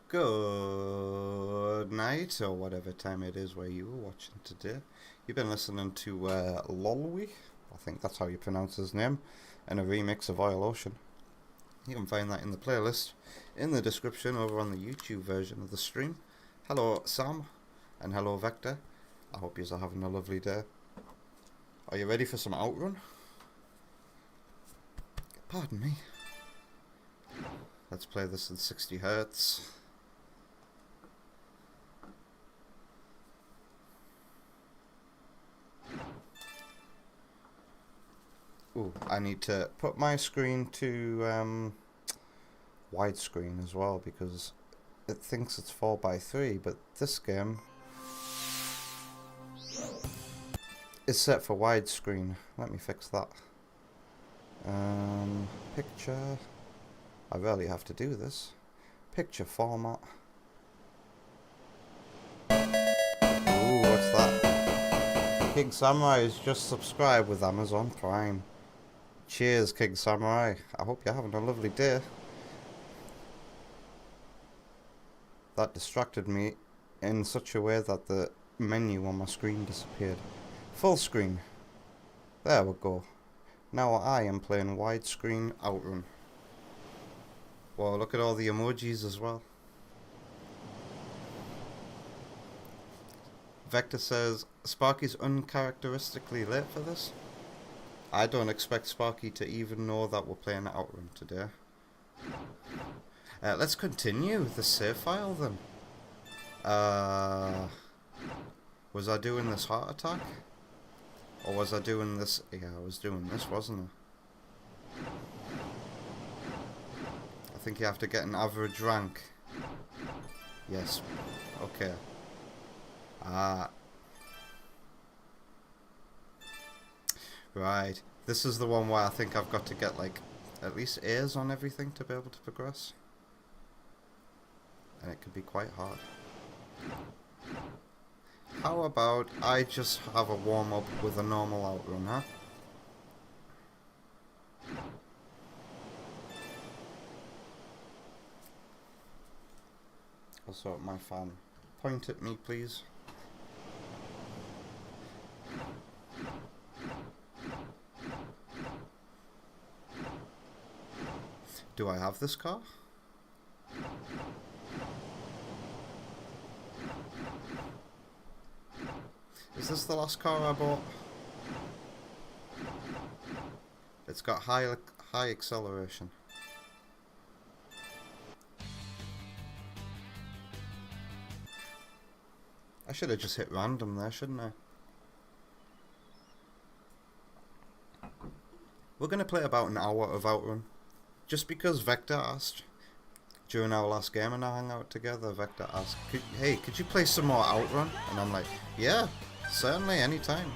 Good night, or whatever time it is where you were watching today. You've been listening to Lolwy, I think that's how you pronounce his name, and a remix of Oil Ocean. You can find that in the playlist in the description over on the YouTube version of the stream. Hello Sam, and hello Vector. I hope you're having a lovely day. Are you ready for some OutRun? Pardon me. Let's play this in 60 Hz. Ooh, I need to put my screen to widescreen as well because it thinks it's 4:3, but this game is set for widescreen. Let me fix that. Picture. I rarely have to do this. Picture format. Ooh, what's that? King Samurai is just subscribed with Amazon Prime. Cheers, King Samurai. I hope you're having a lovely day. That distracted me in such a way that the menu on my screen disappeared. Full screen. There we go. Now I am playing widescreen OutRun. Wow, look at all the emojis as well. Vector says, Sparky's uncharacteristically late for this. I don't expect Sparky to even know that we're playing OutRun today. Let's continue the save file then. Was I doing this heart attack? Or was I doing this? Yeah, I was doing this, wasn't I? I think you have to get an average rank. Yes. Okay. Right. This is the one where I think I've got to get like at least A's on everything to be able to progress. And it can be quite hard. How about I just have a warm-up with a normal OutRun, huh? Also, my fan. Point at me, please. Do I have this car? Is this the last car I bought? It's got high acceleration. I should have just hit random there, shouldn't I? We're going to play about an hour of OutRun. Just because Vector asked during our last game and I hung out together, Vector asked, hey, could you play some more OutRun? And I'm like, yeah, certainly, anytime.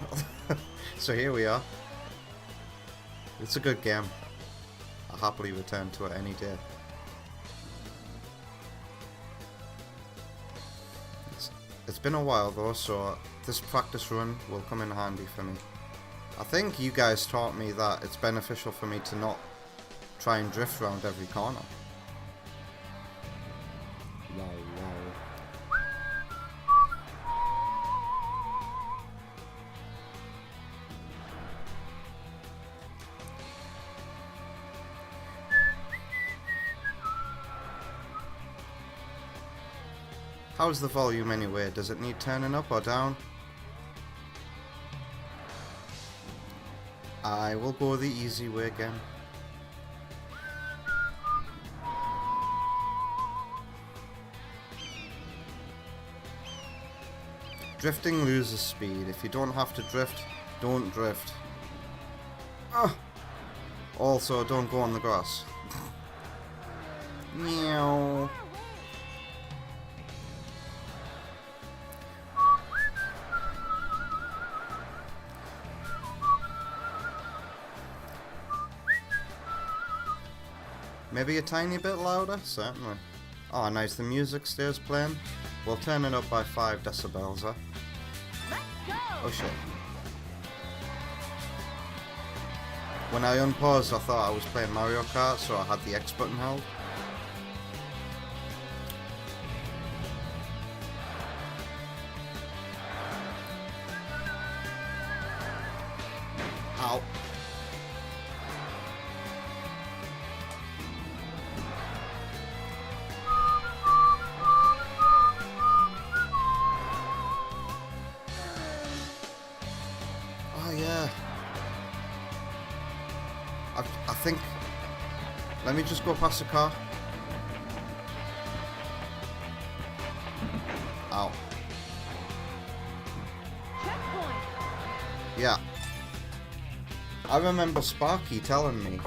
So here we are. It's a good game. I'll happily return to it any day. It's been a while though, so this practice run will come in handy for me. I think you guys taught me that it's beneficial for me to not try and drift around every corner. Wow, wow. How's the volume anyway? Does it need turning up or down? I will go the easy way again. Drifting loses speed. If you don't have to drift, don't drift. Also, don't go on the grass. Meow. Maybe a tiny bit louder? Certainly. Oh, nice. The music stays playing. We'll turn it up by 5 decibels, huh? Oh shit. When I unpaused, I thought I was playing Mario Kart, so I had the X button held. Ow. Oh yeah. I think... Let me just go past the car. Ow. Checkpoint. Yeah. I remember Sparky telling me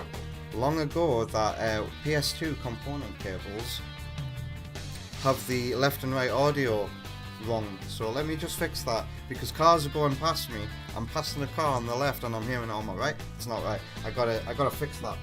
long ago that PS2 component cables have the left and right audio wrong. So let me just fix that, because cars are going past me. I'm passing the car on the left and I'm hearing it on my right. It's not right. I gotta fix that.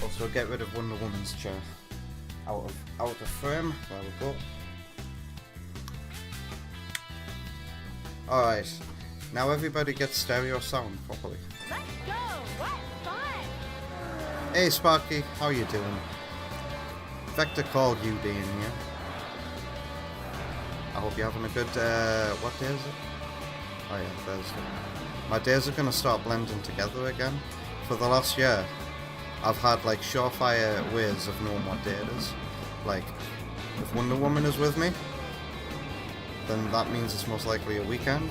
Also get rid of Wonder Woman's chair. Out of frame. There we go. Alright, now everybody gets stereo sound properly. Let's go! What fun! Hey Sparky, how you doing? Vector called you being here. I hope you're having a good, what day is it? Oh yeah, Thursday. My days are gonna start blending together again. For the last year, I've had like surefire ways of knowing what day it is. Like, if Wonder Woman is with me, then that means it's most likely a weekend.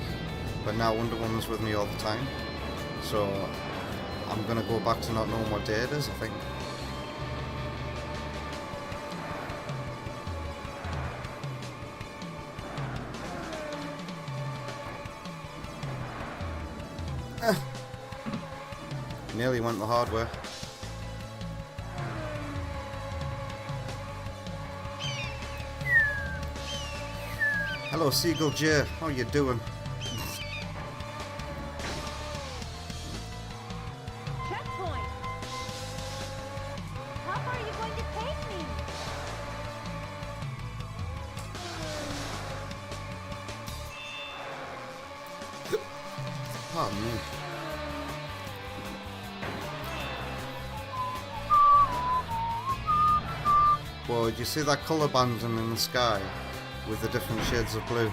But now Wonder Woman's with me all the time, so I'm gonna go back to not knowing what day it is, I think. Nearly went the hard way. Hello Seagull J, how you doing? Checkpoint. How far are you going to take me? Pardon me. Whoa, did you see that colour banding in the sky with the different shades of blue?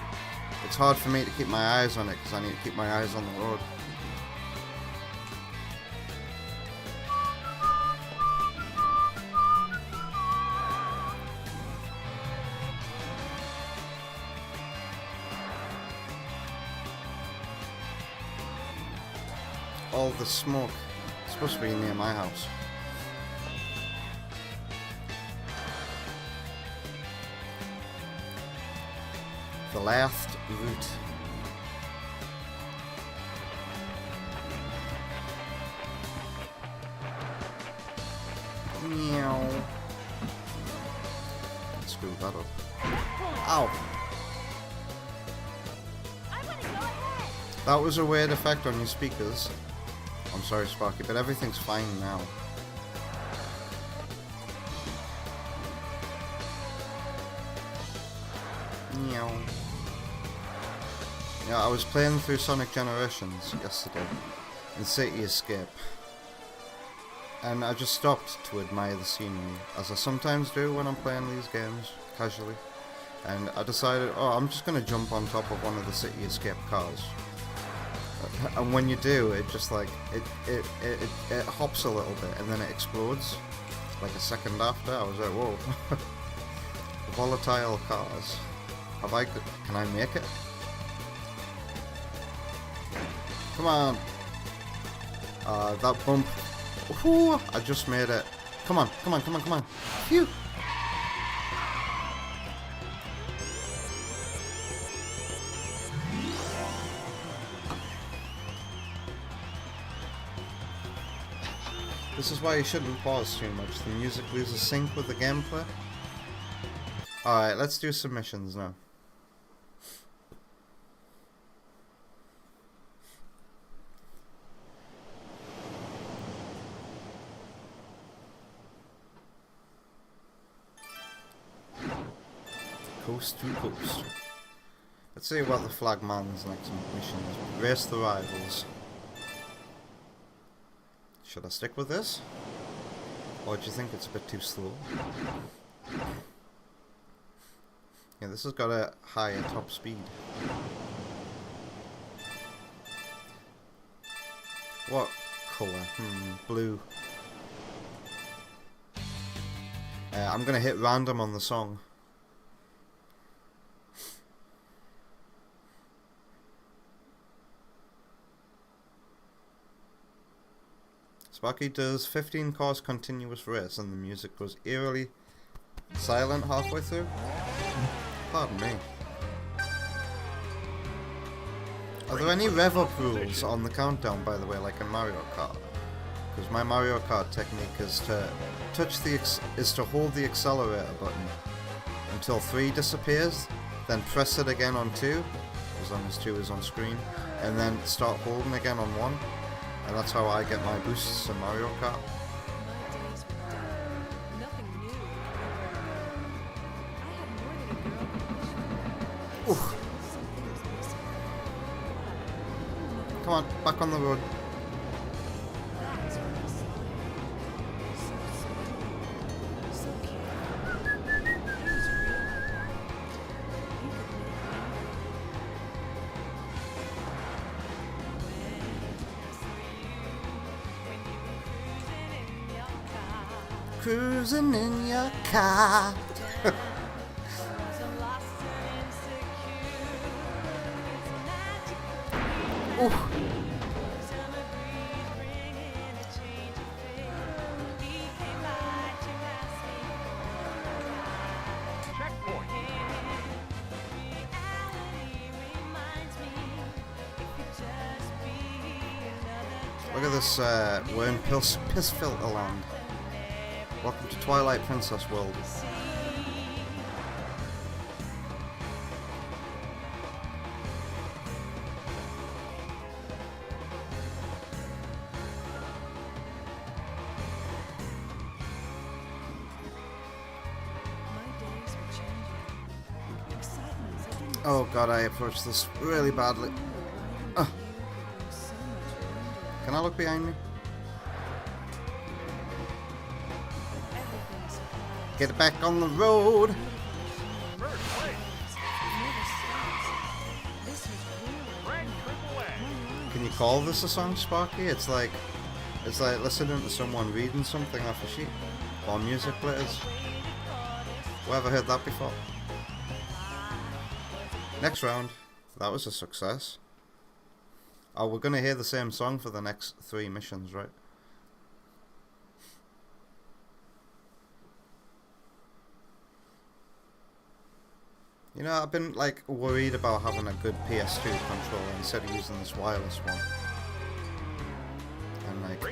It's hard for me to keep my eyes on it because I need to keep my eyes on the road. All the smoke. It's supposed to be near my house. The last route. Meow. Screw that up. Ow. I want to go ahead. That was a weird effect on your speakers. I'm sorry, Sparky, but everything's fine now. Meow. Yeah, I was playing through Sonic Generations yesterday in City Escape, and I just stopped to admire the scenery, as I sometimes do when I'm playing these games casually. And I decided, oh, I'm just gonna jump on top of one of the City Escape cars. And when you do, it just like it hops a little bit and then it explodes like a second after. I was like, whoa. Volatile cars. Have I? Can I make it? Come on. That bump. Ooh, I just made it. Come on, come on, come on, come on. Phew. This is why you shouldn't pause too much. The music loses sync with the gameplay. Alright, let's do submissions now. Coast to coast. Let's see what the Flagman's next mission is. Race the rivals. Should I stick with this? Or do you think it's a bit too slow? Yeah, this has got a higher top speed. What colour? Blue. I'm gonna hit random on the song. Sparky does 15 cars continuous race and the music goes eerily silent halfway through. Pardon me. Are there any rev up rules on the countdown, by the way, like in Mario Kart? Because my Mario Kart technique is to hold the accelerator button until 3 disappears, then press it again on 2, as long as 2 is on screen, and then start holding again on 1. And that's how I get my boosts in Mario Kart. Ooh. Come on, back on the road. Cruising in your car. Ooh. Look at this, we're in piss filter land. Welcome to Twilight Princess World. Oh god, I approached this really badly. Can I look behind me? Get back on the road. Can you call this a song, Sparky? It's like listening to someone reading something off a sheet while music plays. Who ever heard that before? Next round. That was a success. Oh, we're gonna hear the same song for the next 3 missions, right? You know, I've been like worried about having a good PS2 controller instead of using this wireless one. And like,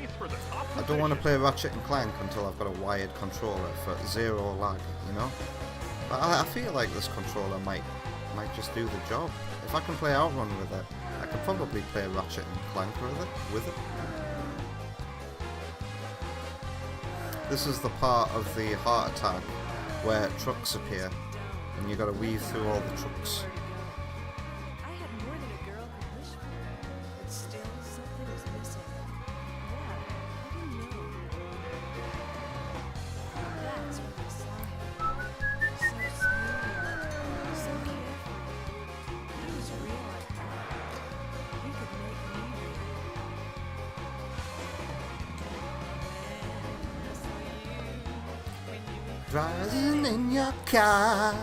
I don't want to play Ratchet and Clank until I've got a wired controller for 0 lag, you know? But I feel like this controller might just do the job. If I can play OutRun with it, I could probably play Ratchet and Clank with it. This is the part of the heart attack where trucks appear. And you gotta weave through all the trucks. I had more than a girl could wish for, but still something was missing. What? I didn't know. That's when I saw him. So smooth, so carefree. He was real like that. He could make me real. Driving in your car.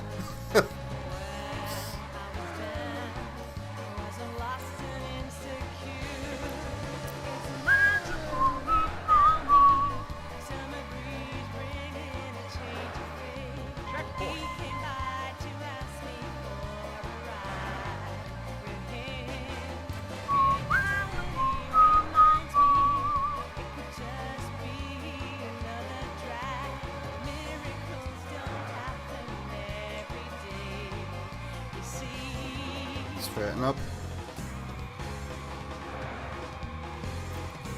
Straighten up.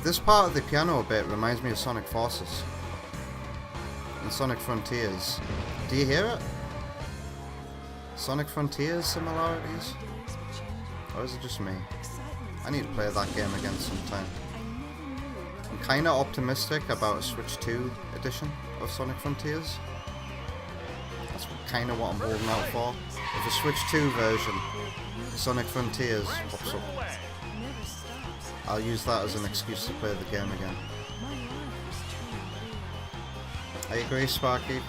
This part of the piano bit reminds me of Sonic Forces and Sonic Frontiers. Do you hear it? Sonic Frontiers similarities? Or is it just me? I need to play that game again sometime. I'm kinda optimistic about a Switch 2 edition of Sonic Frontiers. That's kinda what I'm holding out for. If a Switch 2 version of Sonic Frontiers pops up, I'll use that as an excuse to play the game again. I agree, Sparky.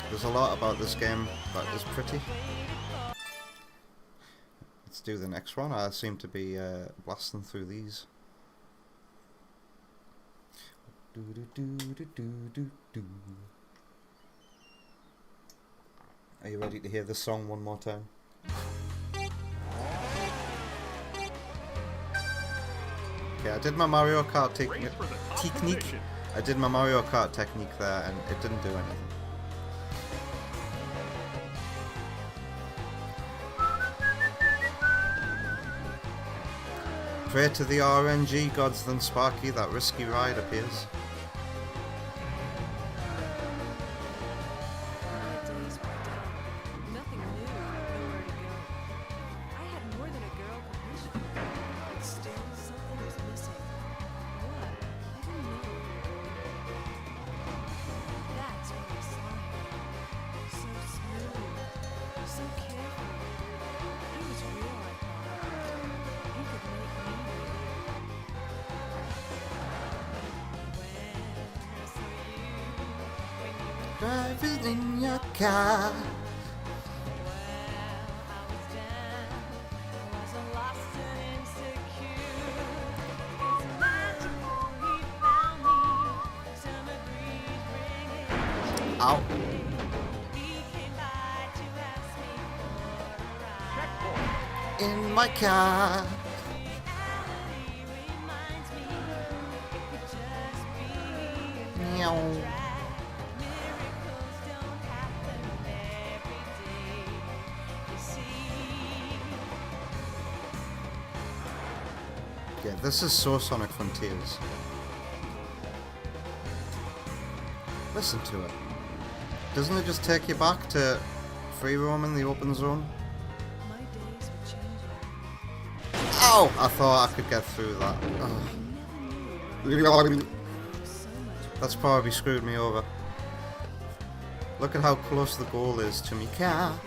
There's a lot about this game that is pretty. Let's do the next one. I seem to be blasting through these. Are you ready to hear this song one more time? Okay, I did my Mario Kart technique. I did my Mario Kart technique there, and it didn't do anything. Pray to the RNG gods, then Sparky, that risky ride appears. Driving in your car. Ow. In my car. Meow. Yeah, this is so Sonic Frontiers. Listen to it. Doesn't it just take you back to free roam in the open zone? Ow! I thought I could get through that. Ugh. That's probably screwed me over. Look at how close the goal is to me car.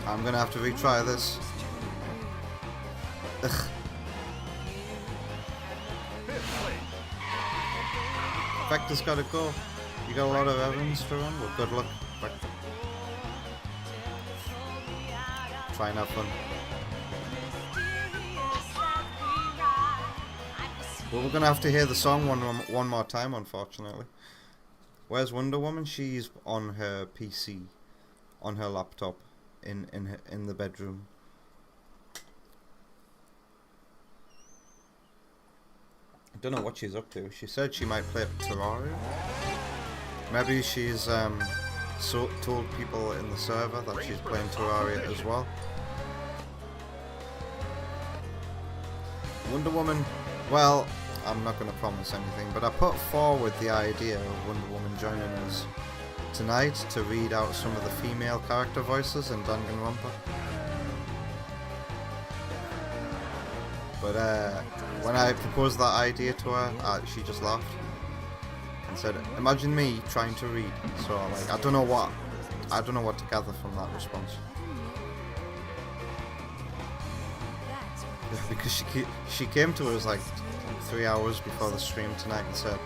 I'm gonna have to retry this. Ugh. Vector's gotta go. You got a lot of errands to run? Well, good luck, Vector. Try and have fun. Well, we're gonna have to hear the song one more time, unfortunately. Where's Wonder Woman? She's on her PC, on her laptop, in the bedroom. I don't know what she's up to. She said she might play Terraria. Maybe she's told people in the server that she's playing Terraria as well. Wonder Woman, well, I'm not going to promise anything, but I put forward the idea of Wonder Woman joining us tonight to read out some of the female character voices in Danganronpa. But when I proposed that idea to her, she just laughed and said, "Imagine me trying to read." So like, I don't know what to gather from that response. Yeah, because she came to us like 3 hours before the stream tonight and said,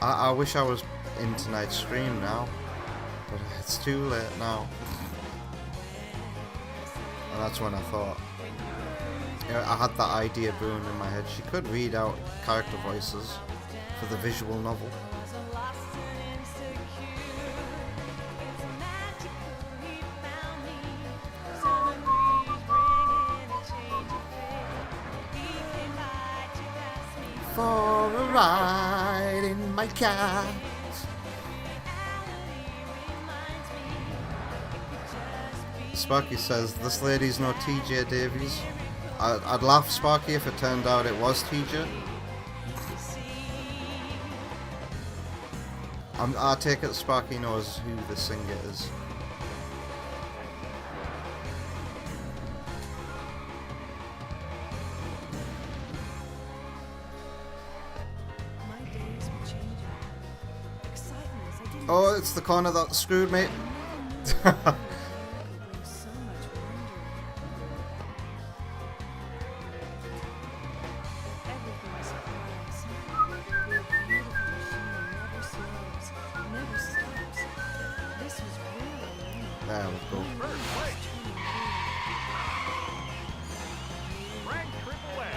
I wish I was in tonight's stream now, but it's too late now." And that's when I thought, I had that idea brewing in my head. She could read out character voices for the visual novel. For a ride in my car. Sparky says, this lady's no TJ Davies. I'd laugh, Sparky, if it turned out it was TJ. I take it Sparky knows who the singer is. My days were changing. Excitement as I didn't Oh, it's the corner that screwed me. brings so much wonder. Everything is a surprise. Your beautiful machine never slows, never stops. This was really amazing. There we go. First place. Rank AAA.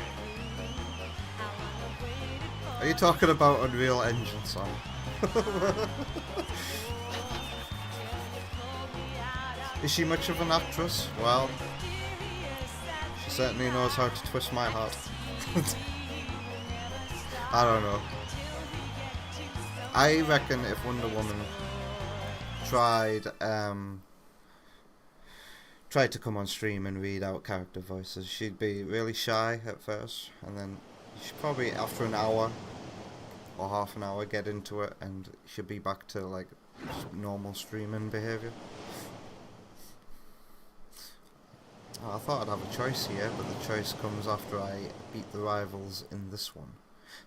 Are you talking about Unreal Engine song? Is she much of an actress? Well, she certainly knows how to twist my heart. I don't know. I reckon if Wonder Woman tried to come on stream and read out character voices, she'd be really shy at first, and then she'd probably, after an hour or half an hour, get into it, and she'll be back to like normal streaming behavior. I thought I'd have a choice here, but the choice comes after I beat the rivals in this one.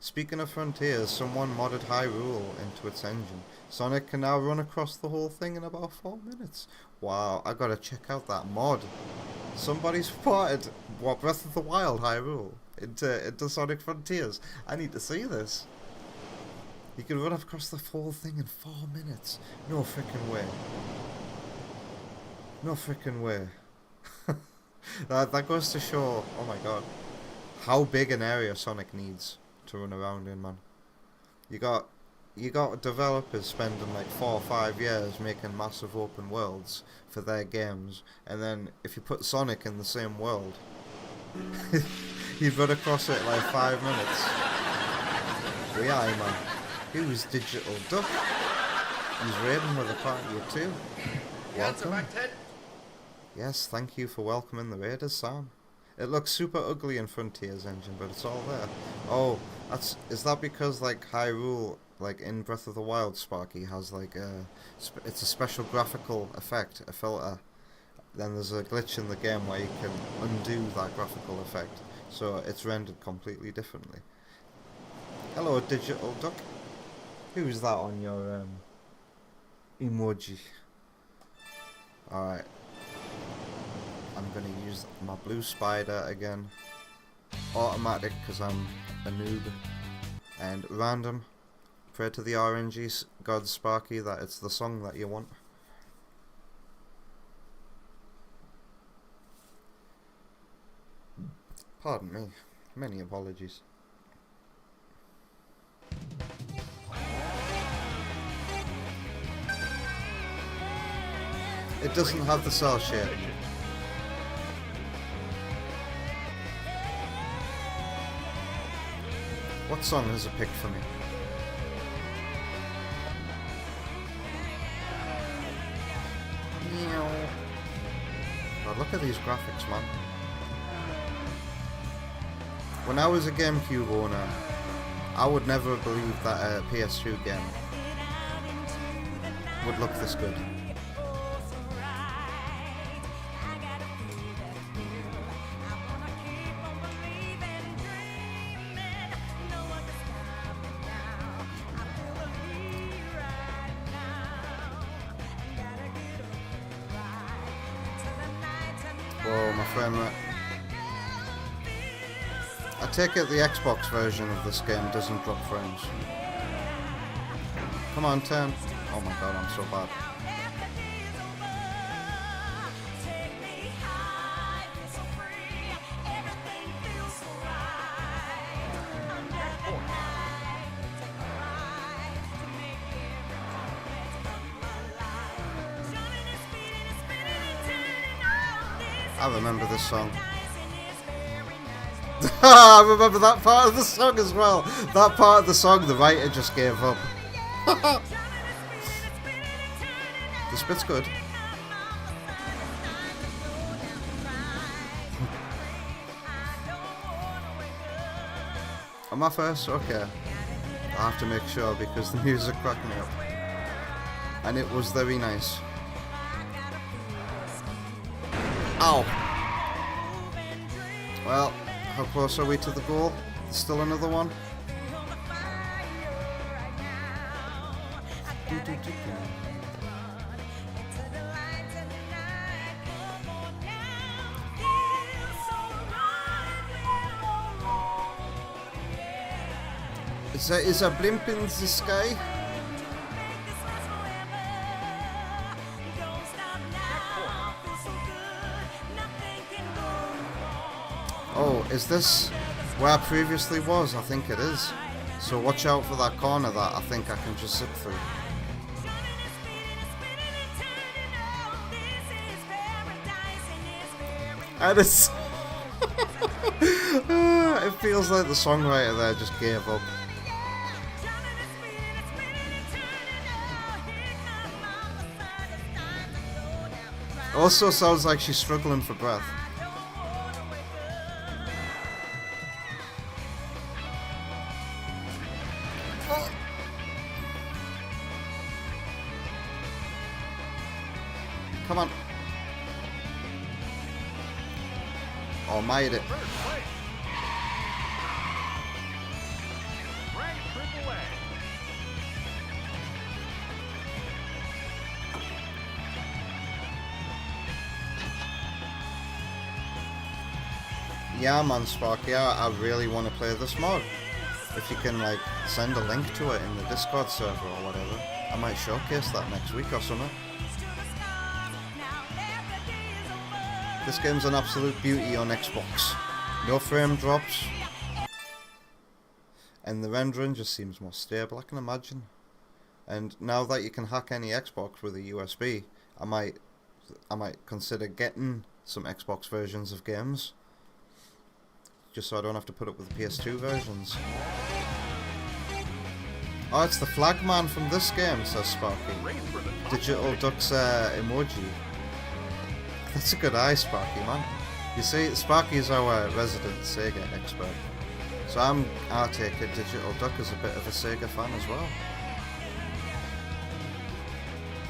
Speaking of frontiers, someone modded Hyrule into its engine. Sonic can now run across the whole thing in about 4 minutes. Wow, I gotta check out that mod. Somebody's ported Breath of the Wild Hyrule into Sonic Frontiers. I need to see this. You can run across the whole thing in 4 minutes. No frickin' way. No frickin' way. That goes to show, oh my god, how big an area Sonic needs to run around in, man. You got developers spending like 4 or 5 years making massive open worlds for their games, and then if you put Sonic in the same world, you'd run across it in like 5 minutes. We are, man. Who's Digital Duck? He's raiding with a party of 2. Welcome. Yes, thank you for welcoming the raiders, Sam. It looks super ugly in Frontier's engine, but it's all there. Oh, is that because like Hyrule, like in Breath of the Wild, Sparky has like it's a special graphical effect, a filter. Then there's a glitch in the game where you can undo that graphical effect, so it's rendered completely differently. Hello, Digital Duck. Who's that on your emoji? Alright. I'm gonna use my blue spider again. Automatic, because I'm a noob. And random. Pray to the RNG God Sparky that it's the song that you want. Pardon me. Many apologies. It doesn't have the cell shading. What song has it picked for me? Meow. God, look at these graphics, man. When I was a GameCube owner, I would never have believed that a PS2 game would look this good. Whoa, my frame rate. I take it the Xbox version of this game doesn't drop frames. Come on, turn. Oh my god, I'm so bad. I remember this song. I remember that part of the song as well. That part of the song, the writer just gave up. This bit's good. Am I first? Okay. I have to make sure because the music cracked me up. And it was very nice. Ow! Well, how close are we to the goal? Still another one? Is a blimp in the sky? Oh, is this where I previously was? I think it is. So watch out for that corner that I think I can just zip through. And it's... it feels like the songwriter there just gave up. Also sounds like she's struggling for breath. Come on. Oh, made it. Third place. Rank AAA. Yeah, man, Sparky, I really want to play this mod. If you can, like, send a link to it in the Discord server or whatever, I might showcase that next week or something. This game's an absolute beauty on Xbox. No frame drops. And the rendering just seems more stable, I can imagine. And now that you can hack any Xbox with a USB, I might consider getting some Xbox versions of games. Just so I don't have to put up with the PS2 versions. Oh, it's the flag man from this game, says Sparky. Race for the top Digital place. Duck's emoji. That's a good eye, Sparky, man. You see, Sparky is our resident Sega expert. So I take it Digital Duck as a bit of a Sega fan as well.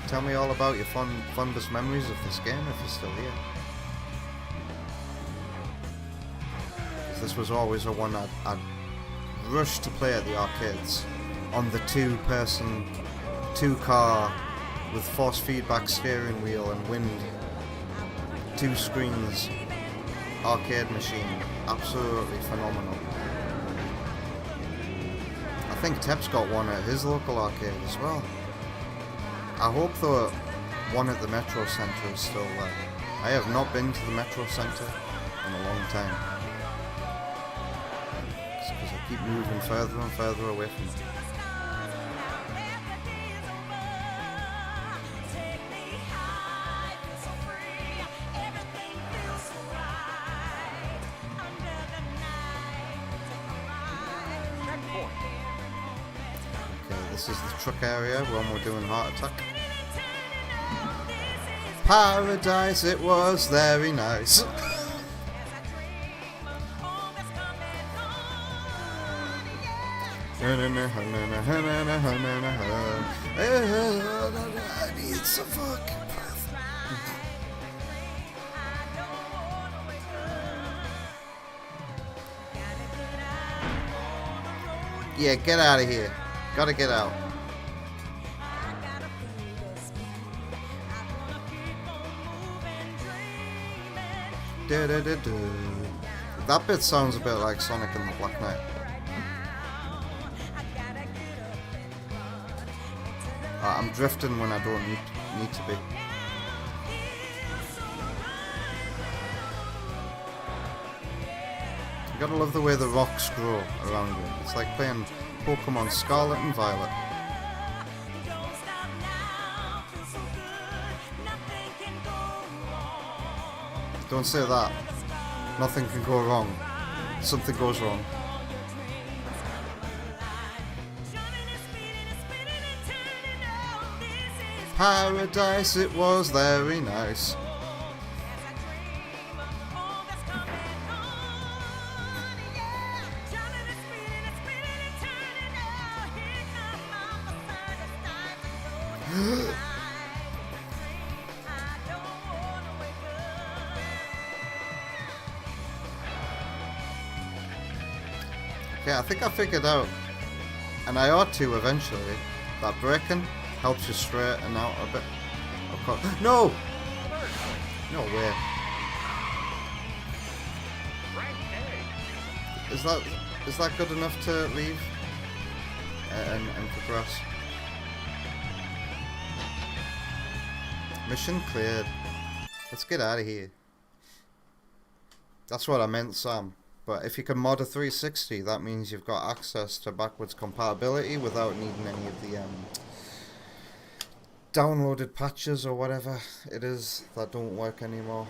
Tell me all about your fondest memories of this game if you're still here. This was always a one I'd rush to play at the arcades on the two-car with force feedback steering wheel and wind, 2 screens, arcade machine, absolutely phenomenal. I think Tep's got one at his local arcade as well. I hope the one at the Metro Centre is still there. I have not been to the Metro Centre in a long time. Because I keep moving further and further away from it. Okay, this is the truck area when we're doing Heart Attack. Paradise, it was very nice. I need some fucking breath. Yeah, get out of here. Gotta get out. That bit sounds a bit like Sonic and the Black Knight. I'm drifting when I don't need to be. You gotta love the way the rocks grow around you. It's like playing Pokemon Scarlet and Violet. Don't say that. Nothing can go wrong. something goes wrong. Paradise, it was very nice. Okay, I think I figured out, and I ought to eventually, that braking helps you straighten out a bit. No! No way. Rank A. Is that good enough to leave and progress? Mission cleared. Let's get out of here. That's what I meant, Sam. But if you can mod a 360, that means you've got access to backwards compatibility without needing any of the downloaded patches or whatever it is that don't work anymore.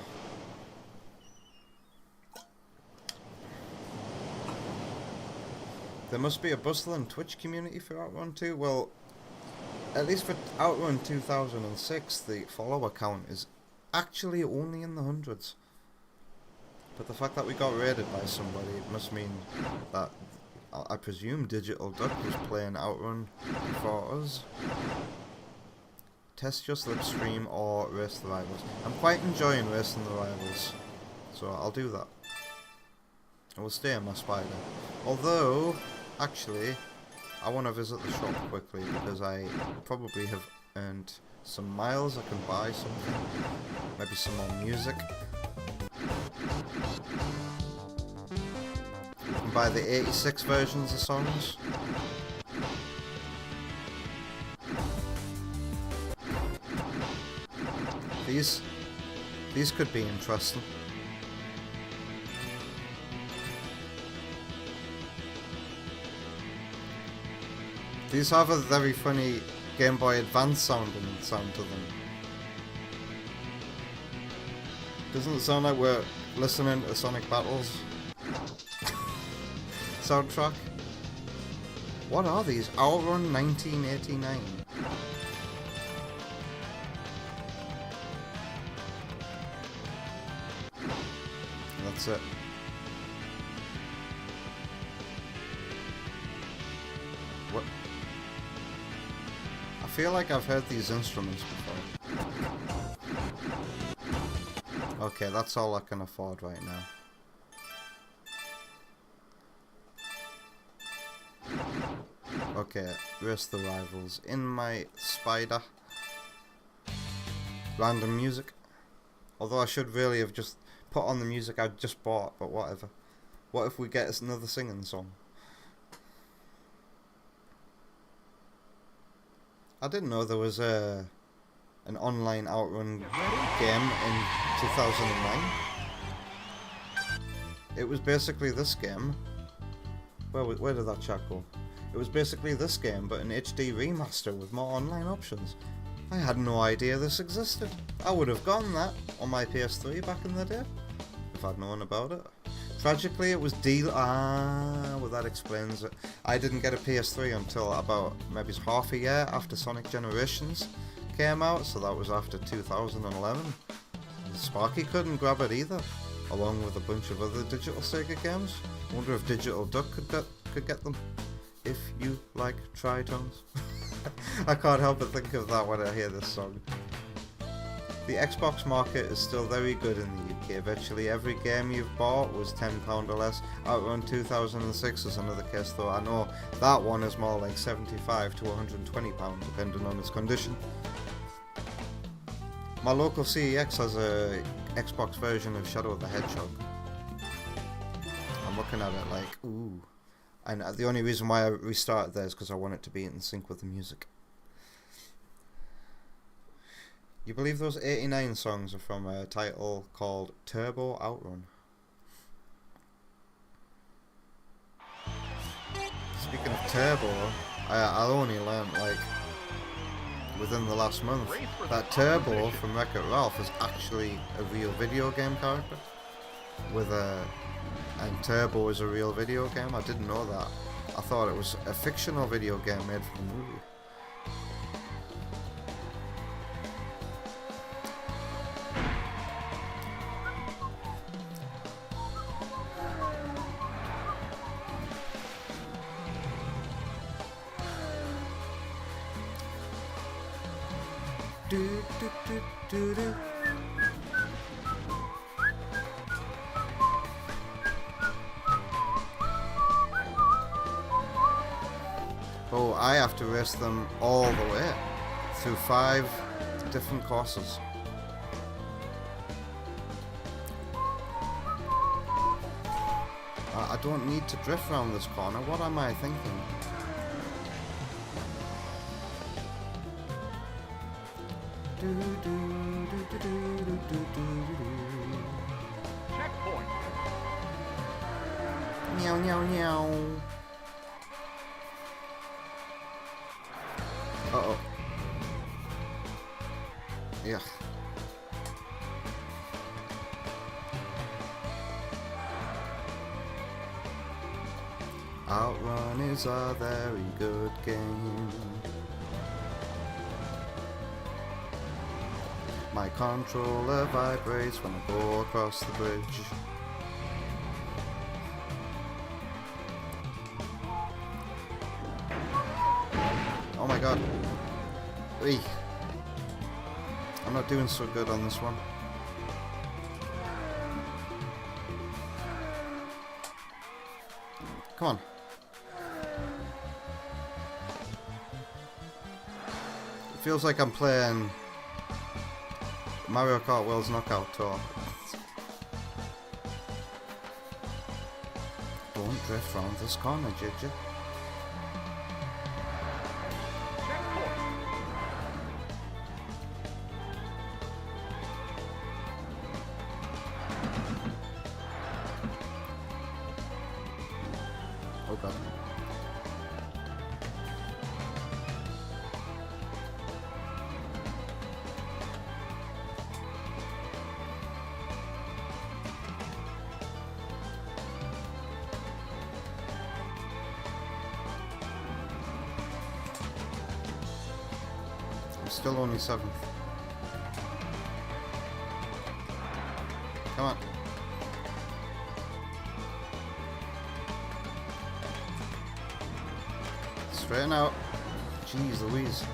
There must be a bustling Twitch community for OutRun 2. Well, at least for OutRun 2006, the follower count is actually only in the hundreds. But the fact that we got raided by somebody, it must mean that, I presume, Digital Duck was playing OutRun for us. Test your slipstream or race the rivals. I'm quite enjoying racing the rivals, so I'll do that. I will stay on my spider. Although, actually, I want to visit the shop quickly because I probably have earned some miles. I can buy something, maybe some more music. You can buy the 86 versions of songs. These could be interesting. These have a very funny Game Boy Advance sound to them. Doesn't it sound like we're listening to Sonic Battles soundtrack? What are these? OutRun 1989. That's it. What? I feel like I've heard these instruments before. Okay, that's all I can afford right now. Okay, race the rivals. In my spider. Random music. Although I should really have just put on the music I just bought, but whatever. What if we get us another singing song? I didn't know there was an online OutRun game in 2009. It was basically this game. Where did that chat go? It was basically this game, but an HD remaster with more online options. I had no idea this existed. I would have gotten that on my PS3 back in the day, if I'd known about it. Tragically, it was well, that explains it. I didn't get a PS3 until about maybe half a year after Sonic Generations came out, so that was after 2011. Sparky couldn't grab it either, along with a bunch of other Digital Sega games. Wonder if Digital Duck could get them. If you like tritones. I can't help but think of that when I hear this song. The Xbox market is still very good in the UK. Virtually every game you've bought was £10 or less. OutRun 2006 is another case though. I know that one is more like £75 to £120 depending on its condition. My local CEX has a Xbox version of Shadow the Hedgehog. I'm looking at it like, ooh. And the only reason why I restarted there is because I want it to be in sync with the music. You believe those 89 songs are from a title called Turbo OutRun? Speaking of Turbo, I only learned like within the last month that Turbo from Wreck-It Ralph is actually a real video game character with a And Turbo is a real video game? I didn't know that. I thought it was a fictional video game made for the movie. Do, do, do, do, do. Oh, I have to race them all the way through 5 different courses. I don't need to drift around this corner. What am I thinking? Do, do, do, do, do, do, do, do. Checkpoint. Meow, meow, meow. Uh-oh. Yeah. OutRun is a very good game. My controller vibrates when I go across the bridge. Oh my god. Eey. I'm not doing so good on this one. Come on. It feels like I'm playing Mario Kart World's Knockout Tour. Don't drift round this corner, Gigi. Oh god. I'm still only 7th. Come on. Straighten out. Jeez Louise.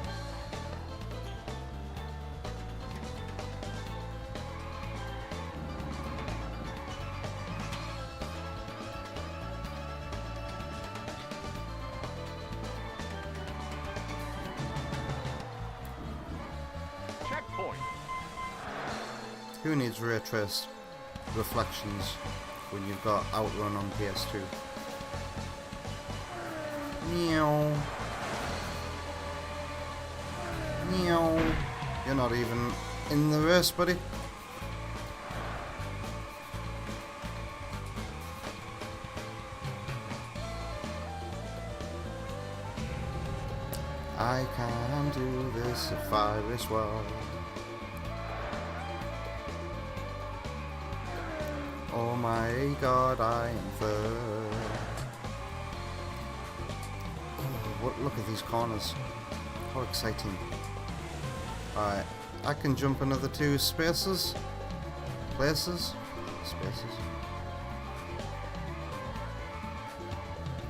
Checkpoint. Who needs ray traced reflections when you've got OutRun on PS2? Meow. Meow. You're not even in the race, buddy. I can do this if I race well. Oh my god, I am third. Look at these corners. How exciting. Alright, I can jump another 2 spaces. Places? Spaces.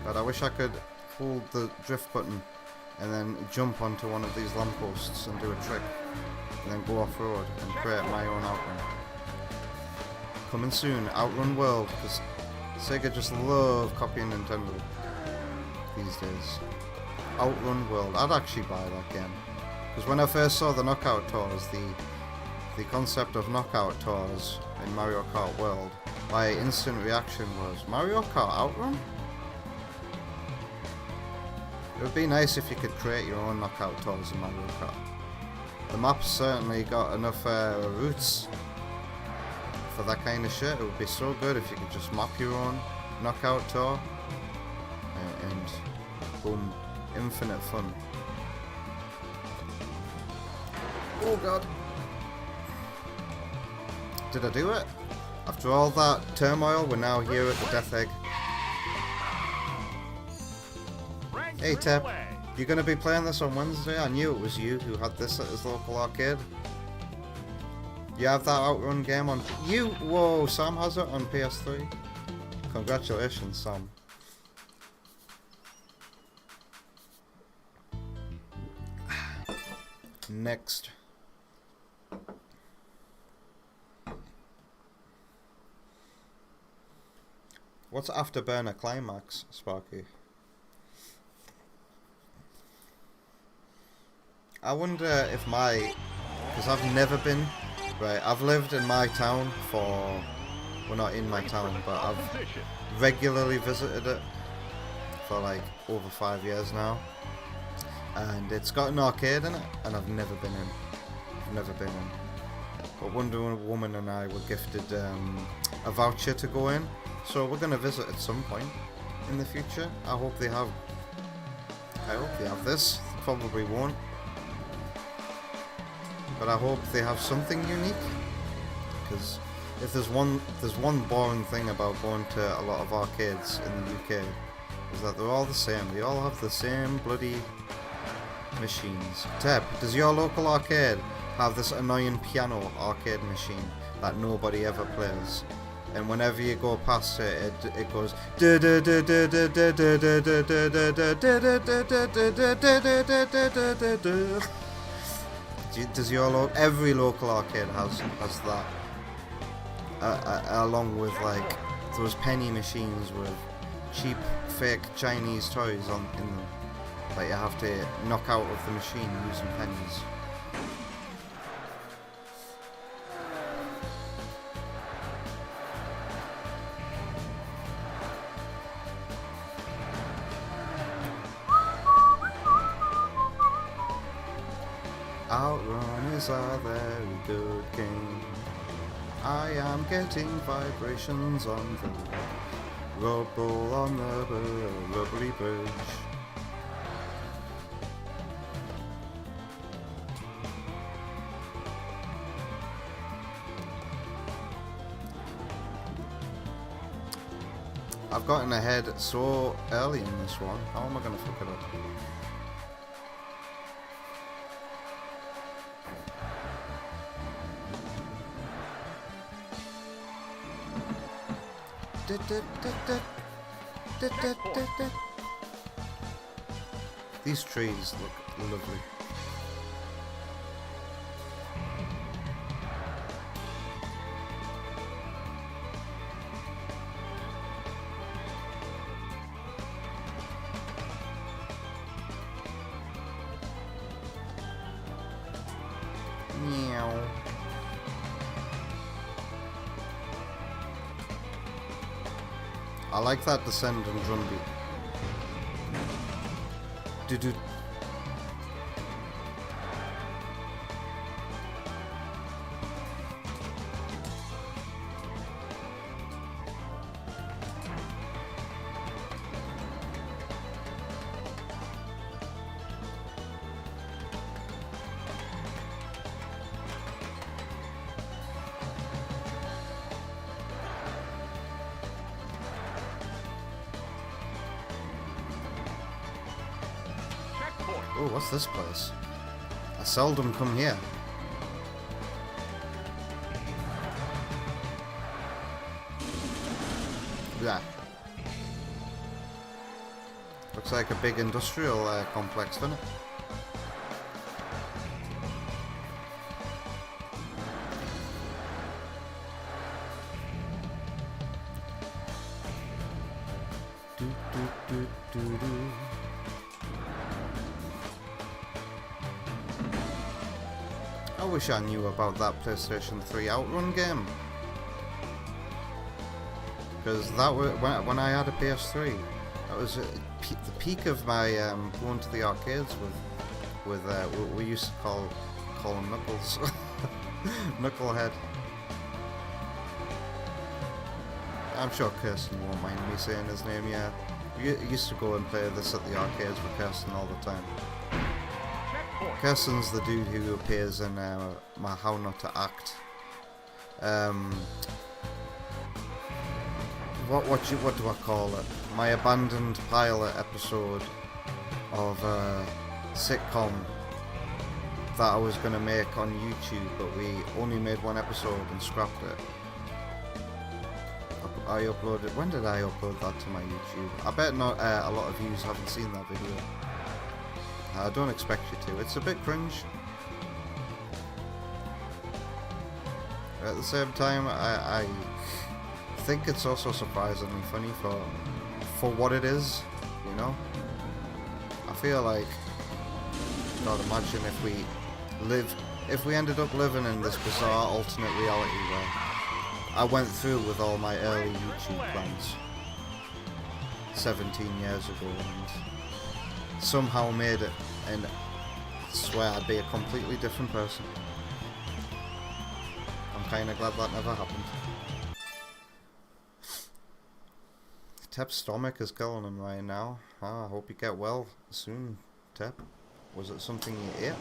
God, I wish I could hold the drift button and then jump onto one of these lampposts and do a trick. And then go off-road and create my own OutRun. Coming soon, OutRun World, because Sega just love copying Nintendo these days. OutRun World. I'd actually buy that game. Because when I first saw the Knockout Tours, the concept of Knockout Tours in Mario Kart World, my instant reaction was, Mario Kart OutRun? It would be nice if you could create your own Knockout Tours in Mario Kart. The map's certainly got enough routes for that kind of shit. It would be so good if you could just map your own Knockout Tour. And boom. Infinite fun. Oh god. Did I do it? After all that turmoil, we're now here at the Death Egg. Rank Hey Tep, away. you gonna be playing this on Wednesday? I knew it was you who had this at his local arcade. You have that OutRun game on... Whoa, Sam has it on PS3. Congratulations, Sam. Next. What's Afterburner Climax, Sparky? I wonder if my... Because I've never been... Right, I've lived in my town for... Well, not in my town, but I've Position. regularly visited it for like over 5 years now. And it's got an arcade in it, and I've never been in. I've never been in. But Wonder Woman and I were gifted a voucher to go in, so we're gonna visit at some point in the future. I hope they have this. Probably won't. But I hope they have something unique, because if there's one boring thing about going to a lot of arcades in the UK, is that they're all the same. They all have the same bloody machines. Tep, does your local arcade have this annoying piano arcade machine that nobody ever plays? And whenever you go past it, it goes. Does your every local arcade has that, along with like those penny machines with cheap fake Chinese toys in them that you have to knock out of the machine using pennies. OutRun is a very good game. I am getting vibrations on the rubble on the rubbly bridge. I've gotten ahead so early in this one. How am I going to fuck it up? These trees look lovely. Meow. I like that descend and drum beat. Do-do. Checkpoint. Oh, what's this place? I seldom come here. Yeah. Looks like a big industrial complex, doesn't it? Do, do, do, do, do. I wish I knew about that PlayStation 3 OutRun game. Because that was when I had a PS3. That was the peak of my going to the arcades with what we used to call him Knuckles, Knucklehead. I'm sure Kirsten won't mind me saying his name. Yeah, we used to go and play this at the arcades with Kirsten all the time. Checkpoint. Kirsten's the dude who appears in my How Not to Act what do I call it? My abandoned pilot episode of a sitcom that I was gonna make on YouTube, but we only made one episode and scrapped it. I uploaded. When did I upload that to my YouTube? I bet not a lot of you haven't seen that video. I don't expect you to. It's a bit cringe. At the same time, I think it's also surprisingly funny for what it is, you know? I feel like, God, imagine if we ended up living in this bizarre alternate reality where I went through with all my early YouTube plans 17 years ago and somehow made it, and I swear I'd be a completely different person. I'm kinda glad that never happened. Tep's stomach is killing him right now. I hope you get well soon, Tep. Was it something you ate?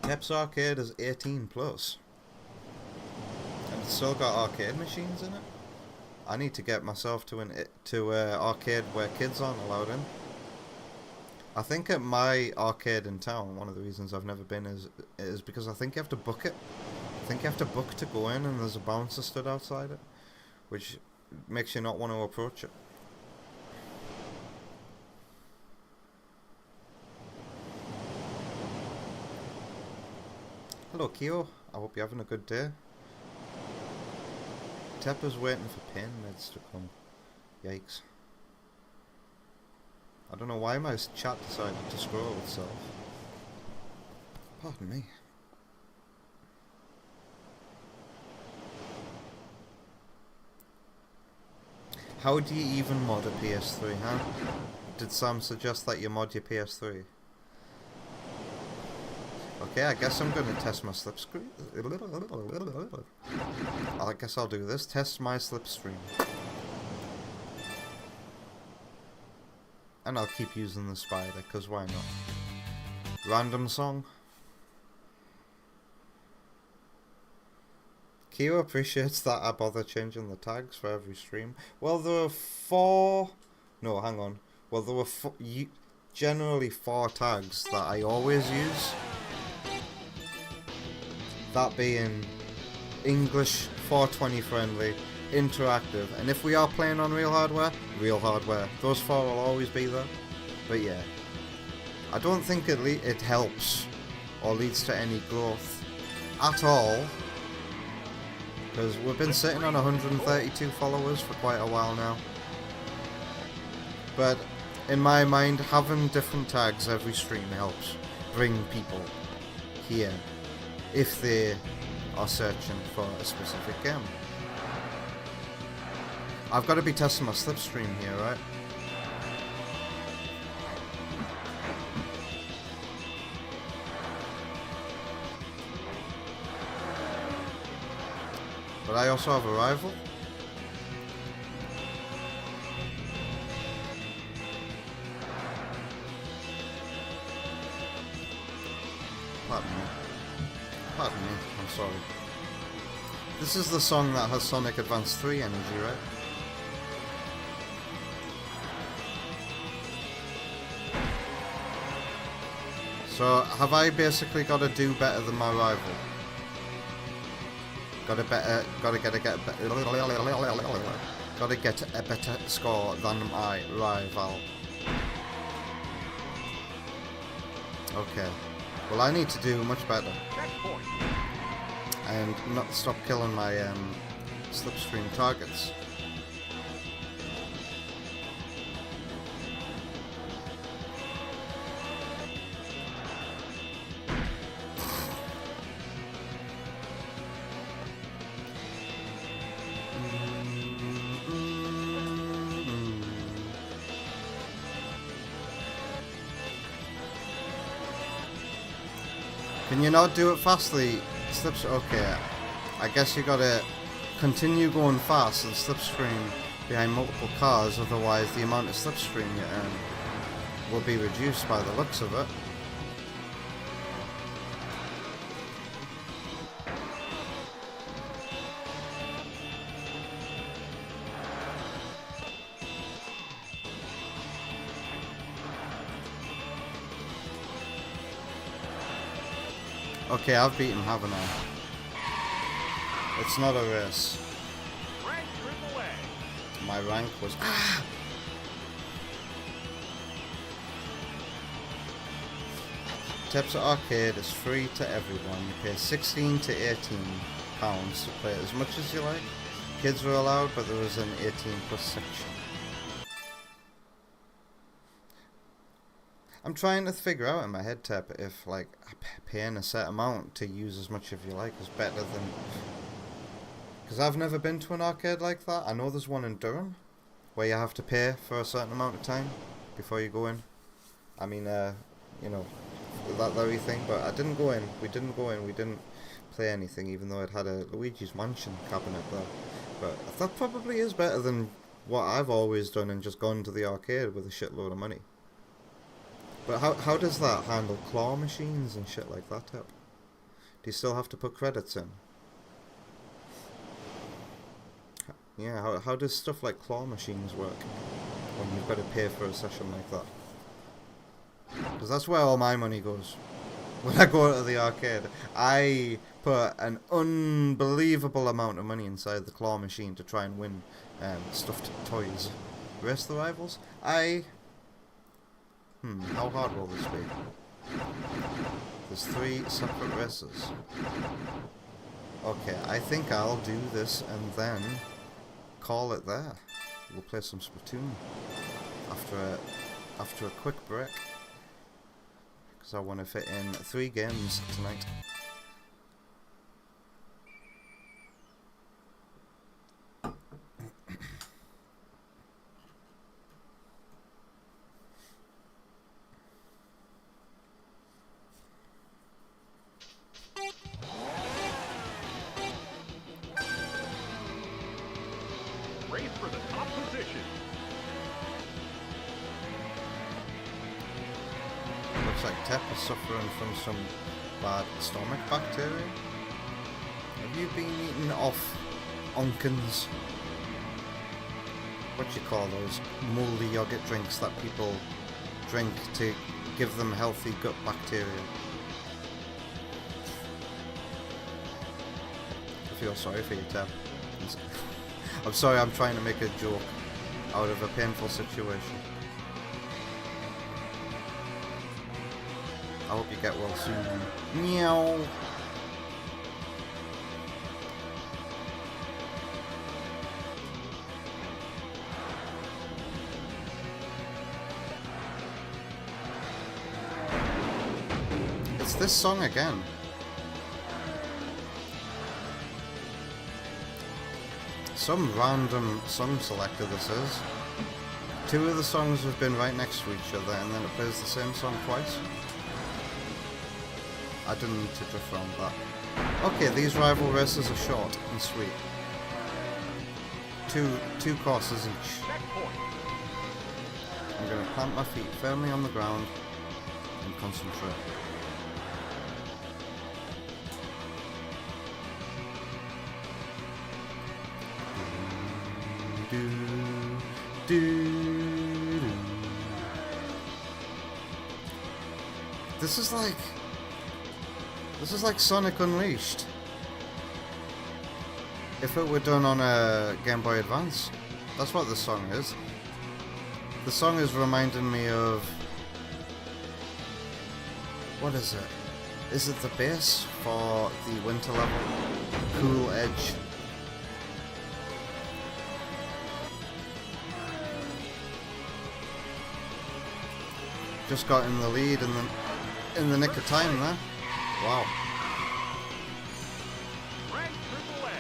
Tep's Arcade is 18 plus. And it's still got arcade machines in it. I need to get myself to an arcade where kids aren't allowed in. I think at my arcade in town, one of the reasons I've never been is because I think you have to book it. I think you have to book to go in, and there's a bouncer stood outside it, which makes you not want to approach it. Hello Kyo, I hope you're having a good day. Tepper's waiting for pain meds to come. Yikes. I don't know why my chat decided to scroll itself. Pardon me. How do you even mod a PS3, huh? Did Sam suggest that you mod your PS3? Okay, I guess I'm going to test my slipstream. I guess I'll do this. Test my slipstream. And I'll keep using the spider, because why not? Random song. Kyo appreciates that I bother changing the tags for every stream. Well, there were 4... No, hang on. Well, there were generally 4 tags that I always use. That being English, 420 friendly, interactive, and if we are playing on real hardware, those 4 will always be there. But yeah, I don't think it helps or leads to any growth at all, because we've been sitting on 132 followers for quite a while now. But in my mind, having different tags every stream helps bring people here if they are searching for a specific game. I've got to be testing my slipstream here, right? But I also have a rival. Pardon me. Pardon me, I'm sorry. This is the song that has Sonic Advance 3 energy, right? So, have I basically got to do better than my rival? Gotta get a better score than my rival. Okay. Well, I need to do much better. And not stop killing my slipstream targets. Can you not do it fastly? Slips. Okay. I guess you gotta continue going fast and slipstream behind multiple cars, otherwise the amount of slipstream you earn will be reduced by the looks of it. Okay, I've beaten, haven't I? It's not a race. Rank AAA. My rank was... Tepsa Arcade is free to everyone. You pay 16 to 18 pounds to play it as much as you like. Kids were allowed, but there was an 18 plus section. I'm trying to figure out in my head, Tep, if like paying a set amount to use as much as you like is better than... Because I've never been to an arcade like that. I know there's one in Durham where you have to pay for a certain amount of time before you go in. I mean, you know, that very thing. But I didn't go in. We didn't go in. We didn't play anything, even though it had a Luigi's Mansion cabinet there. But that probably is better than what I've always done and just gone to the arcade with a shitload of money. But how does that handle claw machines and shit like that, Tep? Do you still have to put credits in? Yeah, how does stuff like claw machines work when you've got to pay for a session like that? Because that's where all my money goes. When I go to the arcade, I put an unbelievable amount of money inside the claw machine to try and win stuffed toys. Race the Rivals? How hard will this be? There's 3 separate races. Okay, I think I'll do this and then call it there. We'll play some Splatoon after a quick break, because I want to fit in 3 games tonight. Race for the top position. Looks like Tep is suffering from some bad stomach bacteria. Have you been eating off Onkins? What do you call those mouldy yogurt drinks that people drink to give them healthy gut bacteria? I feel sorry for you, Tep. I'm sorry, I'm trying to make a joke out of a painful situation. I hope you get well soon. Meow. It's this song again. Some random song selector this is. 2 of the songs have been right next to each other and then it plays the same song twice. I didn't need to drift around that. Okay, these rival races are short and sweet. Two courses each. Checkpoint. I'm going to plant my feet firmly on the ground and concentrate. This is like Sonic Unleashed. If it were done on a Game Boy Advance. That's what this song is. The song is reminding me of... What is it? Is it the bass for the winter level? Cool Edge. Just got in the lead in the nick of time there. Wow. Rank AAA.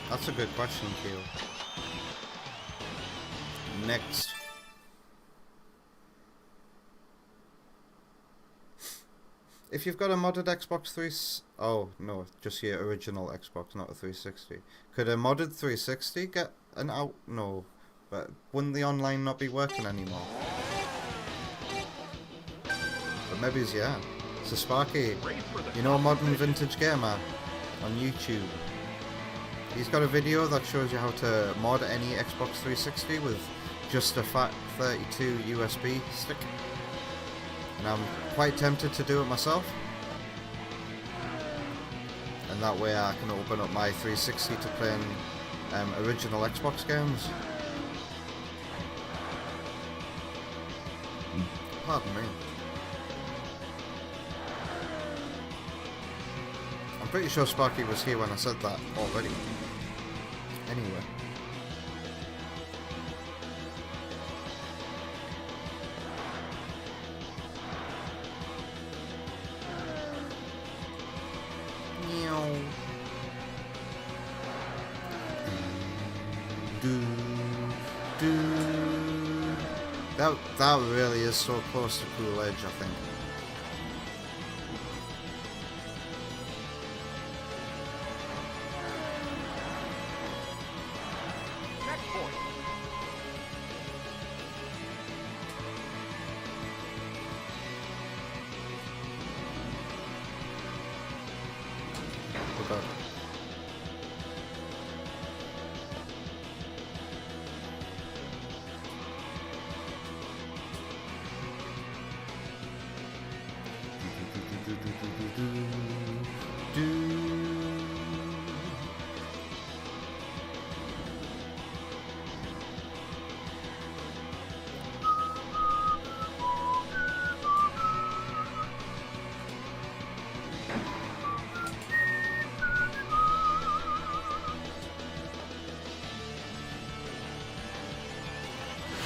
That's a good question, Keel. Next. If you've got a modded Xbox 3... Oh, no, just your original Xbox, not a 360. Could a modded 360 get an out... No. But wouldn't the online not be working anymore? But maybe it's, yeah. So Sparky, you know Modern Vintage Gamer on YouTube? He's got a video that shows you how to mod any Xbox 360 with just a 32 USB stick, and I'm quite tempted to do it myself, and that way I can open up my 360 to playing original Xbox games. Pardon me. I'm pretty sure Sparky was here when I said that already. Anyway. That really is so close to Cool Edge, I think. Checkpoint. We're good.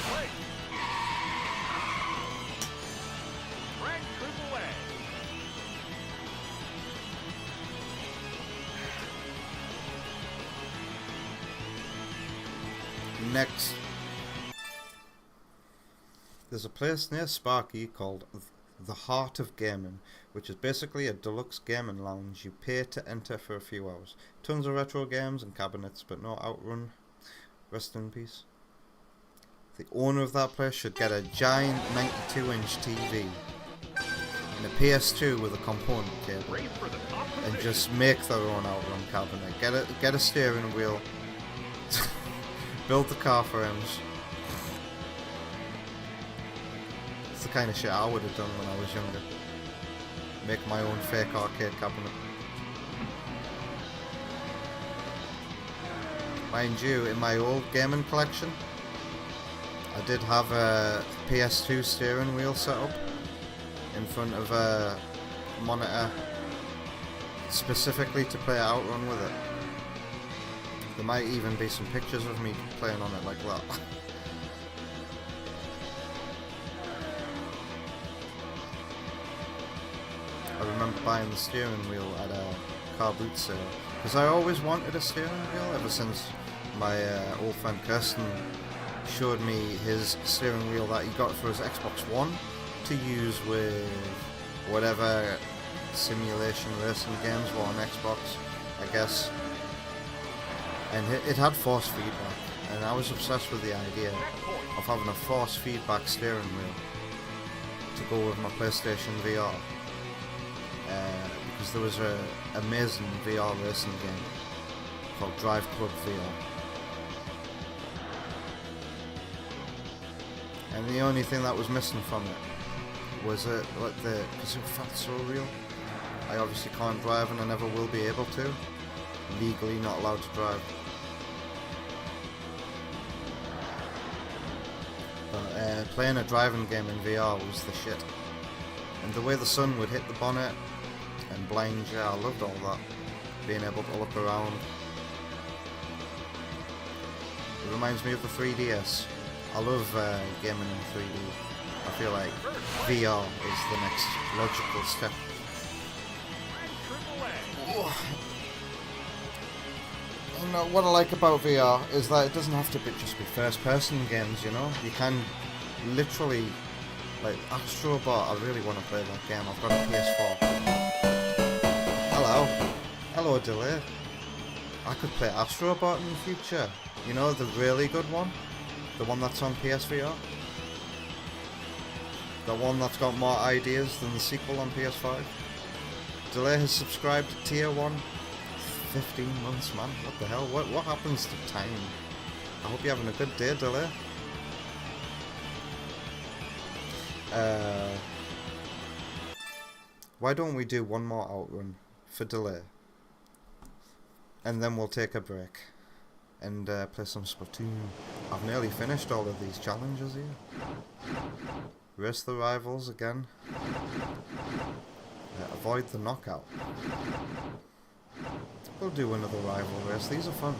Play. Frank Triple A. Next, there's a place near Sparky called the Heart of Gaming, which is basically a deluxe gaming lounge. You pay to enter for a few hours. Tons of retro games and cabinets, but no OutRun. Rest in peace. The owner of that place should get a giant 92-inch TV and a PS2 with a component cable, Race for the top and position. just make their own OutRun cabinet. Get a steering wheel. Build the car frames. It's the kind of shit I would have done when I was younger. Make my own fake arcade cabinet. Mind you, in my old gaming collection, I did have a PS2 steering wheel set up in front of a monitor specifically to play OutRun with it. There might even be some pictures of me playing on it like that. I remember buying the steering wheel at a car boot sale, because I always wanted a steering wheel ever since my old friend Kirsten showed me his steering wheel that he got for his Xbox One to use with whatever simulation racing games were on Xbox, I guess. And it had force feedback, and I was obsessed with the idea of having a force feedback steering wheel to go with my PlayStation VR, because there was an amazing VR racing game called Drive Club VR, and the only thing that was missing from it was because it felt so real. I obviously can't drive, and I never will be able to. Legally not allowed to drive. But playing a driving game in VR was the shit. And the way the sun would hit the bonnet and blind you, I loved all that. Being able to look around. It reminds me of the 3DS. I love gaming in 3D. I feel like VR is the next logical step. Triple A. And what I like about VR is that it doesn't have to just be first-person games, you know? You can literally, like Astrobot, I really want to play that game. I've got a PS4. Hello Delay. I could play Astrobot in the future. You know, the really good one? The one that's on PSVR? The one that's got more ideas than the sequel on PS5? Delay has subscribed to Tier 1. 15 months, man. What the hell? What happens to time? I hope you're having a good day, Delay. Why don't we do one more outrun for delay? And then we'll take a break and play some Splatoon. I've nearly finished all of these challenges here. Race the rivals again. Avoid the knockout. We'll do another rival race. These are fun.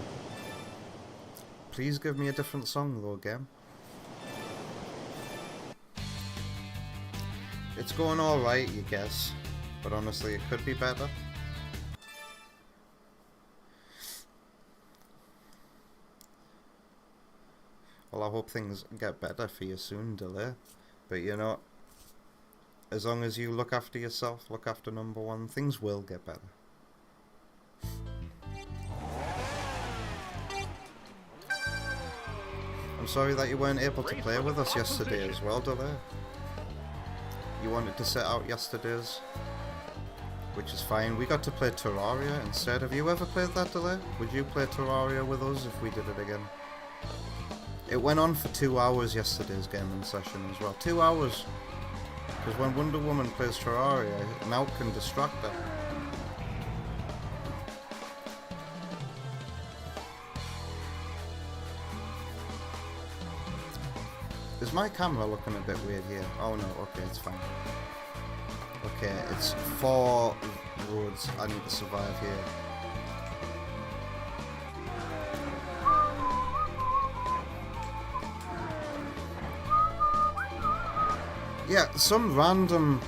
Please give me a different song though, game. It's going alright, you guess. But honestly, it could be better. Well, I hope things get better for you soon, Delay. But you know, as long as you look after yourself, look after number one, things will get better. I'm sorry that you weren't able to play with us yesterday as well, Delay. You wanted to set out yesterday's, which is fine. We got to play Terraria instead. Have you ever played that, Delay? Would you play Terraria with us if we did it again? It went on for 2 hours yesterday's gaming session as well. 2 hours! Because when Wonder Woman plays Terraria, now can distract her. Is my camera looking a bit weird here? Oh no, okay, it's fine. Okay, it's 4 roads I need to survive here. Yeah, some random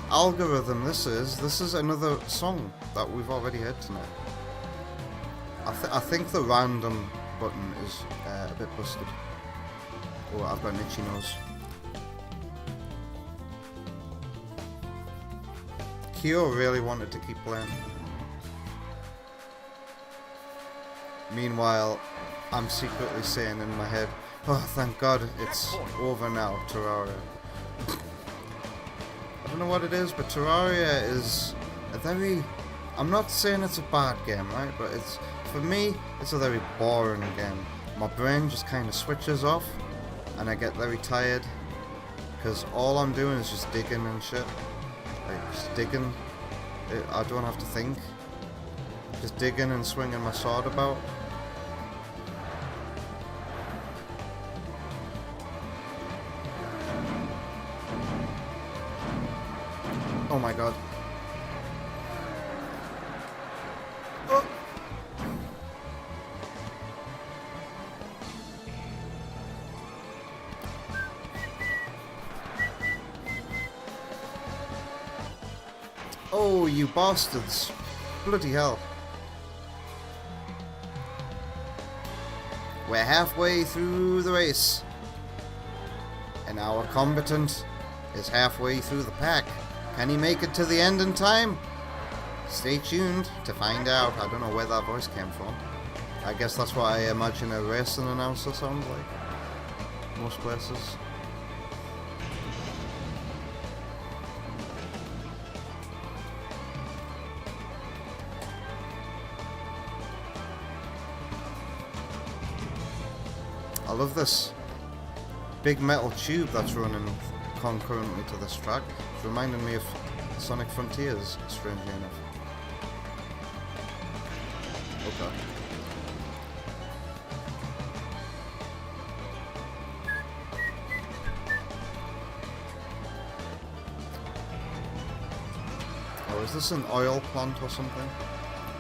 algorithm this is. This is another song that we've already heard tonight. I think the random button is a bit busted. Oh, I've got an itchy nose. Kyo really wanted to keep playing. Meanwhile, I'm secretly saying in my head, oh, thank God it's over now, Terraria. I don't know what it is, but Terraria is a very... I'm not saying it's a bad game, right? But it's, for me, it's a very boring game. My brain just kind of switches off, and I get very tired, because all I'm doing is just digging and shit. Like, just digging. I don't have to think. Just digging and swinging my sword about. Oh my god. Oh. Oh, you bastards. Bloody hell. We're halfway through the race. And our combatant is halfway through the pack. Can he make it to the end in time? Stay tuned to find out. I don't know where that voice came from. I guess that's what I imagine a racing announcer sounds like. Most places. I love this big metal tube that's running concurrently to this track. It's reminding me of Sonic Frontiers, strangely enough. Okay. Oh, is this an oil plant or something?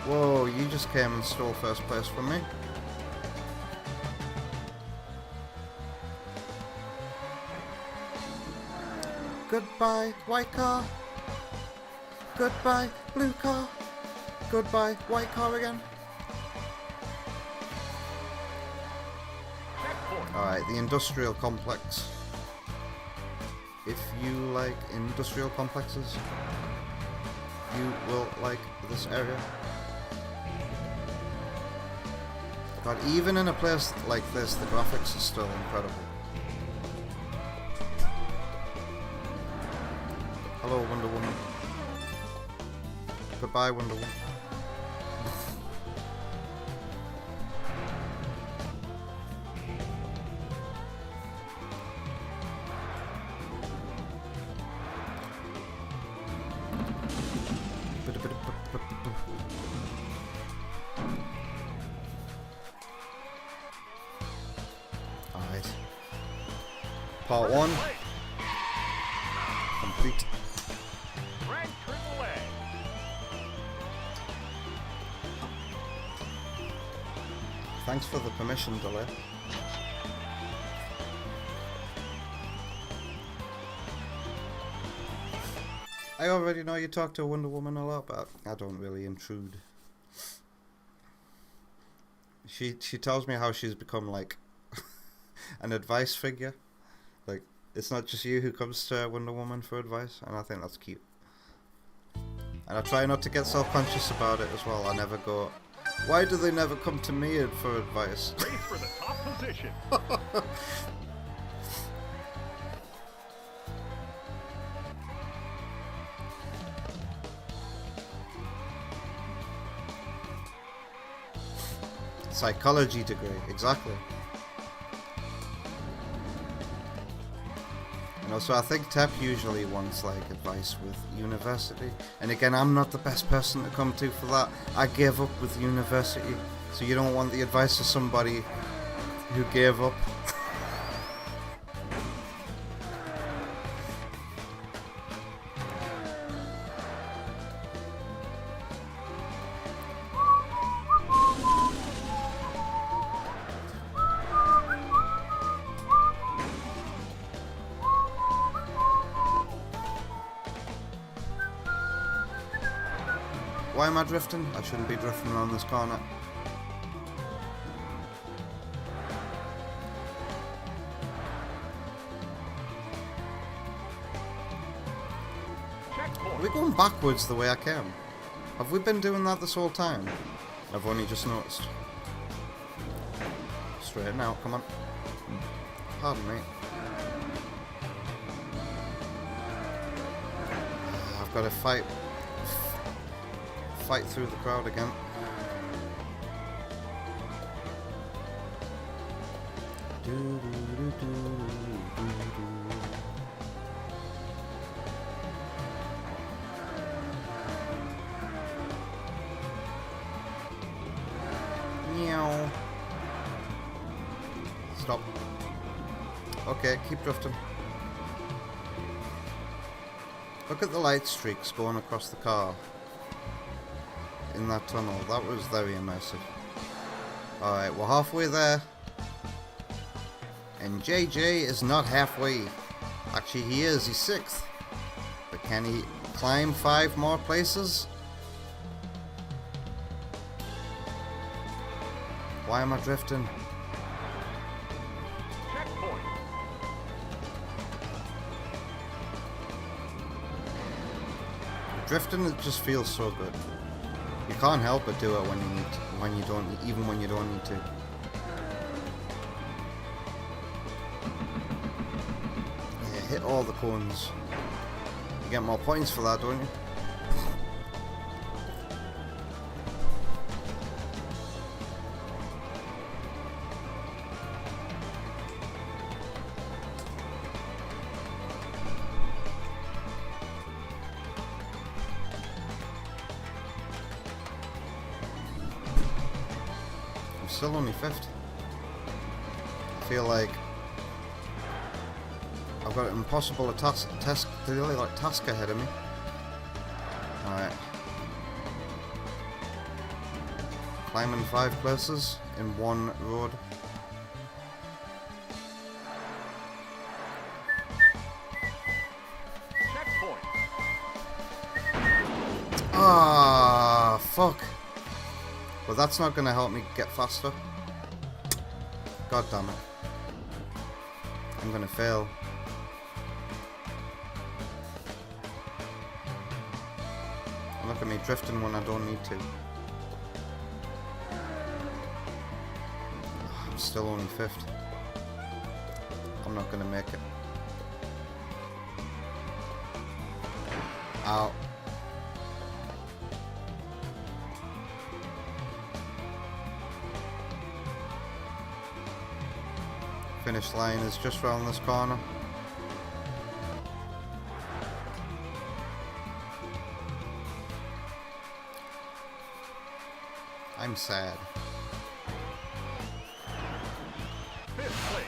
Whoa, you just came and stole first place from me. Goodbye, white car. Goodbye, blue car. Goodbye, white car again. Alright, the industrial complex. If you like industrial complexes, you will like this area. God, even in a place like this, the graphics are still incredible. Hello, Wonder Woman. Goodbye, Wonder Woman. Part 1 Place. complete. Red triple A. Thanks for the permission delay. I already know you talk to Wonder Woman a lot, but I don't really intrude. She tells me how she's become like an advice figure. Like, it's not just you who comes to Wonder Woman for advice, and I think that's cute. And I try not to get self-conscious about it as well. I never go, why do they never come to me for advice? Race for the top position. Psychology degree, exactly. And also, I think Tep usually wants like advice with university. And again, I'm not the best person to come to for that. I gave up with university, so you don't want the advice of somebody who gave up. Why am I drifting? I shouldn't be drifting around this corner. Are Checkpoint. we going backwards the way I came? Have we been doing that this whole time? I've only just noticed. Straighten out, come on. Pardon me. I've got to fight through the crowd again. Meow. Stop. Okay, keep drifting. Look at the light streaks going across the car in that tunnel. That was very immersive. Alright, we're halfway there. And JJ is not halfway. Actually, he is. He's 6th. But can he climb 5 more places? Why am I drifting? Checkpoint. Drifting, it just feels so good. You can't help but do it when you need to, even when you don't need to. Yeah, hit all the cones. You get more points for that, don't you? Still only 5th. I feel like I've got an impossible task ahead of me. Alright. Climbing 5 places in one road. Checkpoint. Ah, fuck. Well, that's not going to help me get faster. God damn it. I'm going to fail. Look at me drifting when I don't need to. I'm still only 5th. I'm not going to make it. Ow. Finish line is just round this corner. I'm sad. 5th place.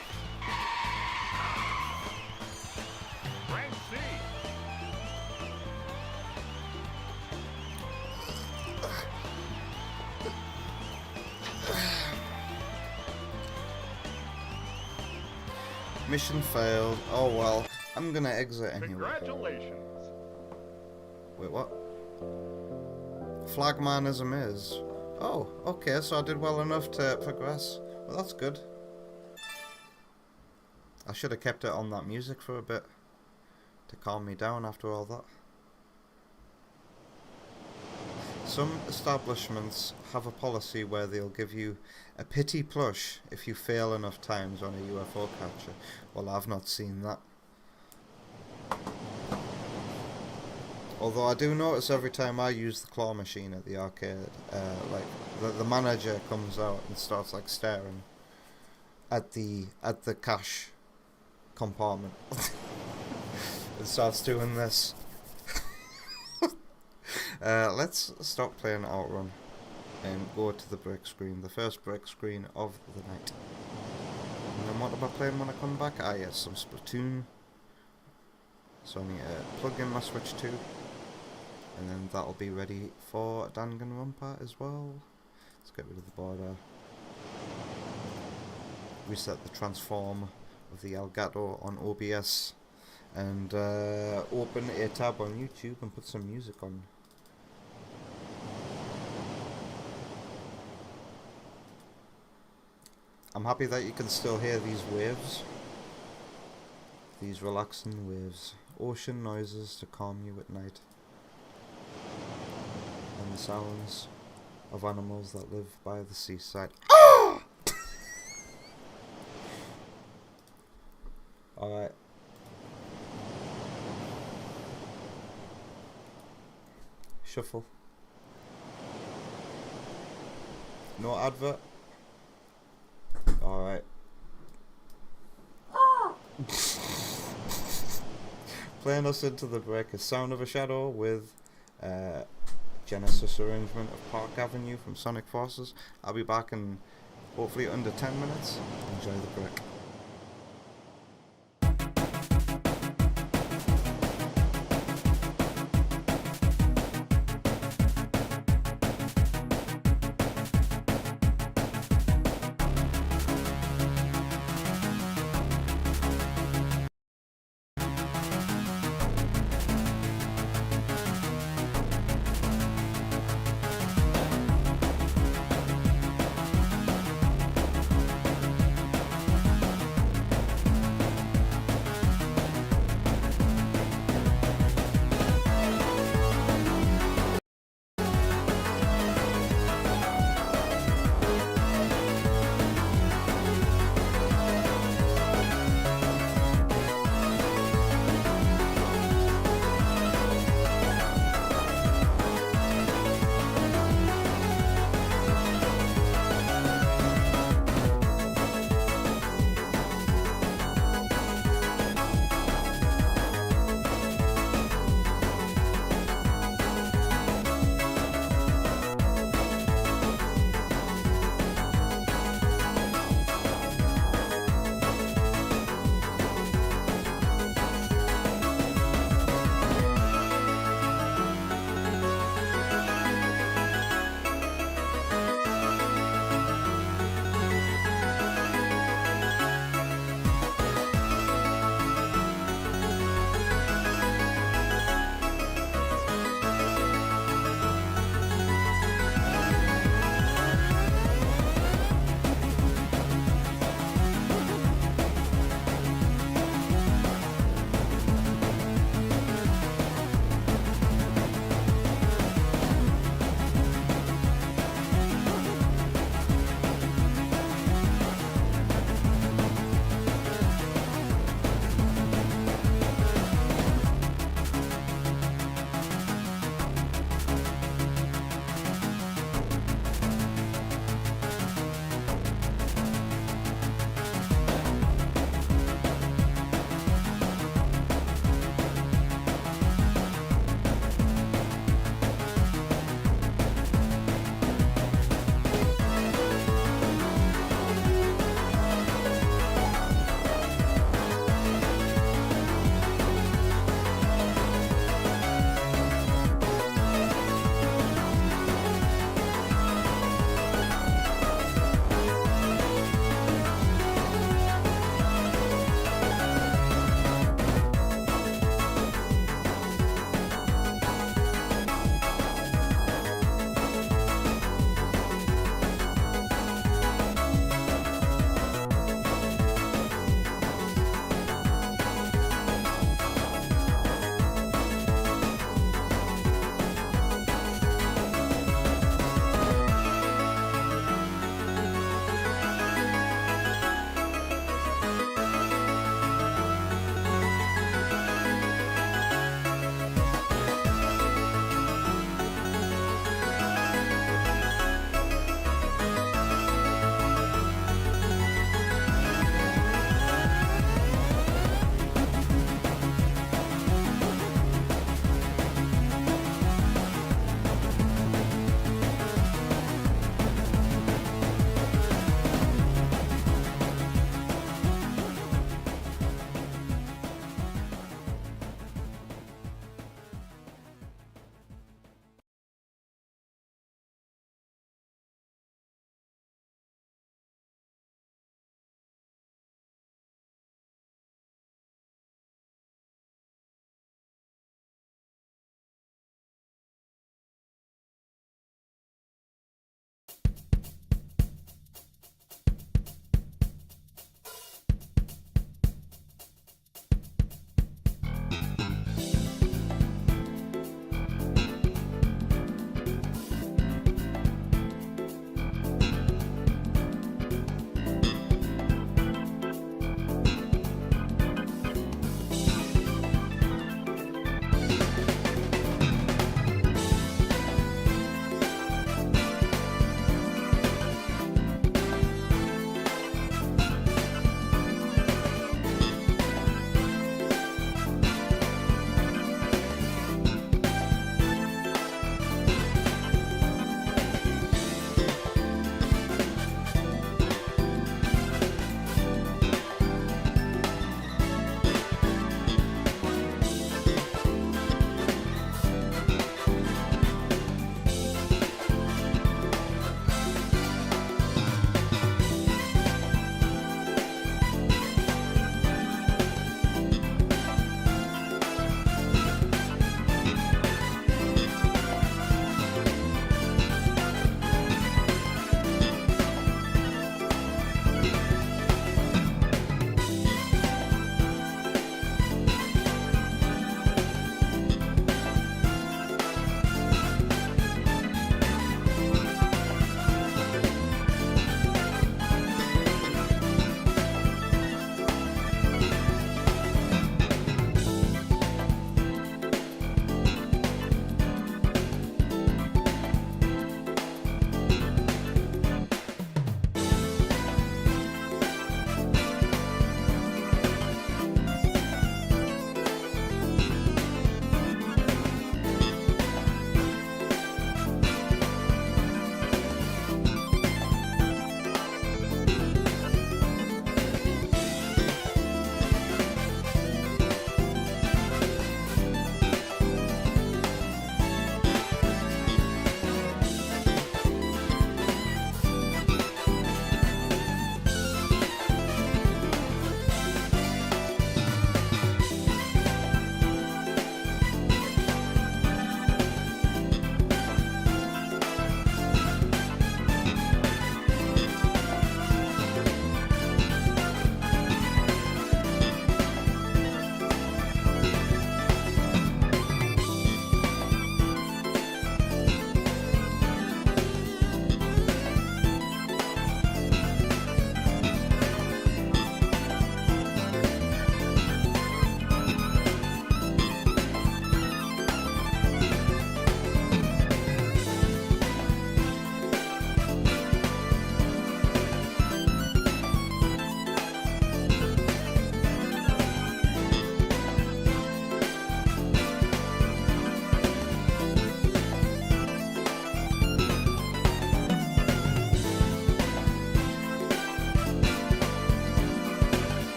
Mission failed. Oh well. I'm gonna exit anyway. Congratulations. Wait, what? Flagmanism is. Oh, okay, so I did well enough to progress. Well, that's good. I should have kept it on that music for a bit to calm me down after all that. Some establishments have a policy where they'll give you a pity plush if you fail enough times on a UFO catcher. Well, I've not seen that. Although I do notice every time I use the claw machine at the arcade, like the manager comes out and starts like staring at the cash compartment and starts doing this. Let's stop playing OutRun and go to the break screen, the first break screen of the night. And then what am I playing when I come back? Ah yes, some Splatoon. So I need to plug in my Switch 2. And then that'll be ready for Danganronpa as well. Let's get rid of the border. Reset the transform of the Elgato on OBS. And open a tab on YouTube and put some music on. I'm happy that you can still hear these waves. These relaxing waves. Ocean noises to calm you at night. And the sounds of animals that live by the seaside. Alright. Shuffle. No advert. Alright. Playing us into the break is Sound of a Shadow with Genesis arrangement of Park Avenue from Sonic Forces. I'll be back in hopefully under 10 minutes. Enjoy the break.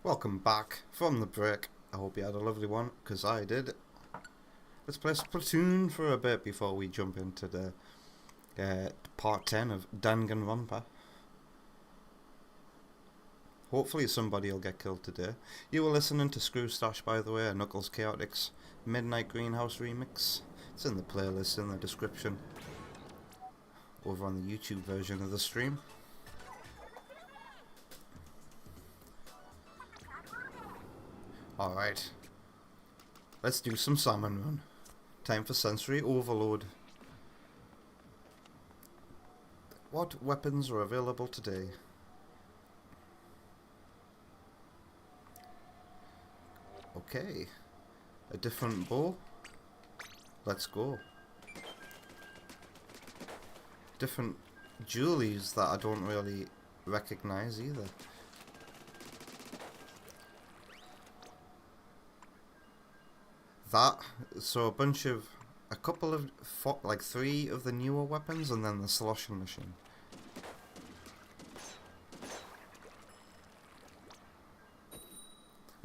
Welcome back from the break. I hope you had a lovely one, because I did. Let's play Splatoon for a bit before we jump into the part 10 of Danganronpa. Hopefully somebody will get killed today. You were listening to Screw Stash, by the way, a Knuckles Chaotix Midnight Greenhouse remix. It's in the playlist in the description over on the YouTube version of the stream. Alright, let's do some Salmon Run. Time for sensory overload. What weapons are available today? Okay, a different bow. Let's go. Different jewelries that I don't really recognize either. So a couple of, like 3 of the newer weapons, and then the sloshing machine.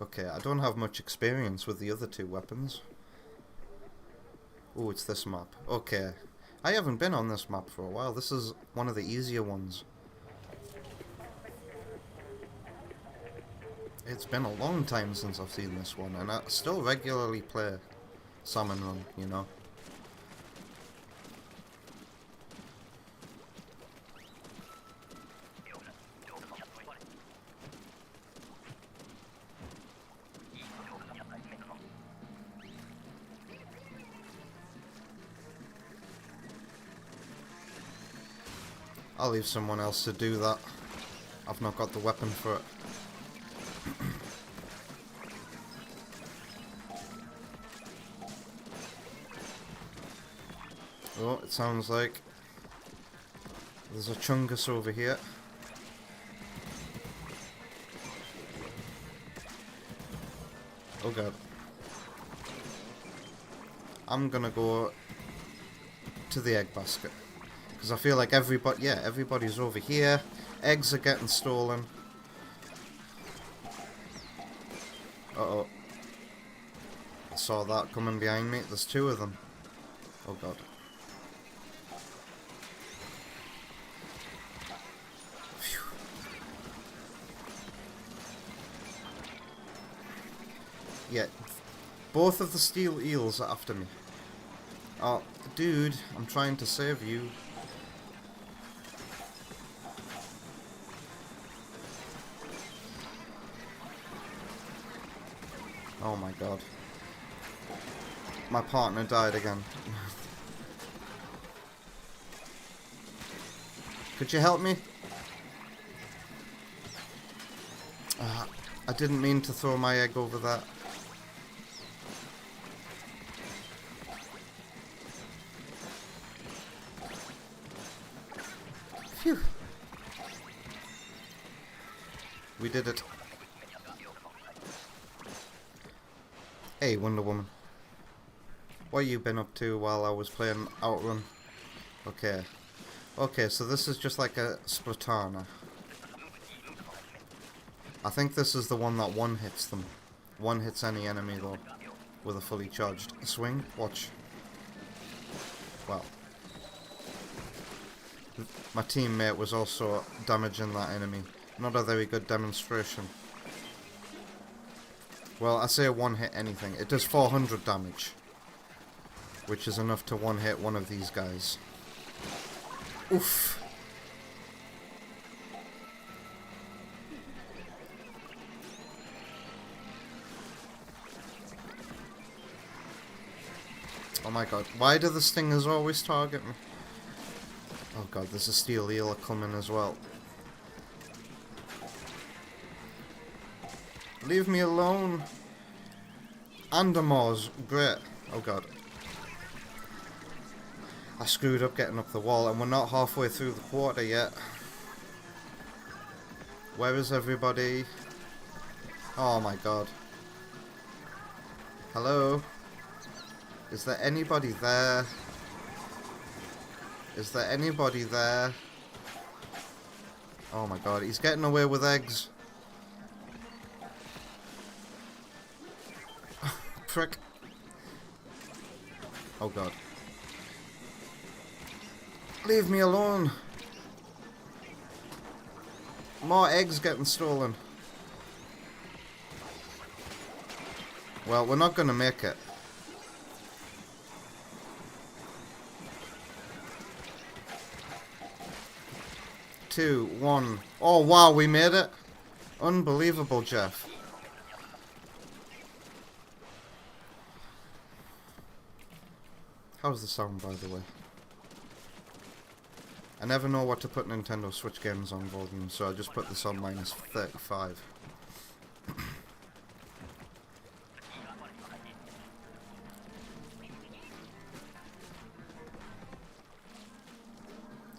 Okay, I don't have much experience with the other 2 weapons. Oh, it's this map. Okay, I haven't been on this map for a while. This is one of the easier ones. It's been a long time since I've seen this one, and I still regularly play Salmon Run, you know. I'll leave someone else to do that. I've not got the weapon for it. Oh, it sounds like there's a chungus over here. Oh god. I'm gonna go to the egg basket, because I feel like everybody's over here. Eggs are getting stolen. Uh-oh. I saw that coming behind me. There's 2 of them. Oh god. Phew. Yeah, both of the steel eels are after me. Oh, dude, I'm trying to save you. Oh my god. My partner died again. Could you help me? I didn't mean to throw my egg over that. Phew. We did it. Hey, Wonder Woman. What you been up to while I was playing OutRun? Okay. Okay, so this is just like a Splatoon. I think this is the one that one-hits them. One hits any enemy, though, with a fully charged swing. Watch. Well. My teammate was also damaging that enemy. Not a very good demonstration. Well, I say one-hit anything. It does 400 damage, which is enough to one-hit one of these guys. Oof. Oh my god, why do the stingers always target me? Oh god, there's a steel eel coming as well. Leave me alone. Andamors, great. Oh god. I screwed up getting up the wall, and we're not halfway through the quarter yet. Where is everybody? Oh my god. Hello? Is there anybody there? Is there anybody there? Oh my god, he's getting away with eggs. Frick. Oh god. Leave me alone. More eggs getting stolen. Well, we're not gonna make it. Two, one. Oh wow, we made it. Unbelievable, Jeff. How's the sound, by the way? I never know what to put Nintendo Switch games on volume, so I just put this on minus 35.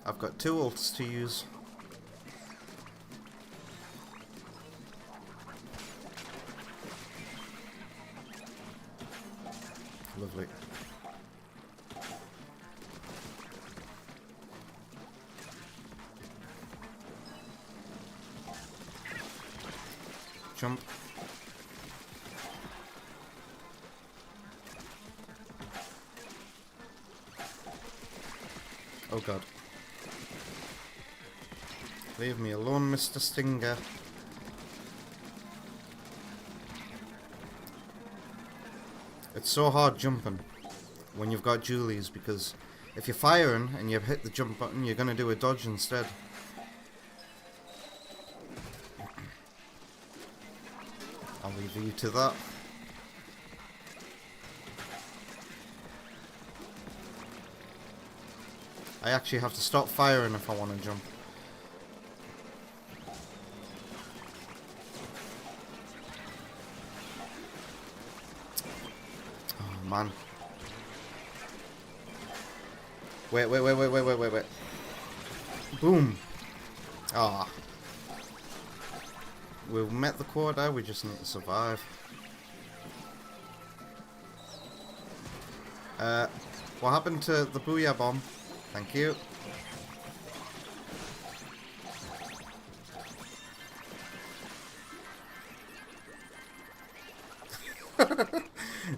I've got 2 ults to use. Lovely. Jump. Oh god. Leave me alone, Mr. Stinger. It's so hard jumping when you've got Julies, because if you're firing and you hit the jump button, you're gonna do a dodge instead. I'll leave you to that. I actually have to stop firing if I want to jump. Oh man. Wait. Boom. Ah. We've met the quota, we just need to survive. What happened to the booyah bomb? Thank you.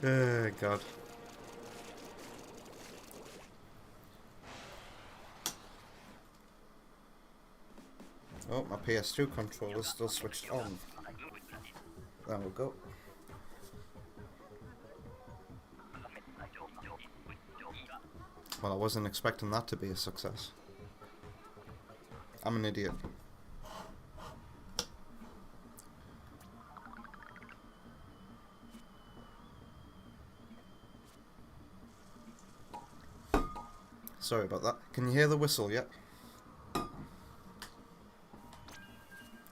Oh, God. Oh, my PS2 controller's still switched on. There we go. Well, I wasn't expecting that to be a success. I'm an idiot. Sorry about that. Can you hear the whistle yet?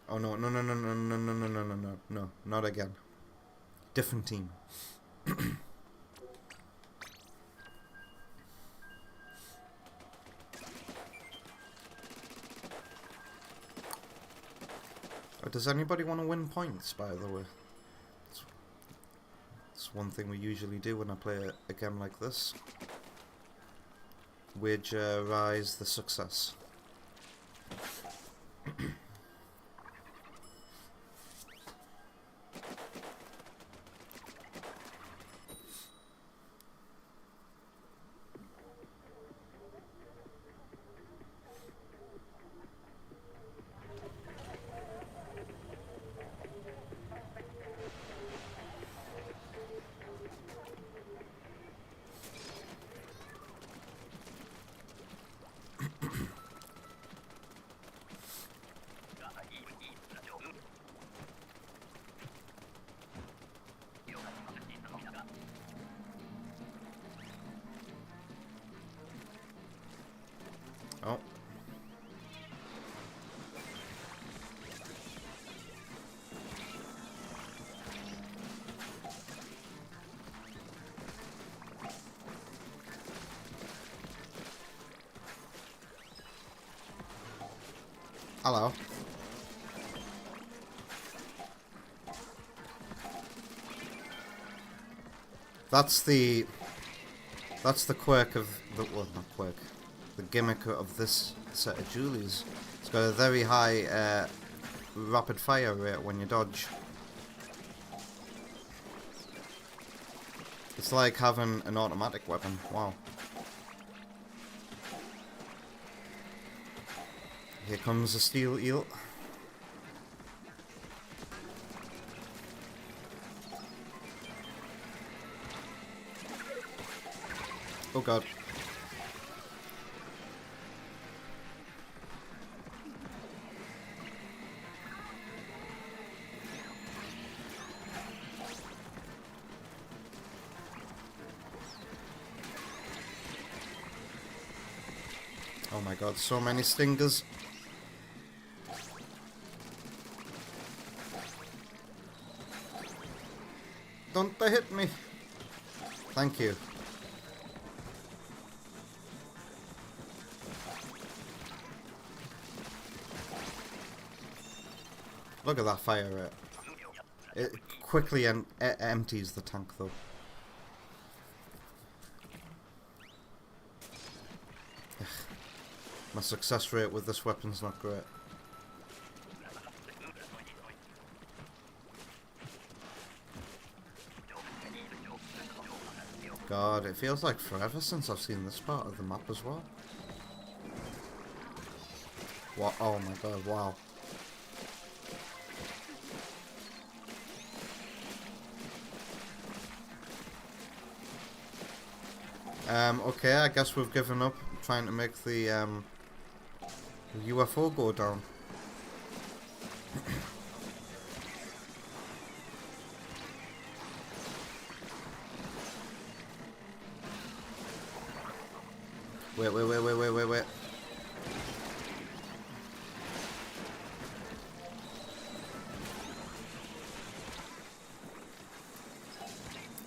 Oh no, no, not again. Different team. Does anybody want to win points, by the way? It's one thing we usually do when I play a game like this. Wagerize the success. Oh. Hello. That's the quirk of the, well, not quirk, the gimmick of this set of Julies. It's got a very high rapid fire rate when you dodge. It's like having an automatic weapon. Wow. Here comes a steel eel. Oh god. Oh my god, so many stingers. Don't they hit me. Thank you. Look at that fire rate. It quickly empties the tank though. Ugh. My success rate with this weapon's not great. God, it feels like forever since I've seen this part of the map as well. What? Oh my god, wow. Okay, I guess we've given up trying to make the UFO go down. Wait.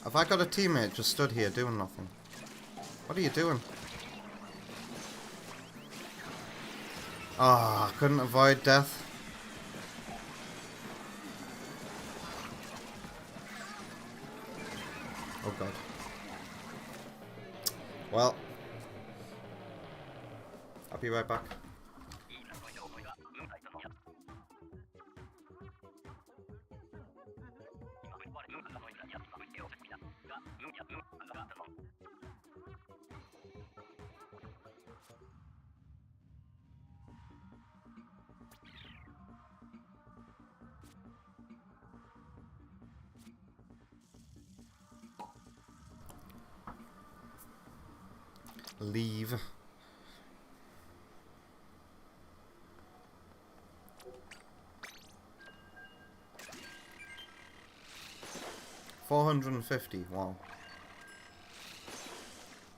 Have I got a teammate just stood here doing nothing? What are you doing? Ah, I couldn't avoid death. Oh god. Well, I'll be right back. Leave. $450. Wow.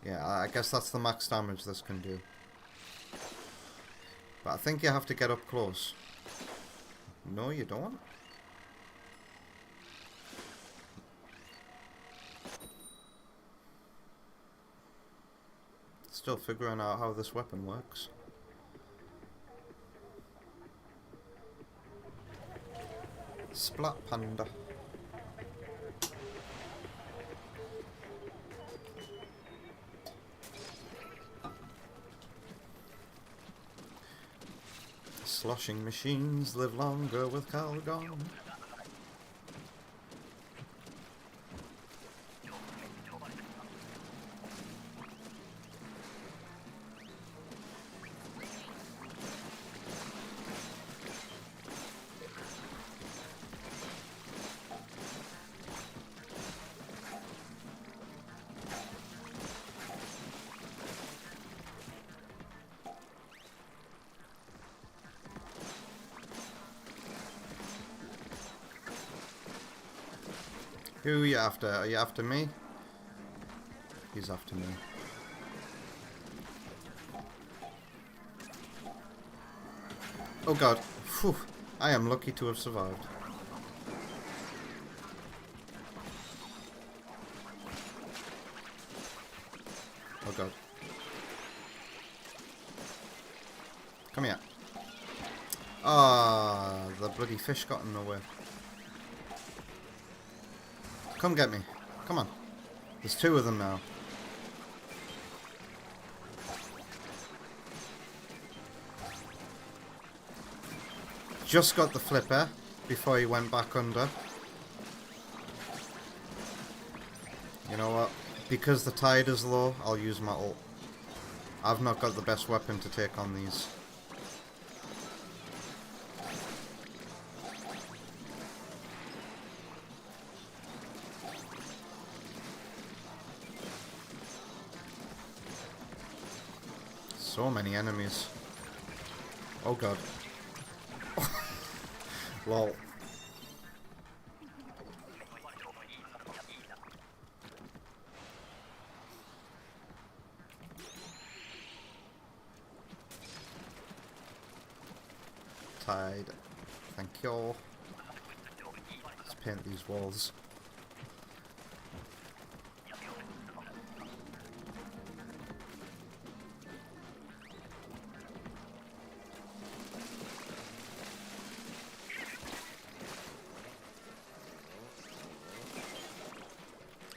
Yeah, I guess that's the max damage this can do. But I think you have to get up close. No, you don't. Still figuring out how this weapon works. Splat Panda. Sloshing machines live longer with Calgon. Who are you after? Are you after me? He's after me. Oh god. Phew. I am lucky to have survived. Oh god. Come here. Ah, the bloody fish got in the way. Come get me. Come on. There's two of them now. Just got the flipper before he went back under. You know what? Because the tide is low, I'll use my ult. I've not got the best weapon to take on these. So many enemies. Oh god. Lol. Tide. Thank you. Let's paint these walls.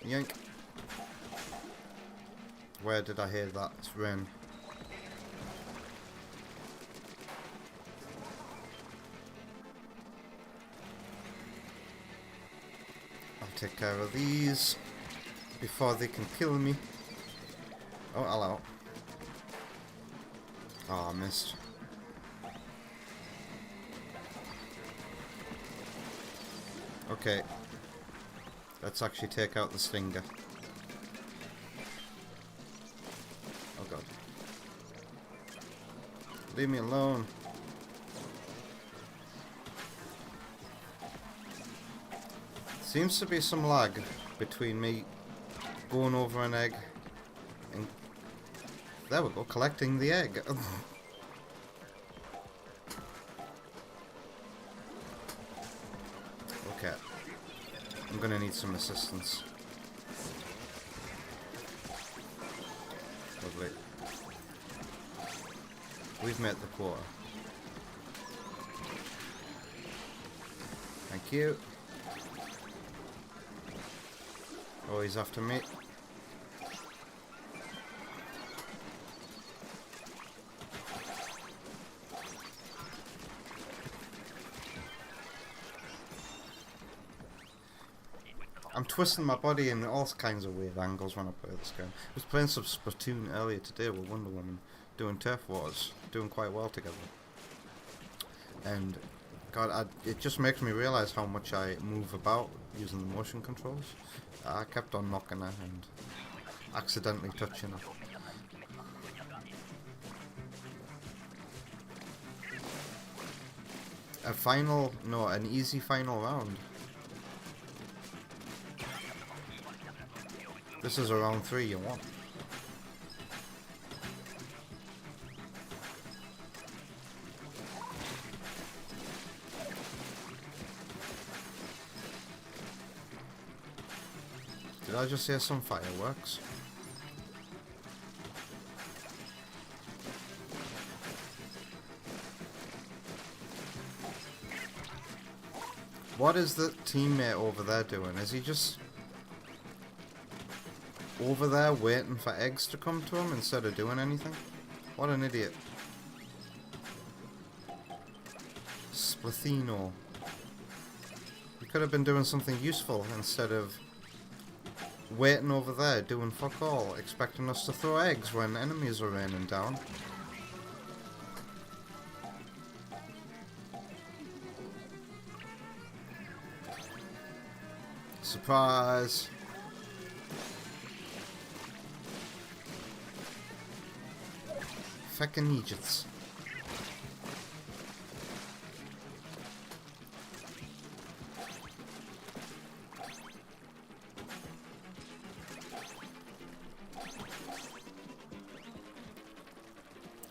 Yank. Where did I hear that rain? I'll take care of these before they can kill me. Oh, hello. Oh, I missed. Okay. Let's actually take out the stinger. Oh god. Leave me alone. Seems to be some lag between me going over an egg and... There we go, collecting the egg. Okay. I'm gonna need some assistance. Lovely. We've met the quota. Thank you. Oh, he's after me. I'm twisting my body in all kinds of weird angles when I play this game. I was playing some Splatoon earlier today with Wonder Woman, doing turf wars, doing quite well together. And God, it just makes me realise how much I move about using the motion controls. I kept on knocking her and accidentally touching her. An easy final round. This is a round 3 you want. Did I just hear some fireworks? What is the teammate over there doing? Is he just over there waiting for eggs to come to him instead of doing anything? What an idiot. Splatoon. You could have been doing something useful instead of waiting over there doing fuck all, expecting us to throw eggs when enemies are raining down. Surprise! Feckin' Egypts.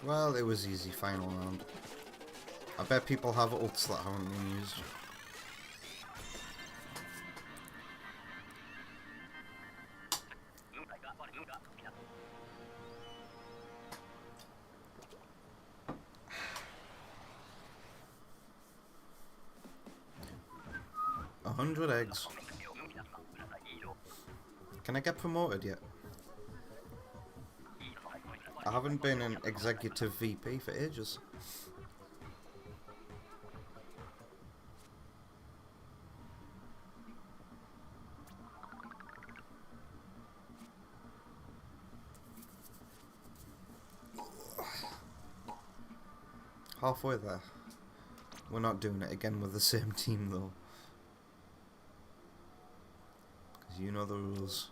Well, it was easy final round. I bet people have ults that haven't been used. A 100 eggs. Can I get promoted yet? I haven't been an executive VP for ages. halfway there. We're not doing it again with the same team though. Because you know the rules.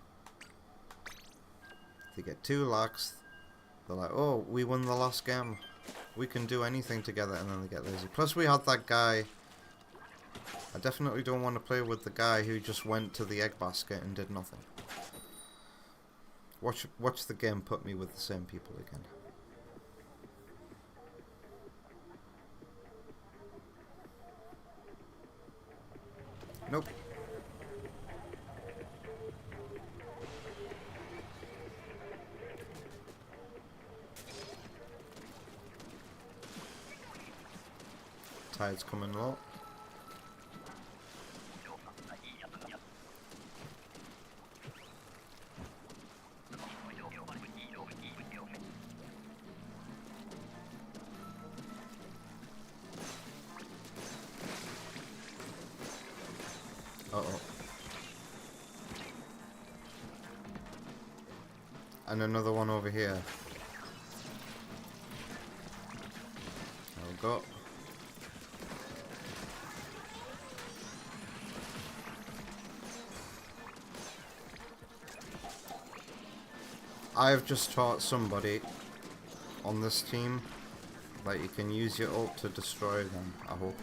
If they get 2 lakhs, they're like, oh, we won the last game. We can do anything together, and then they get lazy. Plus we had that guy. I definitely don't want to play with the guy who just went to the egg basket and did nothing. Watch the game put me with the same people again. Nope. Tide's coming low. Uh-oh. And another one over here. There we go. I've just taught somebody on this team that you can use your ult to destroy them, I hope.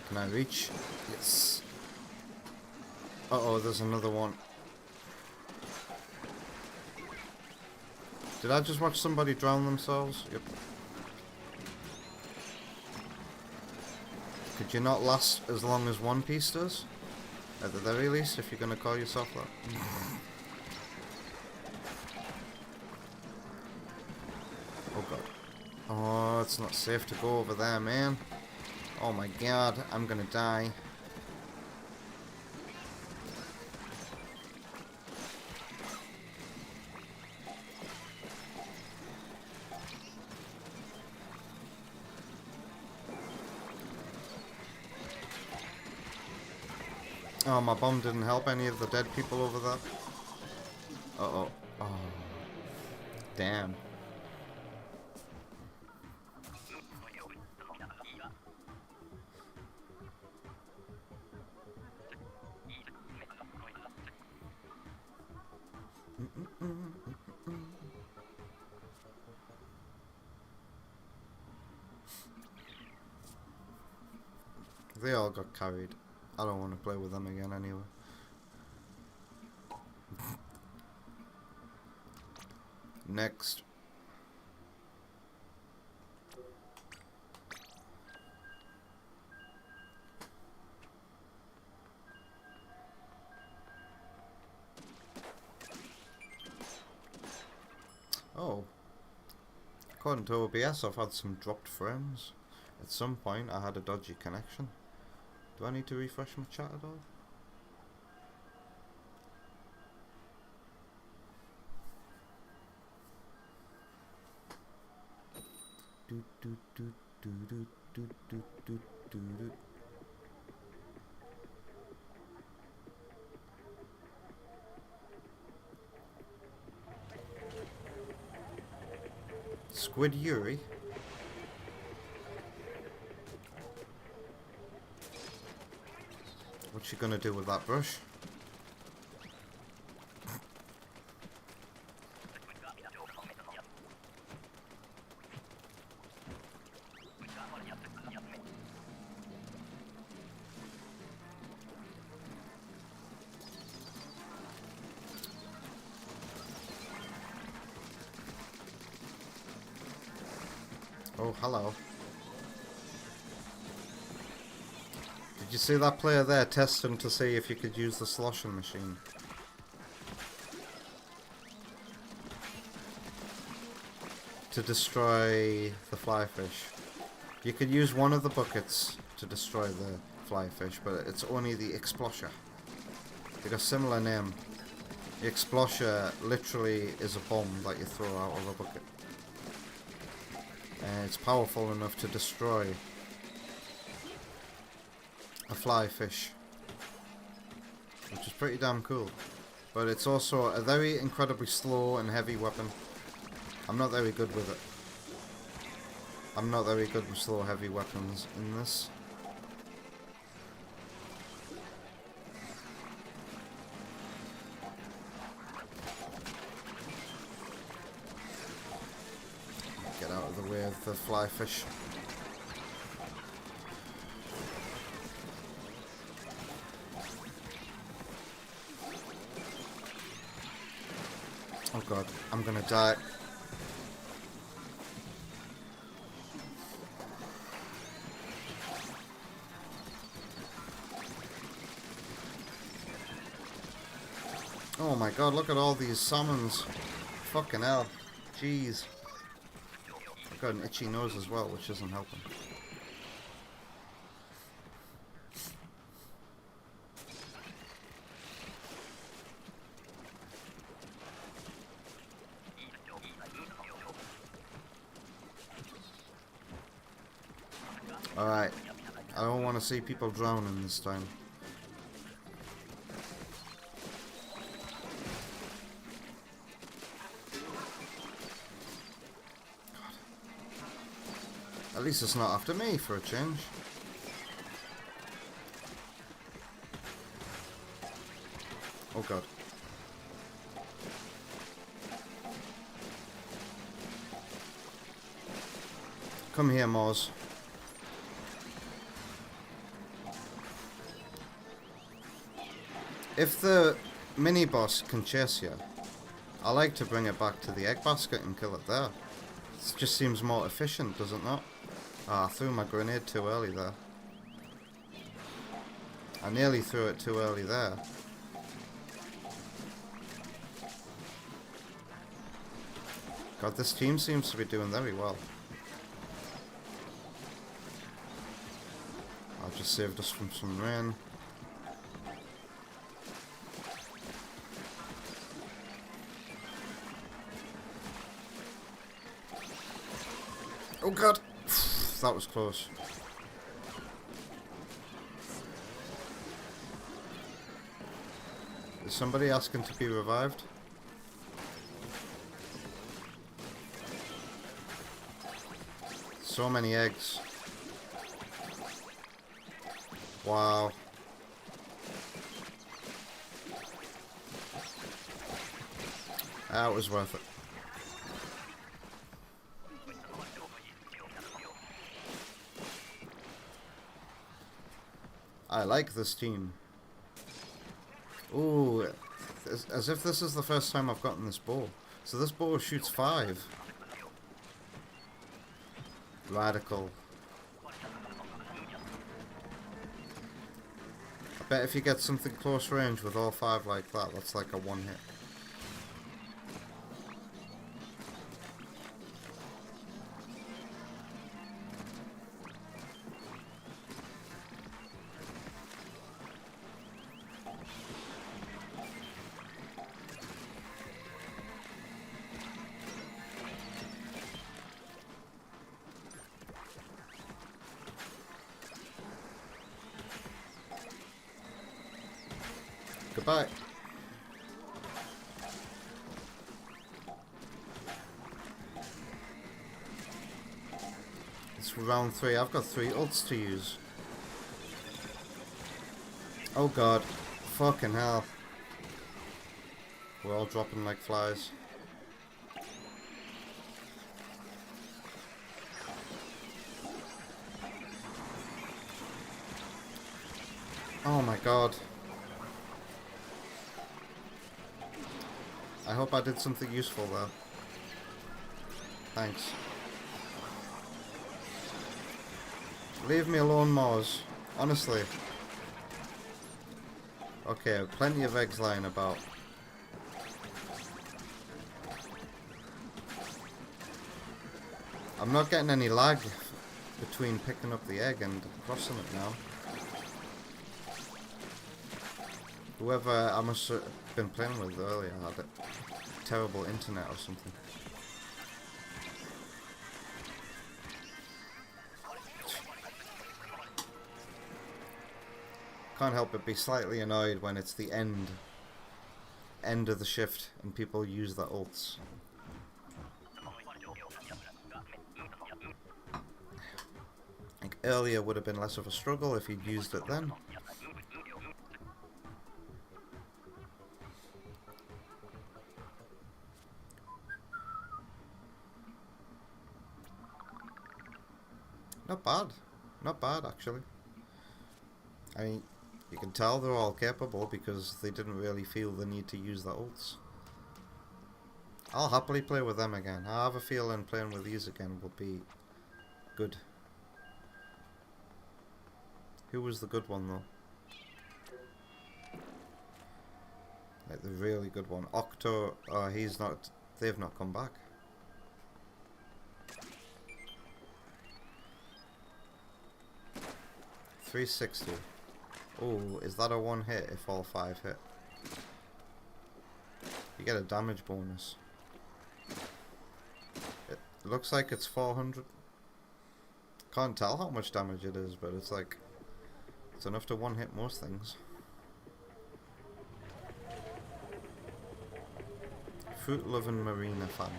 Can I reach? Yes. Uh-oh, there's another one. Did I just watch somebody drown themselves? Yep. Could you not last as long as One Piece does? At the very least, if you're gonna call yourself that. Oh god. Oh, it's not safe to go over there, man. Oh my god, I'm gonna die. Oh, my bomb didn't help any of the dead people over there. Uh-oh. Oh. Damn. They all got carried. I don't want to play with them again anyway. Next. Oh. According to OBS, I've had some dropped frames. At some point, I had a dodgy connection. Do I need to refresh my chat at all? Do do do do do do do do do do. Squid Yuri. What's she gonna do with that brush? Oh, hello. Did you see that player there testing to see if you could use the sloshing machine? To destroy the fly fish. You could use one of the buckets to destroy the fly fish, but it's only the explosher. They got a similar name. The explosher literally is a bomb that you throw out of a bucket. And it's powerful enough to destroy a fly fish. which is pretty damn cool. But it's also a very incredibly slow and heavy weapon. I'm not very good with it. I'm not very good with slow heavy weapons in this. Get out of the way of the fly fish. Oh god, I'm gonna die. Oh my god, look at all these summons. Fucking hell. Jeez. I've got an itchy nose as well, which isn't helping. Alright. I don't want to see people drowning this time. At least it's not after me for a change. Oh god. Come here, Moz. If the mini-boss can chase you, I like to bring it back to the egg basket and kill it there. It just seems more efficient, does it not? Ah, I threw my grenade too early there. I nearly threw it too early there. God, this team seems to be doing very well. I've just saved us from some rain. Oh god! That was close. Is somebody asking to be revived? So many eggs. Wow. That was worth it. I like this team. Ooh, as if this is the first time I've gotten this bow. So this bow shoots 5. Radical. I bet if you get something close range with all 5 like that, that's like a 1 hit. Goodbye. It's round 3. I've got 3 ults to use. Oh god. Fucking hell. We're all dropping like flies. Oh my god. I hope I did something useful there. Thanks. Leave me alone, Moz. Honestly. Okay, plenty of eggs lying about. I'm not getting any lag between picking up the egg and crossing it now. Whoever I must have been playing with earlier had a terrible internet or something. Can't help but be slightly annoyed when it's the end of the shift and people use their ults. I think earlier would have been less of a struggle if he'd used it then. Not bad. Not bad, actually. I mean, you can tell they're all capable because they didn't really feel the need to use their ults. I'll happily play with them again. I have a feeling playing with these again would be good. Who was the good one, though? Like, the really good one. Octo, he's not... They've not come back. .360. Oh, is that a one hit if all 5 hit? You get a damage bonus. It looks like it's 400. Can't tell how much damage it is, but it's like... It's enough to one hit most things. Fruit loving Marina fan.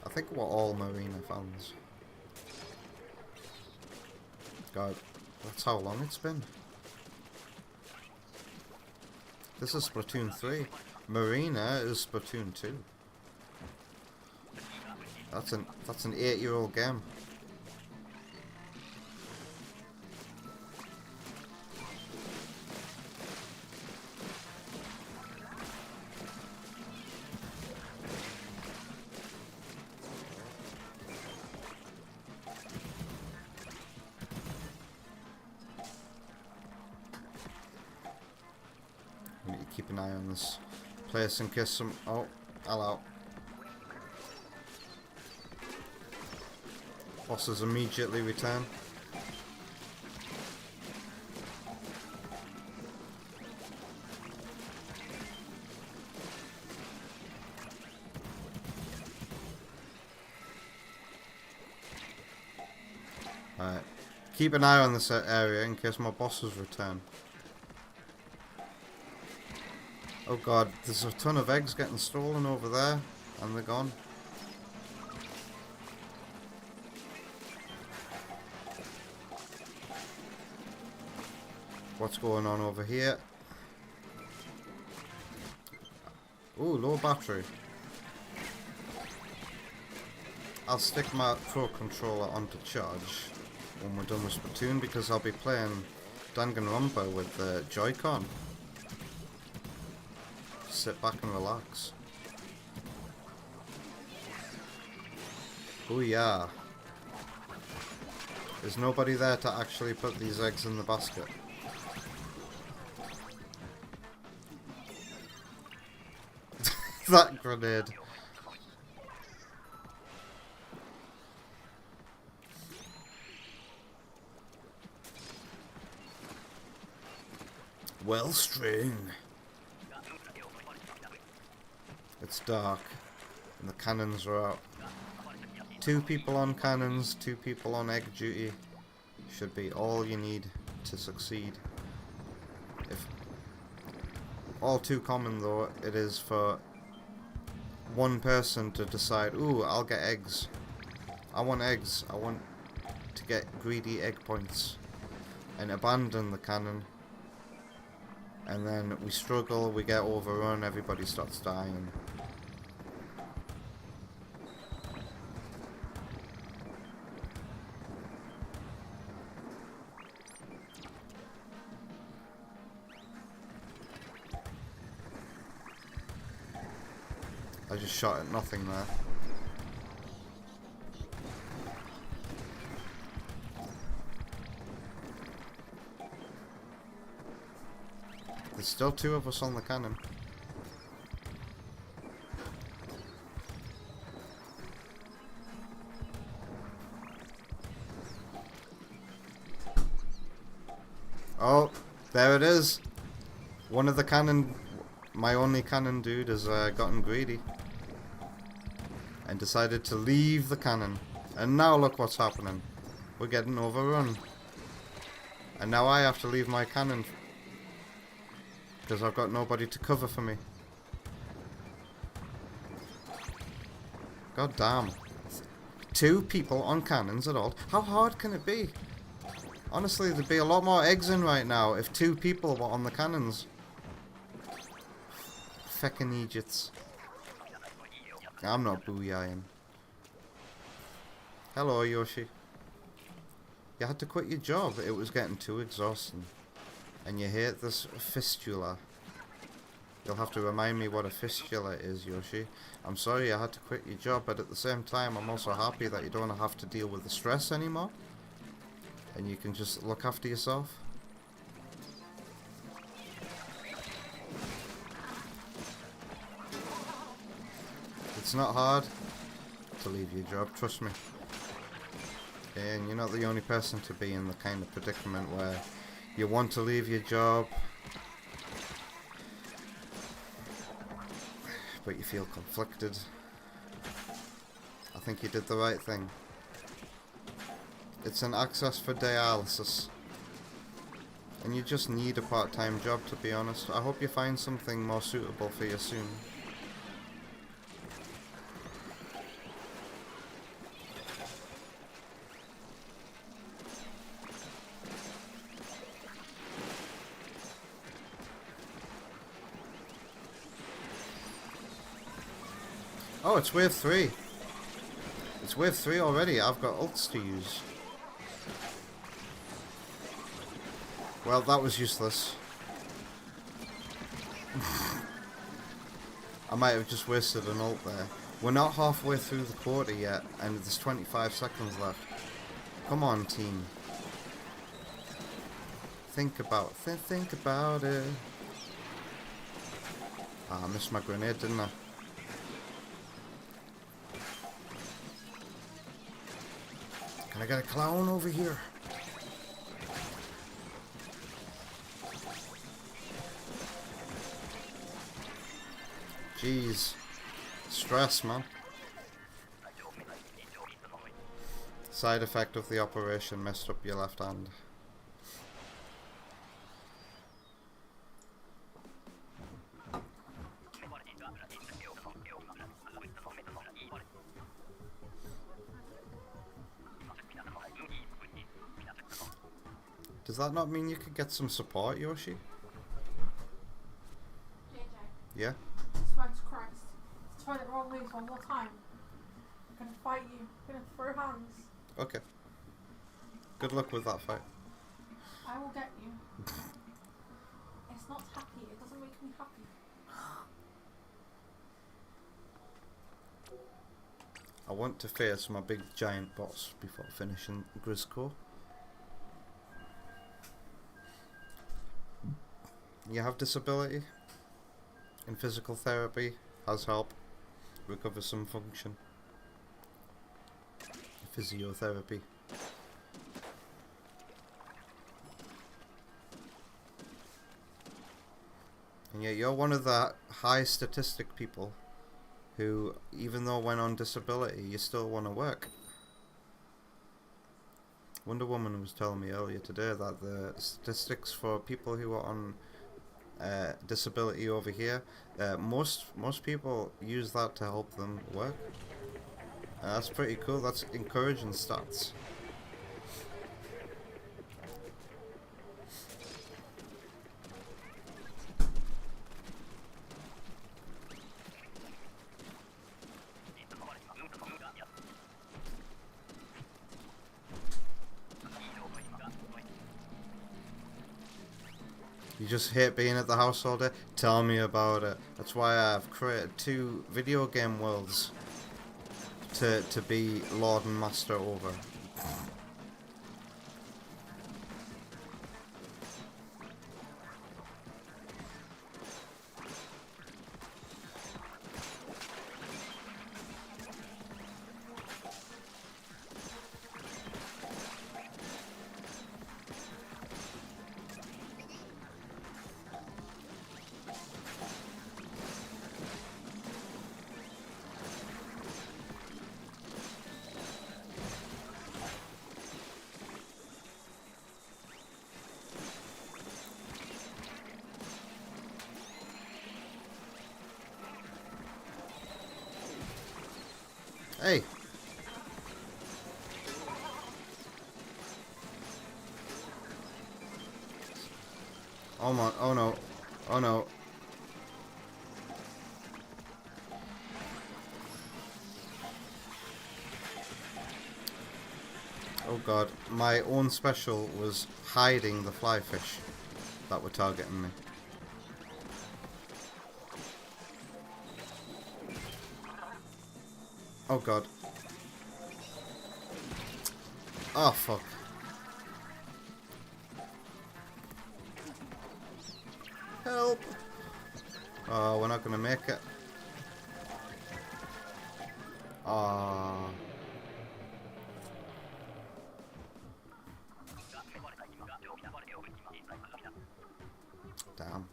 I think we're all Marina fans. God, that's how long it's been. This is Splatoon 3. Marina is Splatoon 2. That's an 8-year-old game. I need to keep an eye on this place in case some... Oh, hello. Bosses immediately return. Alright. Keep an eye on this area in case my bosses return. Oh god, there's a ton of eggs getting stolen over there, and they're gone. What's going on over here? Ooh, low battery. I'll stick my Pro Controller onto charge when we're done with Splatoon because I'll be playing Danganronpa with the Joy-Con. Sit back and relax. Oh yeah. There's nobody there to actually put these eggs in the basket. That grenade. Well, string. It's dark, and the cannons are out. 2 people on cannons, 2 people on egg duty should be all you need to succeed. If all too common though, it is for one person to decide, ooh, I'll get eggs. I want eggs. I want to get greedy egg points. And abandon the cannon. And then we struggle, we get overrun, everybody starts dying. I just shot at nothing there. There's still 2 of us on the cannon. Oh, there it is. One of the cannon, my only cannon dude, has gotten greedy and decided to leave the cannon. And now look what's happening. We're getting overrun. And now I have to leave my cannon because I've got nobody to cover for me. God damn. 2 people on cannons at all. How hard can it be? Honestly, there'd be a lot more eggs in right now if 2 people were on the cannons. Feckin' idiots. I'm not booyahing. Hello, Yoshi. You had to quit your job. It was getting too exhausting. And you hate this fistula. You'll have to remind me what a fistula is, Yoshi. I'm sorry you had to quit your job, but at the same time, I'm also happy that you don't have to deal with the stress anymore. And you can just look after yourself. It's not hard to leave your job, trust me. And you're not the only person to be in the kind of predicament where you want to leave your job, but you feel conflicted. I think you did the right thing. It's an access for dialysis. And you just need a part-time job, to be honest. I hope you find something more suitable for you soon. Oh, it's wave 3. It's wave 3 already. I've got ults to use. Well, that was useless. I might have just wasted an ult there. We're not halfway through the quarter yet, and there's 25 seconds left. Come on, team. Think about it. Ah, I missed my grenade, didn't I? Can I get a clown over here? Jeez. Stress, man. Side effect of the operation, messed up your left hand. Does that not mean you could get some support, Yoshi? JJ, Yeah? swear to Christ. Try the wrong moves one more time. I'm gonna fight you. I'm gonna throw hands. Okay. Good luck with that fight. I will get you. It's not happy. It doesn't make me happy. I want to face my big giant boss before finishing Grisco. You have disability in physical therapy has help recover some function. Physiotherapy. And yet you're one of the high statistic people who, even though when on disability, you still want to work. Wonder Woman was telling me earlier today that the statistics for people who are on disability over here, most people use that to help them work. That's pretty cool. That's encouraging stats. You just hate being at the house all day? Tell me about it. That's why I've created 2 video game worlds to be Lord and Master over. Hey! Oh my, oh no. Oh no. Oh god, my own special was hiding the fly fish that were targeting me. Oh god. Oh fuck. Help! Oh, we're not gonna make it. Ah. Damn.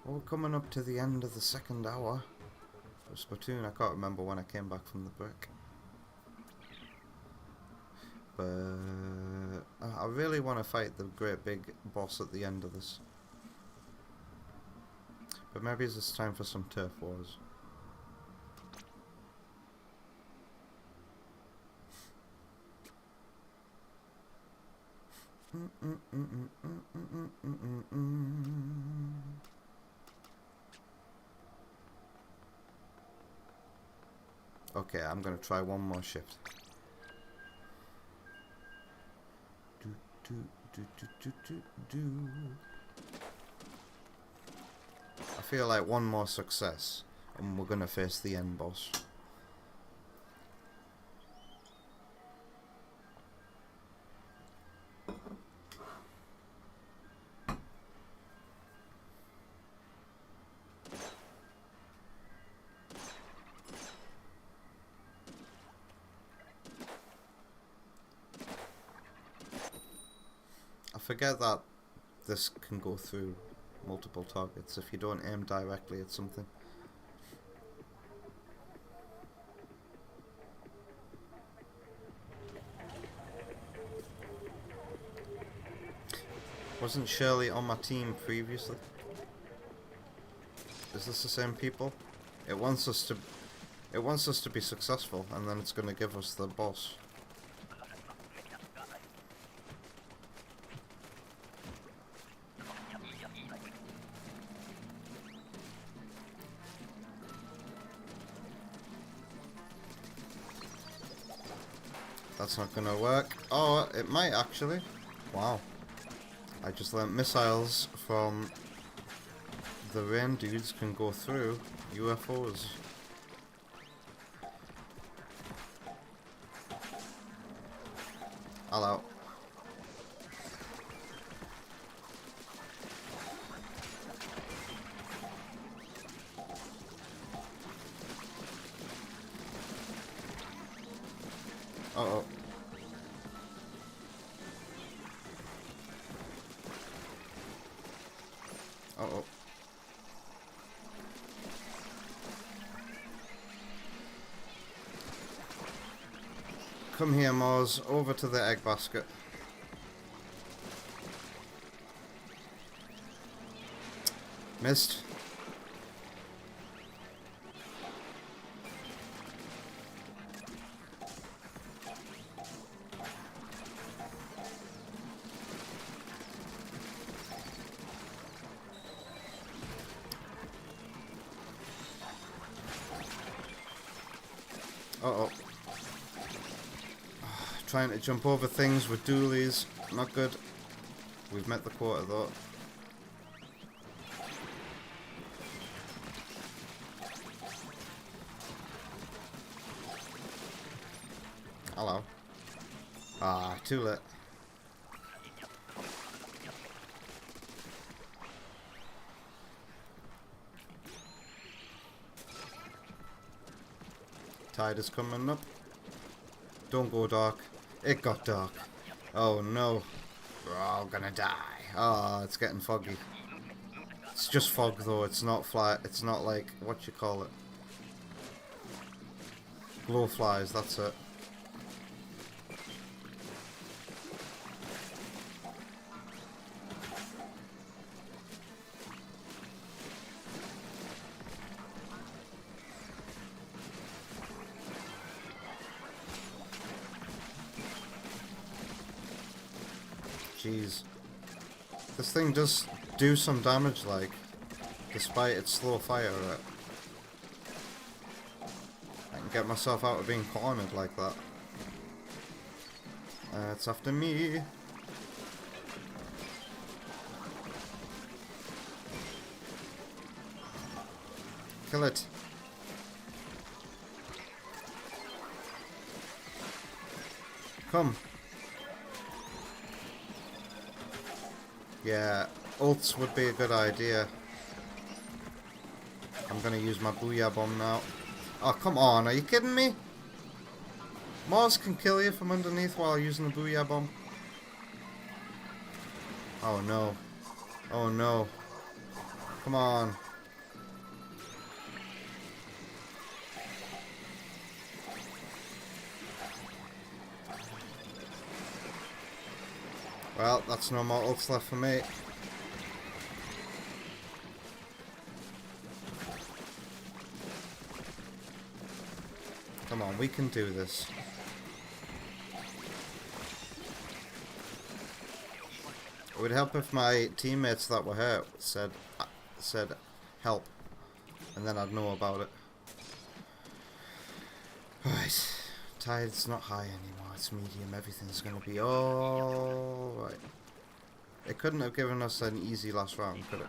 Well, coming up to the end of the second hour of Splatoon. I can't remember when I came back from the break. But I really want to fight the great big boss at the end of this. But maybe it's time for some turf wars. Okay, I'm gonna try one more shift. I feel like one more success and we're gonna face the end boss. I forget that this can go through multiple targets if you don't aim directly at something. Wasn't Shirley on my team previously? Is this the same people? It wants us to be successful, and then it's going to give us the boss. That's not gonna work. Oh, it might actually. Wow. I just learnt missiles from the rain dudes can go through UFOs. Hello. Uh-oh. Uh-oh. Come here, Moz. Over to the egg basket. Missed. Uh-oh. Trying to jump over things with dualies. Not good. We've met the quota though. Hello. Ah, too late. Tide is coming up. Don't go dark. It got dark. Oh no. We're all gonna die. Ah, it's getting foggy. It's just fog though, it's not fly, it's not like, what you call it? Glow flies, that's it. jeez. This thing does do some damage, like, despite its slow fire rate. I can get myself out of being cornered like that. It's after me. Kill it. Come. Yeah, ults would be a good idea. I'm gonna use my booyah bomb now. Oh, come on, are you kidding me? Mars can kill you from underneath while using the booyah bomb. Oh no. Oh no. Come on. Well, that's no more ults left for me. Come on, we can do this. It would help if my teammates that were hurt said help, and then I'd know about it. Right, tide's not high anymore, it's medium, everything's gonna be alright. It couldn't have given us an easy last round, could it?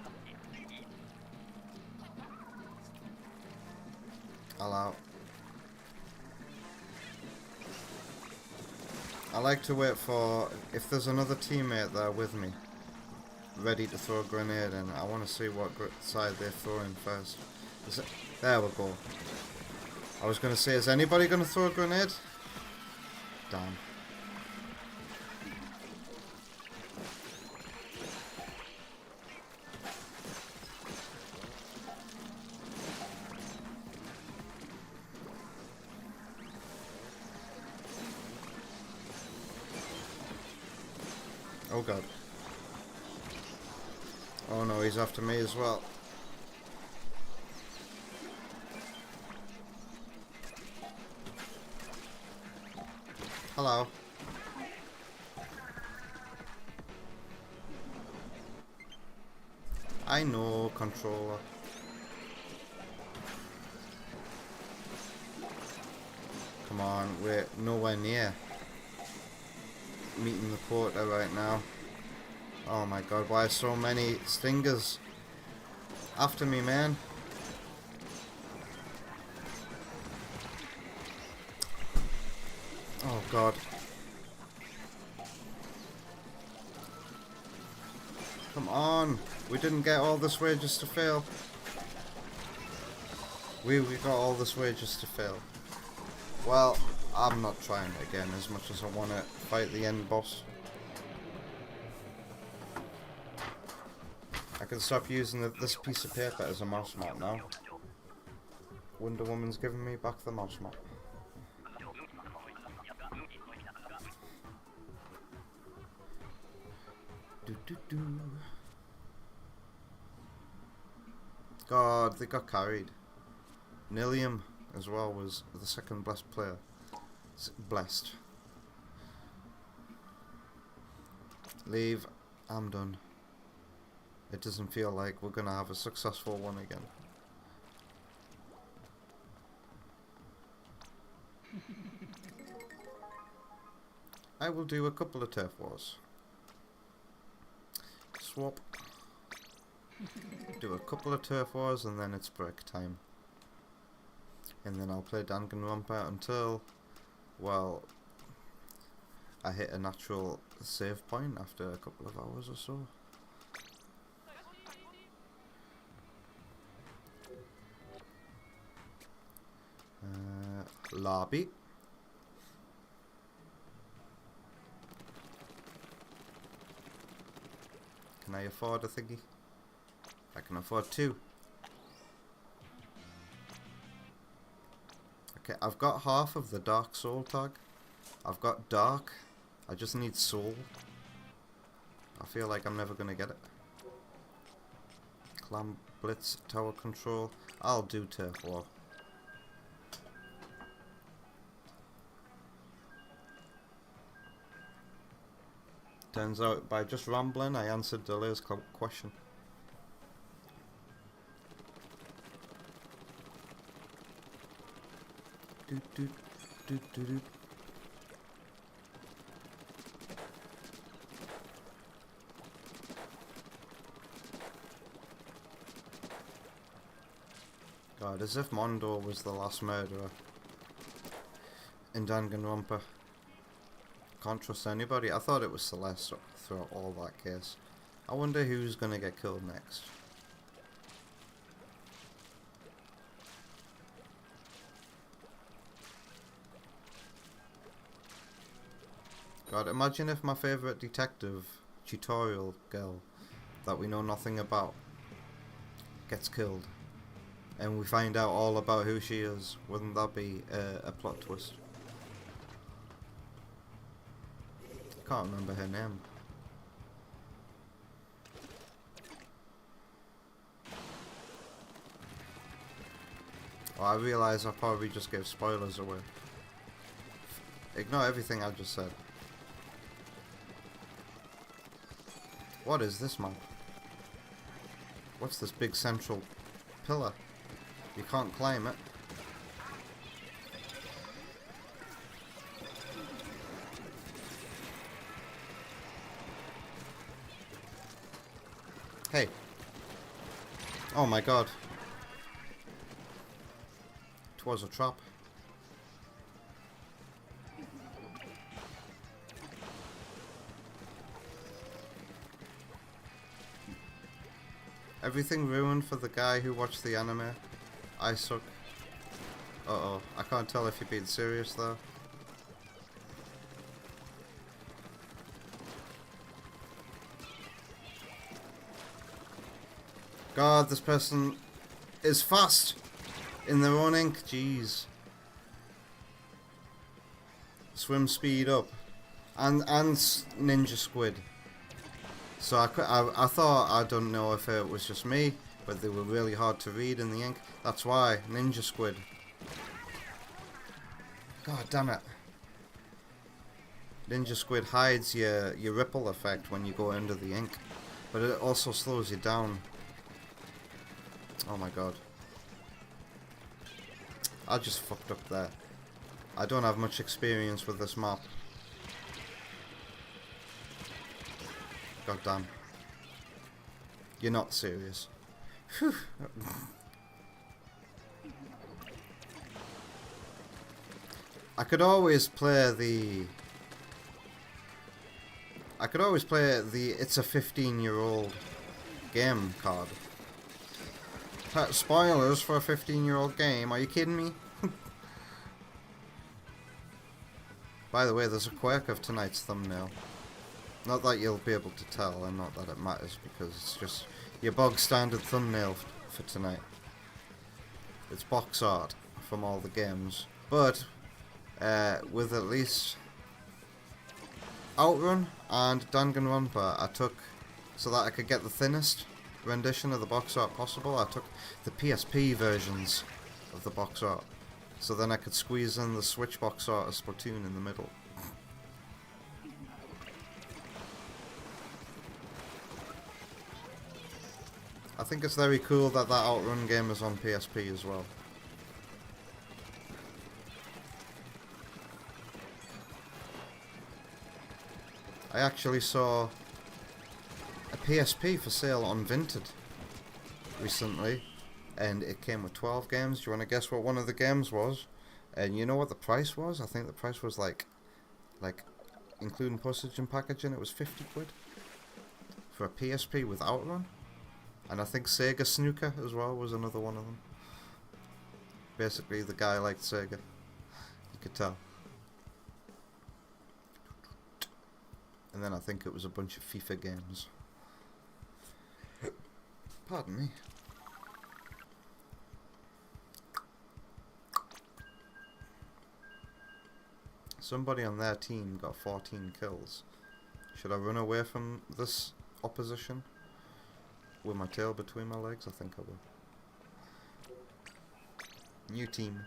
All out. I like to wait for, if there's another teammate there with me, ready to throw a grenade in, I want to see what side they throw in first. Is it? There we go. I was going to say, is anybody going to throw a grenade? Damn. Oh god. Oh no, he's after me as well. Hello. I know, controller. Come on, we're nowhere near meeting the quota right now. Oh my god, why so many stingers after me, man? Oh god. Come on, we didn't get all this way just to fail. We got all this way just to fail. Well, I'm not trying again as much as I want to fight the end boss. I can stop using this piece of paper as a mouse mat now. Wonder Woman's giving me back the mouse mat. God, they got carried. Nilium as well was the second blessed player. Blessed. Leave. I'm done. It doesn't feel like we're gonna have a successful one again. I will do a couple of turf wars. Swap. Do a couple of turf wars and then it's break time. And then I'll play Danganronpa until, well, I hit a natural save point after a couple of hours or so. Lobby. Can I afford a thingy? I can afford two. Okay, I've got half of the Dark Soul tag. I've got Dark. I just need Soul. I feel like I'm never gonna get it. Clam Blitz, Tower Control. I'll do Turf War. Turns out by just rambling, I answered Delay's question. Doot, doot, doot, doot, doot. God, as if Mondo was the last murderer in Danganronpa. Can't trust anybody. I thought it was Celeste throughout all that case. I wonder who's gonna get killed next. God, imagine if my favourite detective tutorial girl that we know nothing about gets killed. And we find out all about who she is. Wouldn't that be a plot twist? Can't remember her name. Oh, I realise I probably just gave spoilers away. Ignore everything I just said. What is this map? What's this big central pillar? You can't climb it. Hey. Oh my god. It was a trap. Everything ruined for the guy who watched the anime. I suck. Uh-oh. I can't tell if you're being serious though. God, this person is fast in their own ink. Jeez. Swim speed up. And ninja squid. So I thought, I don't know if it was just me, but they were really hard to read in the ink. That's why. Ninja squid. God damn it. Ninja squid hides your ripple effect when you go under the ink. But it also slows you down. Oh my god. I just fucked up there. I don't have much experience with this map. God damn. You're not serious. Whew. I could always play the it's a 15-year-old game card. Spoilers for a 15-year-old game, are you kidding me? By the way, there's a quirk of tonight's thumbnail. Not that you'll be able to tell, and not that it matters, because it's just your bog standard thumbnail for tonight. It's box art from all the games, but with at least OutRun and Danganronpa, I took, so that I could get the thinnest rendition of the box art possible, I took the PSP versions of the box art, so then I could squeeze in the Switch box art of Splatoon in the middle. I think it's very cool that that OutRun game is on PSP as well. I actually saw a PSP for sale on Vinted recently, and it came with 12 games. Do you want to guess what one of the games was? And you know what the price was? I think the price was like including postage and packaging, it was 50 quid for a PSP with OutRun. And I think Sega Snooker as well was another one of them. Basically, the guy liked Sega. You could tell. And then I think it was a bunch of FIFA games. Pardon me. Somebody on their team got 14 kills. Should I run away from this opposition? With my tail between my legs? I think I will. New team.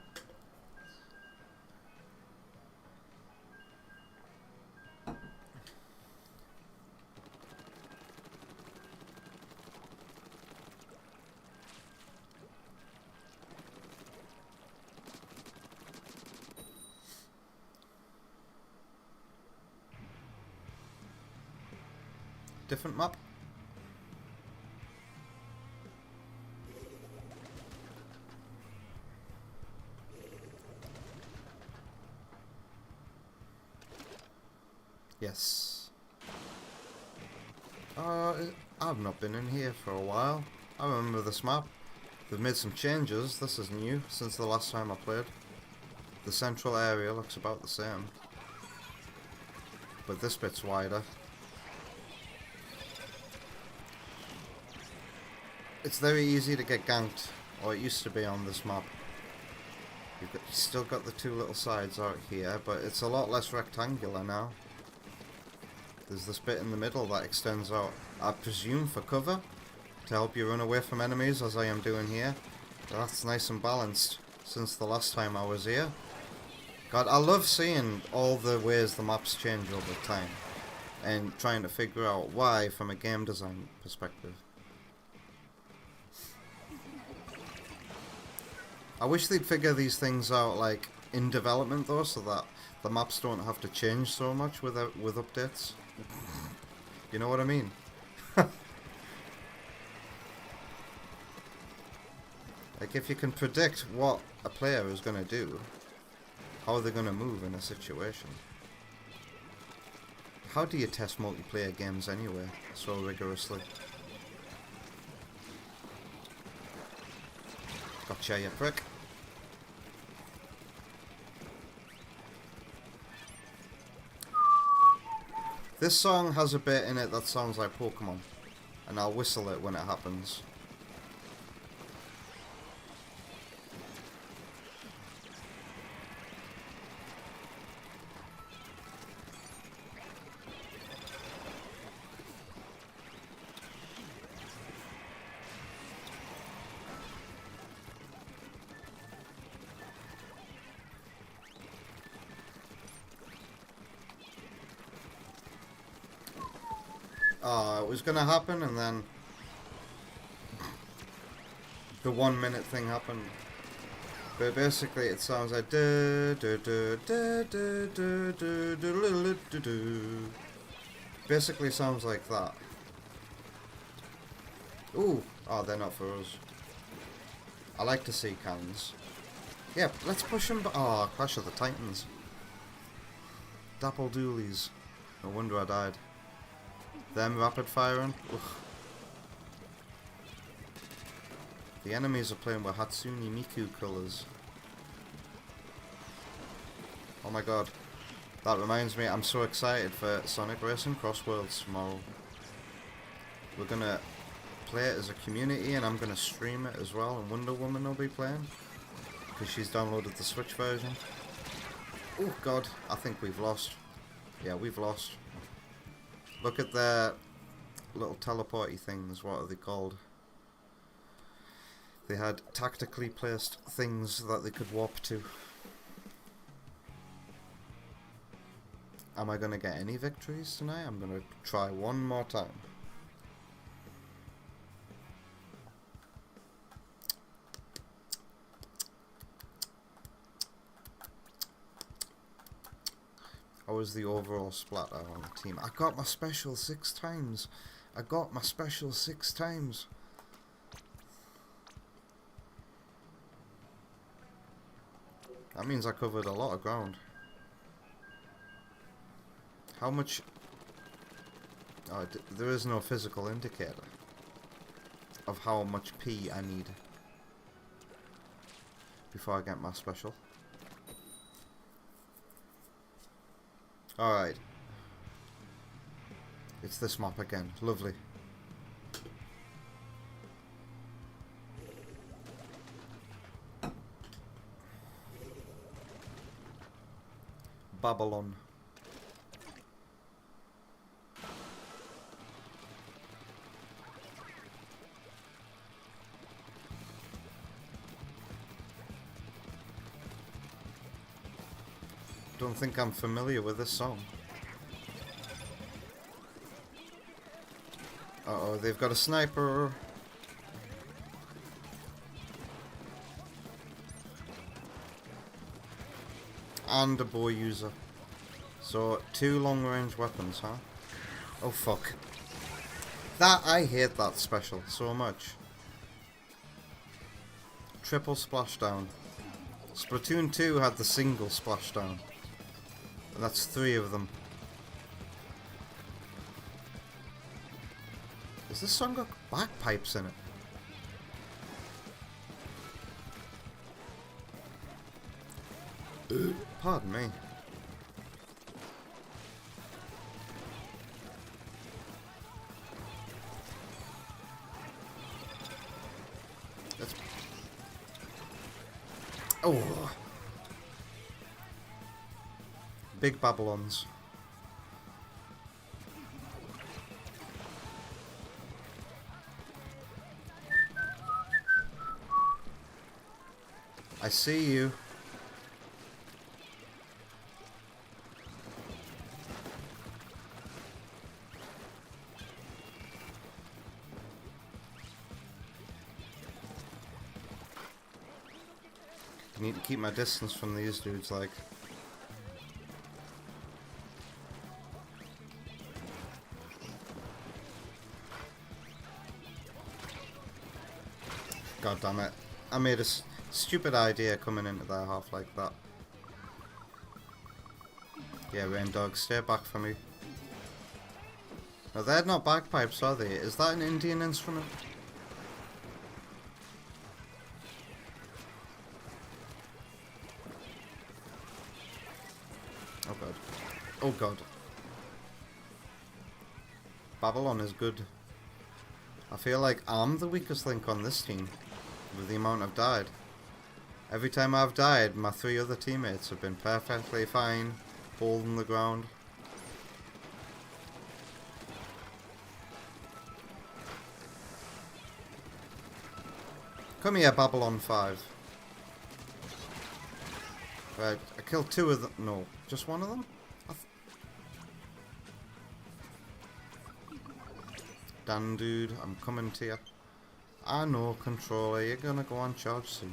different map. Yes. I've not been in here for a while. I remember this map. They've made some changes. This is new since the last time I played. The central area looks about the same, but this bit's wider. It's very easy to get ganked, or it used to be on this map. You've still got the two little sides out here, but it's a lot less rectangular now. There's this bit in the middle that extends out, I presume for cover, to help you run away from enemies, as I am doing here. That's nice and balanced since the last time I was here. God, I love seeing all the ways the maps change over time, and trying to figure out why from a game design perspective. I wish they'd figure these things out like in development though, so that the maps don't have to change so much with updates. You know what I mean? Like, if you can predict what a player is going to do, how are they going to move in a situation? How do you test multiplayer games anyway, so rigorously? Gotcha, you prick. This song has a bit in it that sounds like Pokemon, and I'll whistle it when it happens. It was gonna happen, and then the 1 minute thing happened. But basically, it sounds like basically sounds like that. Ooh, oh, they're not for us. I like to see cans. Yeah, let's push them. Oh, Clash of the Titans. Dapple Doolies. No wonder I died. Them rapid firing. Ugh. The enemies are playing with Hatsune Miku colours. Oh my god. That reminds me, I'm so excited for Sonic Racing Cross Worlds tomorrow. We're gonna play it as a community, and I'm gonna stream it as well, and Wonder Woman will be playing, because she's downloaded the Switch version. Oh god, I think we've lost. Yeah, we've lost. Look at their little teleporty things, what are they called? They had tactically placed things that they could warp to. Am I going to get any victories tonight? I'm going to try one more time. How was the overall splatter on the team? I got my special 6 times. I got my special 6 times. That means I covered a lot of ground. How much... Oh, there is no physical indicator of how much P I need before I get my special. Alright. It's this map again. Lovely. Babylon. Don't think I'm familiar with this song. Uh-oh, they've got a sniper. And a bow user. So, 2 long-range weapons, huh? Oh, fuck. I hate that special so much. Triple splashdown. Splatoon 2 had the single splashdown. And that's 3 of them. Has this song got bagpipes in it? Pardon me. Let's... Oh! Big Babylons. I see you. I need to keep my distance from these dudes, like. God damn it. I made a stupid idea coming into their half like that. Yeah, Rain Dog, stay back from me. No, they're not bagpipes, are they? Is that an Indian instrument? Oh god. Oh god. Babylon is good. I feel like I'm the weakest link on this team with the amount I've died. Every time I've died, my 3 other teammates have been perfectly fine, holding the ground. Come here, Babylon 5. Right, I killed 2 of them. No, just 1 of them? Dan, dude, I'm coming to you. I know, controller, you're gonna go on charge soon.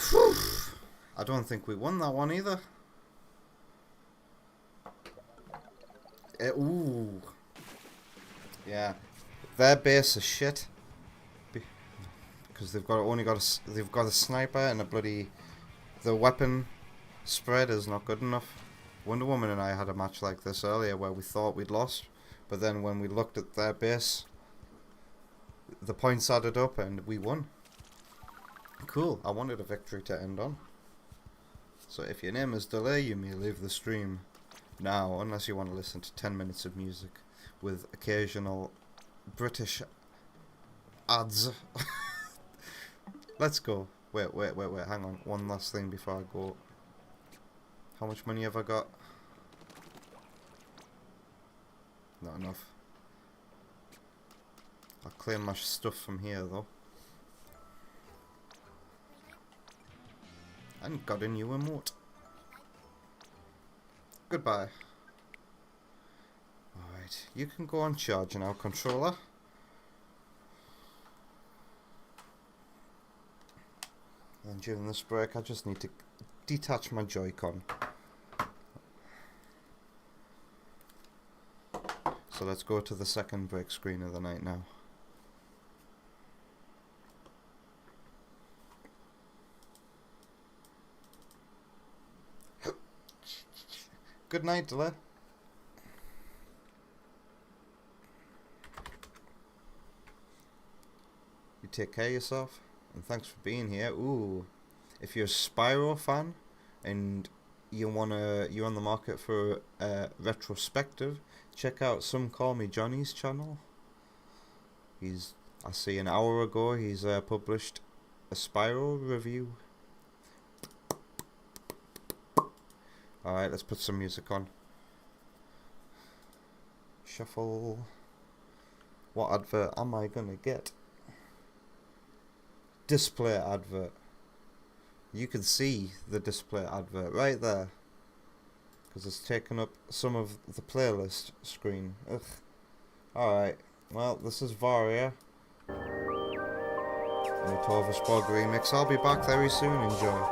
Whew. I don't think we won that one either. Ooh. Yeah. Their base is shit. Because they've got a sniper and a bloody... The weapon spread is not good enough. Wonder Woman and I had a match like this earlier where we thought we'd lost, but then when we looked at their base, the points added up and we won. Cool, I wanted a victory to end on. So if your name is Delay, you may leave the stream now, unless you want to listen to 10 minutes of music with occasional British ads. Let's go. Wait, hang on. One last thing before I go. How much money have I got? Not enough. I'll claim my stuff from here though. And got a new emote. Goodbye. Alright, you can go on charge now, controller. And during this break, I just need to detach my Joy-Con. So let's go to the second break screen of the night now. Good night, Delay. You take care of yourself. And thanks for being here. Ooh, if you're a Spyro fan and you're on the market for a retrospective, check out Some Call Me Johnny's channel. I see an hour ago he's published a Spyro review. Alright, let's put some music on. Shuffle. What advert am I gonna get? Display advert. You can see the display advert right there because it's taken up some of the playlist screen. Ugh. Alright, well, this is Varia and the Torvus Bog remix. I'll be back very soon. Enjoy.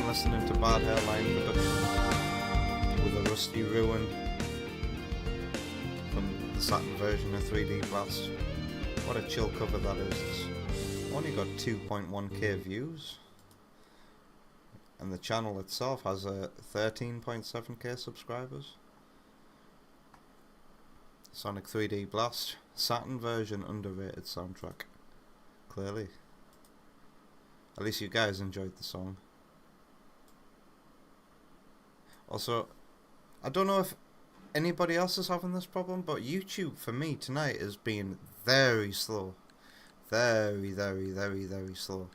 listening to Bad Hairline Productions with a Rusty Ruin from the Saturn version of 3D Blast. What a chill cover that is. It's only got 2.1k views, and the channel itself has a 13.7k subscribers. Sonic 3D Blast, Saturn version, underrated soundtrack. Clearly. At least you guys enjoyed the song. Also, I don't know if anybody else is having this problem, but YouTube for me tonight is being very slow. Very slow.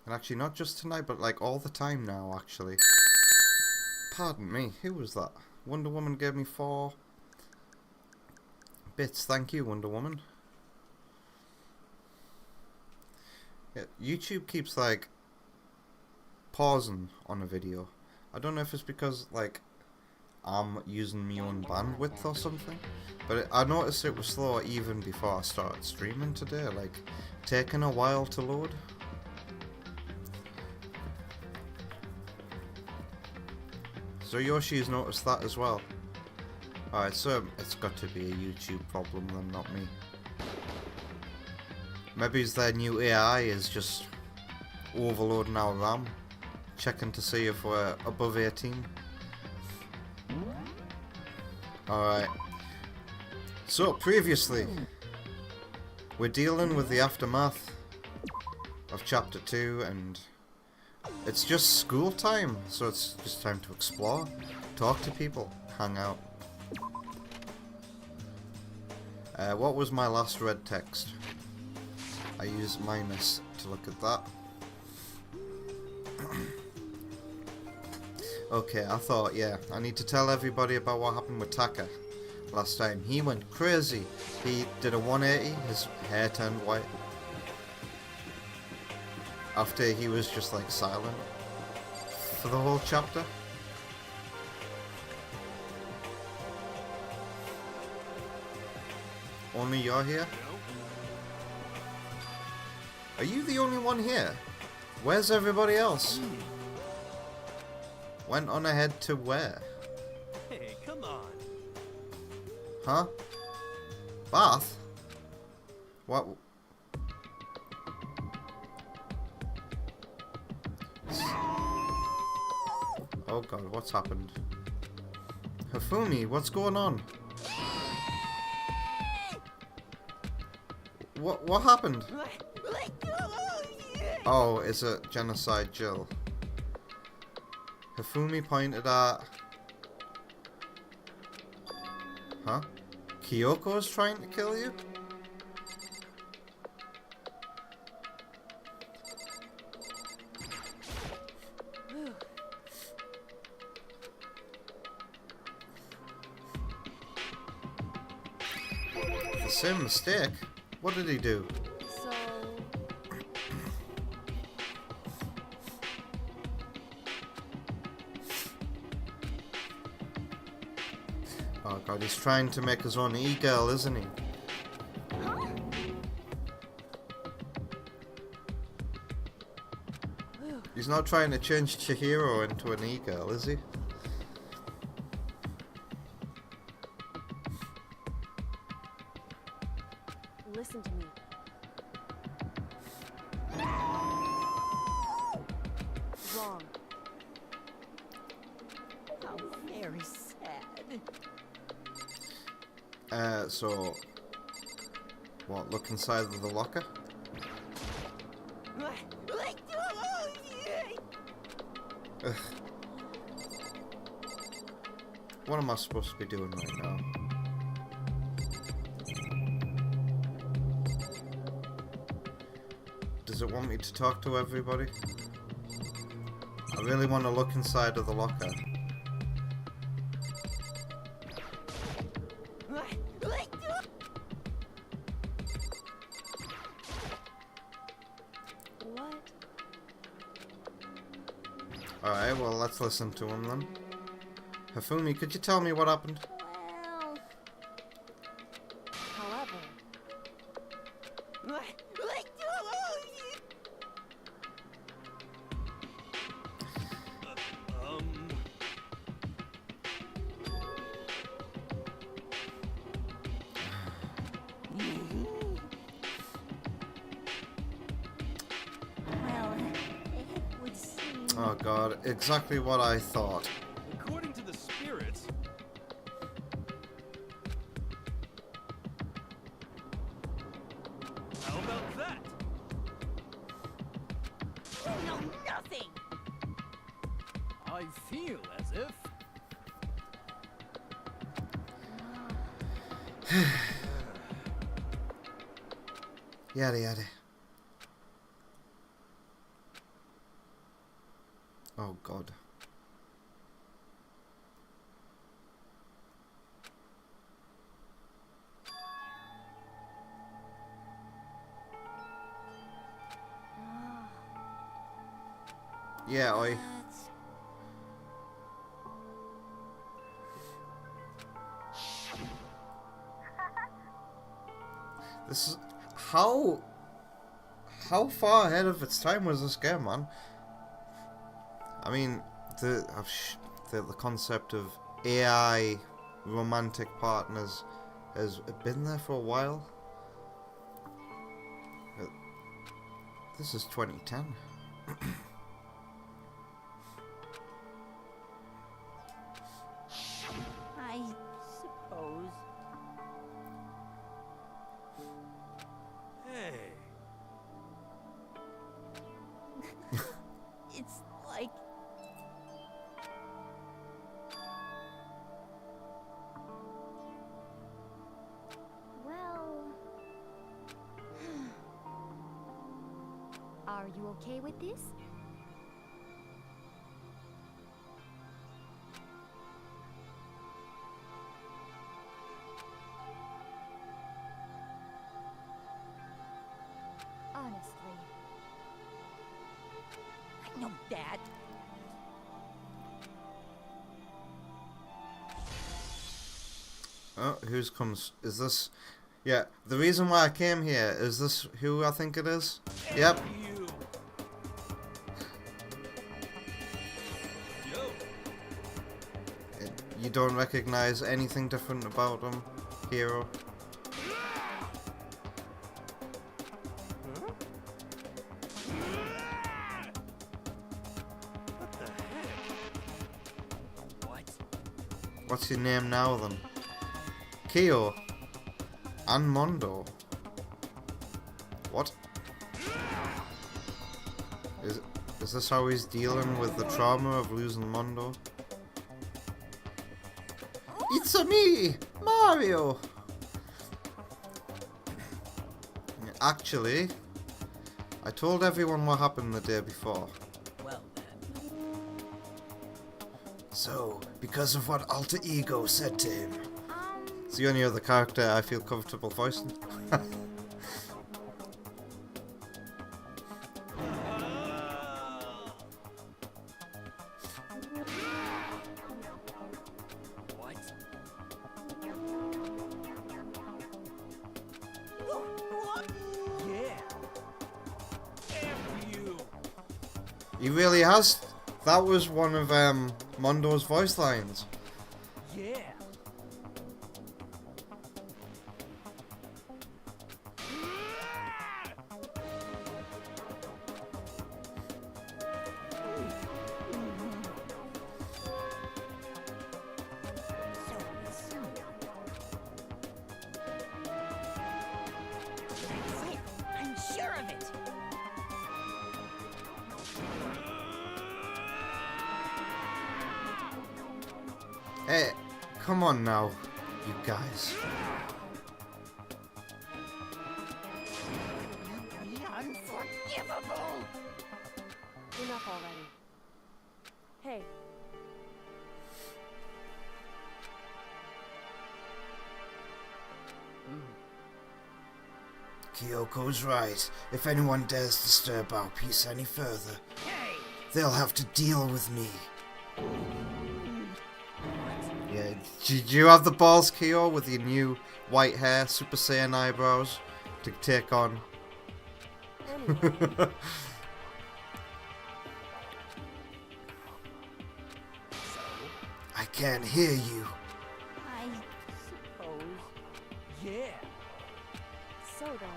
And actually not just tonight, but like all the time now, actually. Pardon me, who was that? Wonder Woman gave me 4 bits, thank you Wonder Woman. Yeah, YouTube keeps like pausing on a video. I don't know if it's because like I'm using my own bandwidth or something, but I noticed it was slow even before I started streaming today, like taking a while to load. So Yoshi's noticed that as well. Alright, so it's got to be a YouTube problem then, not me. Maybe it's their new AI is just overloading our RAM, checking to see if we're above 18. Alright. So previously, we're dealing with the aftermath of Chapter 2, and it's just school time, so it's just time to explore, talk to people, hang out. What was my last red text? I use minus to look at that. Okay, I thought, yeah, I need to tell everybody about what happened with Taka last time. He went crazy. He did a 180, his hair turned white. After he was just like silent for the whole chapter. Only you're here? Are you the only one here? Where's everybody else? Went on ahead to where? Hey, come on. Huh? Bath? What? Oh god, what's happened? Hifumi, what's going on? What happened? Oh, is it Genocide Jill? Hifumi pointed at... Huh? Kyoko's trying to kill you? The same mistake? What did he do? So, Oh god, he's trying to make his own e-girl, isn't he? He's not trying to change Chihiro into an e-girl, is he? listen to me. Wrong. How very sad. So... What, look inside of the locker? Ugh. What am I supposed to be doing right now? Does it want me to talk to everybody? I really want to look inside of the locker. What? Alright, well let's listen to him then. Hifumi, could you tell me what happened? Well, however, Well, it would seem. Oh god, exactly what I thought. According to the spirits. How about that? You know nothing. I feel as if. Yada yada. Oh god. Yeah, oi. This is how far ahead of its time was this game, man? I mean, the concept of AI romantic partners has been there for a while. This is 2010. I suppose. Hey. It's like. Well. Are you okay with this? Honestly. I know that. Oh, who's comes? Is this? Yeah, the reason why I came here is this who I think it is? Yep. You. Yo. You don't recognize anything different about him, hero. What the heck? What? What's your name now then? Kyo. And Mondo. What? Is this how he's dealing with the trauma of losing Mondo? It's a me, Mario. Actually, I told everyone what happened the day before. Well then. So, because of what Alter Ego said to him. It's the only other character I feel comfortable voicing. What? What? Yeah. F you. He really has. That was one of Mondo's voice lines. Yeah. That's it. I'm sure of it. Hey, come on now, you guys. Unforgivable. Enough already. Hey. Kyoko's right. If anyone dares disturb our peace any further, Hey. they'll have to deal with me. Yeah, did you have the balls, Kyo, with your new white hair, Super Saiyan eyebrows, to take on Anyway, I can't hear you. I suppose. Yeah. So then,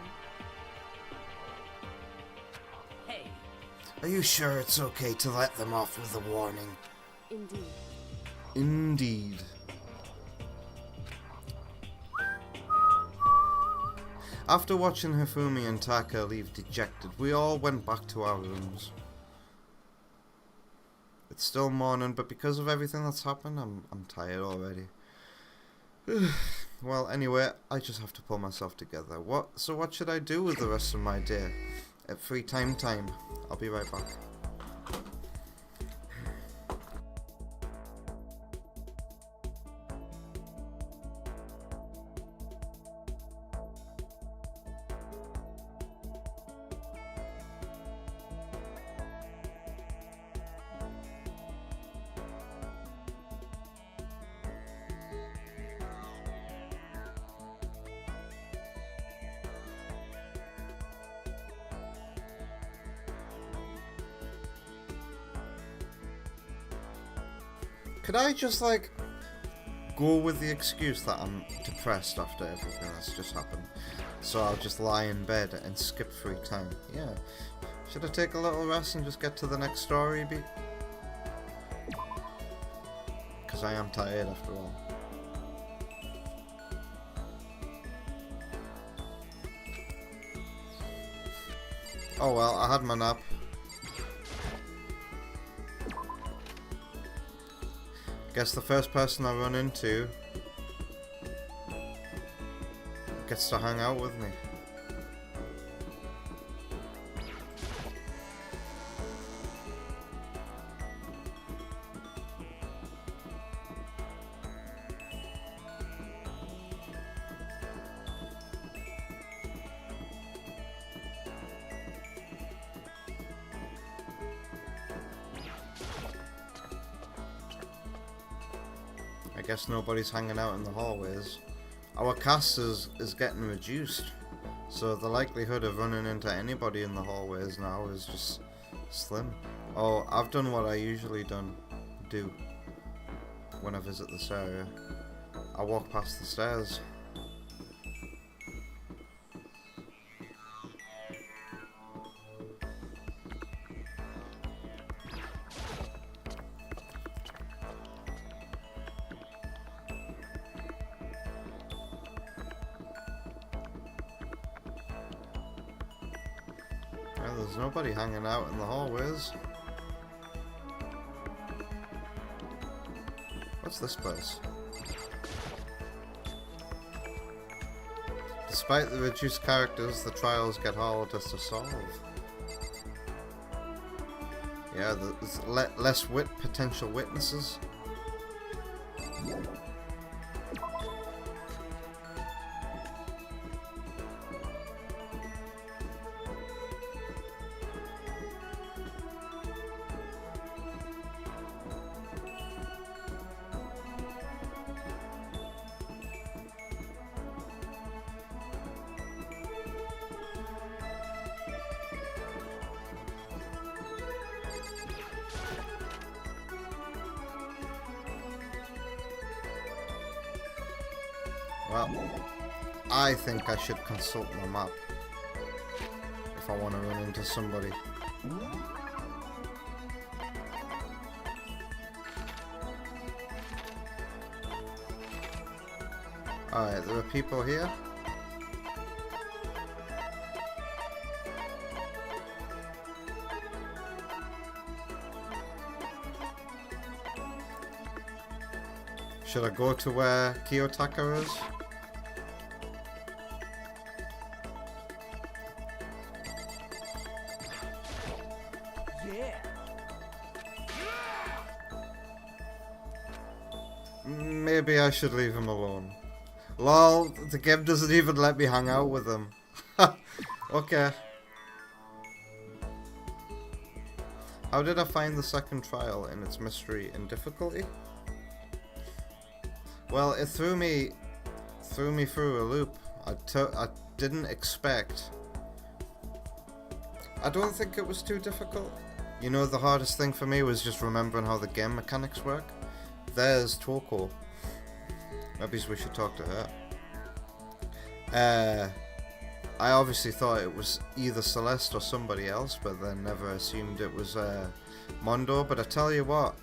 Hey. Are you sure it's okay to let them off with a warning? indeed. Indeed. After watching Hifumi and Taka leave dejected, we all went back to our rooms. It's still morning, but because of everything that's happened, I'm tired already. Well, anyway, I just have to pull myself together. So what should I do with the rest of my day? At free time. I'll be right back. Could I just, like, go with the excuse that I'm depressed after everything that's just happened? So I'll just lie in bed and skip free time. Yeah. Should I take a little rest and just get to the next story beat? Because I am tired after all. Oh well, I had my nap. Guess the first person I run into gets to hang out with me. I guess nobody's hanging out in the hallways. Our cast is getting reduced, so the likelihood of running into anybody in the hallways now is just slim. Oh, I've done what I usually do when I visit this area. I walk past the stairs. There's nobody hanging out in the hallways. What's this place? Despite the reduced characters, the trials get harder to solve. Yeah, there's less potential witnesses. Well, I think I should consult my map if I want to run into somebody. Alright, there are people here. Should I go to where Kiyotaka is? Yeah. Maybe I should leave him alone. Lol, the game doesn't even let me hang out with him. Okay. How did I find the second trial in its mystery and difficulty? Well, it threw me through a loop. I didn't expect I don't think it was too difficult. You know, the hardest thing for me was just remembering how the game mechanics work. There's Toko. Maybe we should talk to her. I obviously thought it was either Celeste or somebody else, but then never assumed it was Mondo. But I tell you what,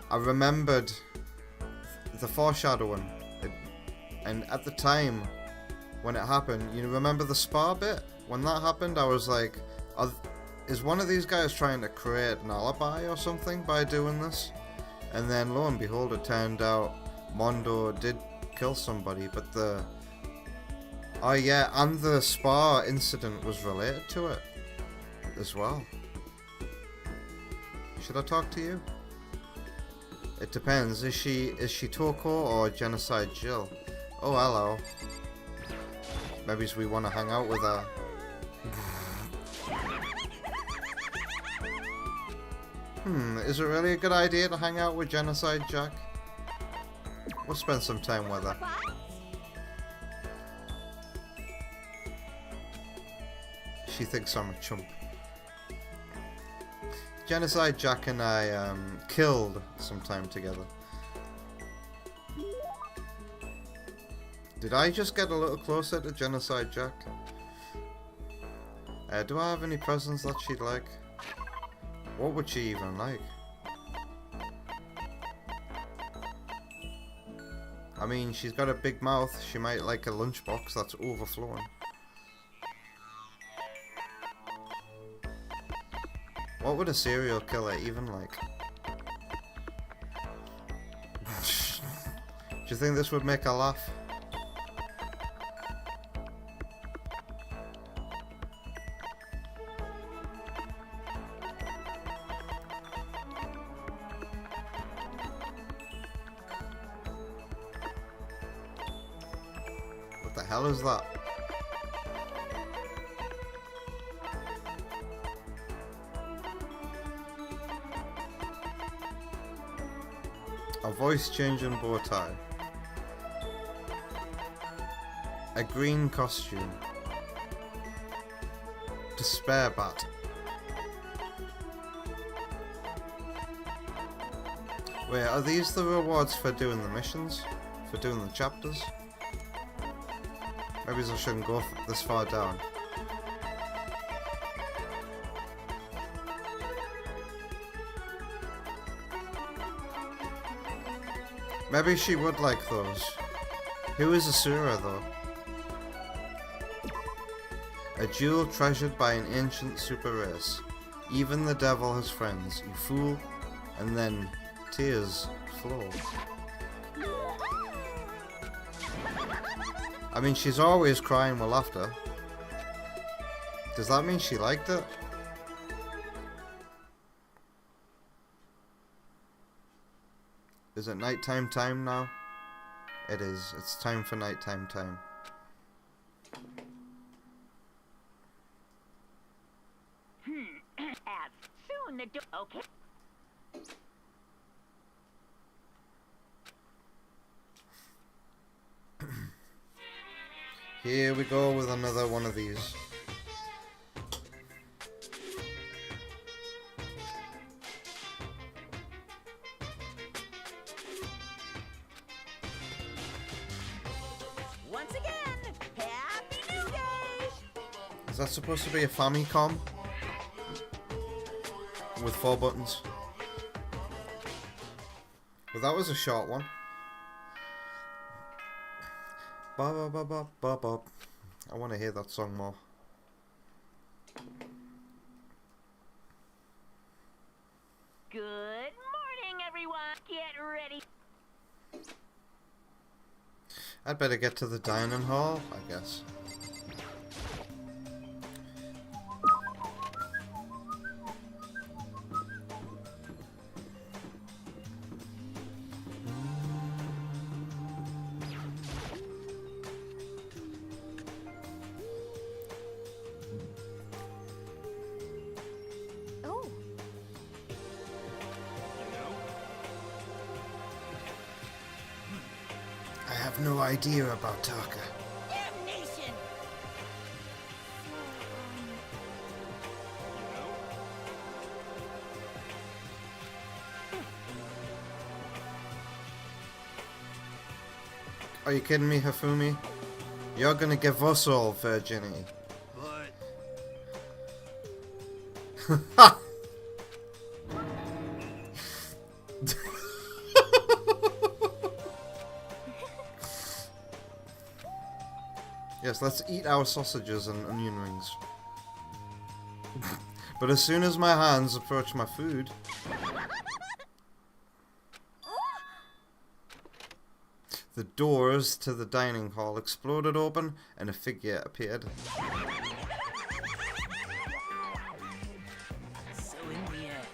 I remembered the foreshadowing. And at the time when it happened, you remember the spa bit? When that happened, I was like, is one of these guys trying to create an alibi or something by doing this? And then lo and behold, it turned out Mondo did kill somebody, but oh yeah, and the spa incident was related to it as well. Should I talk to you? It depends. Is she Toko or Genocide Jill? Oh, hello. Maybe we want to hang out with her. Is it really a good idea to hang out with Genocide Jack? We'll spend some time with her. She thinks I'm a chump. Genocide Jack and I killed some time together. Did I just get a little closer to Genocide Jack? Do I have any presents that she'd like? What would she even like? I mean, she's got a big mouth. She might like a lunchbox that's overflowing. What would a serial killer even like? Do you think this would make her laugh? What the hell is that? A voice changing bow tie. A green costume. Despair bat. Wait, are these the rewards for doing the missions? For doing the chapters? Maybe I shouldn't go this far down. Maybe she would like those. Who is Asura though? A jewel treasured by an ancient super race. Even the devil has friends, you fool. And then tears flow. I mean, she's always crying with laughter. Does that mean she liked it? Is it nighttime time now? It is. It's time for nighttime time. As soon as okay. Here we go with another one of these. Once again, Happy New Day! Is that supposed to be a Famicom? With 4 buttons? Well, that was a short one. Ba ba ba ba ba ba. I want to hear that song more. Good morning, everyone. Get ready. I'd better get to the dining hall, I guess. Oh, I have no idea about Taka. Damnation! Are you kidding me, Hifumi? You're gonna give us all virginity. But Ha! Yes, let's eat our sausages and onion rings. But as soon as my hands approach my food, the doors to the dining hall exploded open and a figure appeared. so in the end,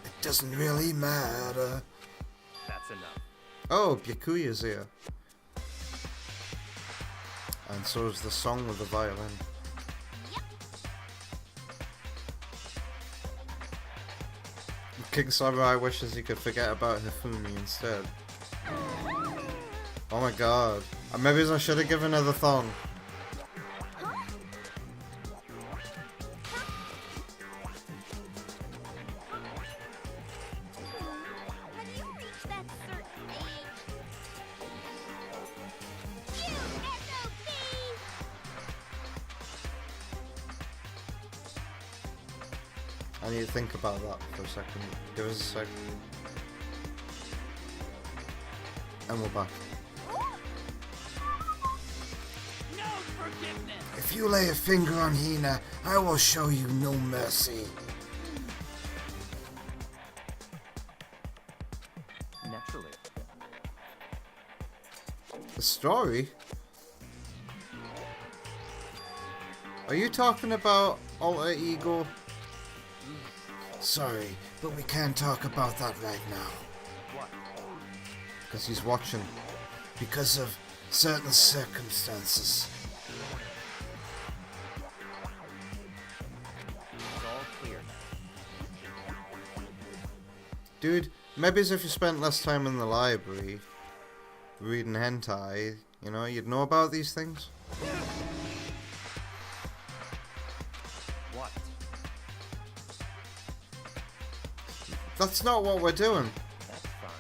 It doesn't really matter. That's enough. Oh, Byakuya's here. And so is the song with the violin. King Samurai wishes he could forget about Hifumi instead. Oh my god. Maybe I should have given her the thong. Have you reached that certain age? You SOB! I need to think about that for a second. Give us a sec. And we're back. no forgiveness. If you lay a finger on Hina, I will show you no mercy. Naturally. The story? Are you talking about Alter Ego? Sorry, but we can't talk about that right now. What? Because he's watching. Because of certain circumstances. It's all clear now. Dude, maybe as if you spent less time in the library reading hentai, you know, you'd know about these things. What? That's not what we're doing. That's fine.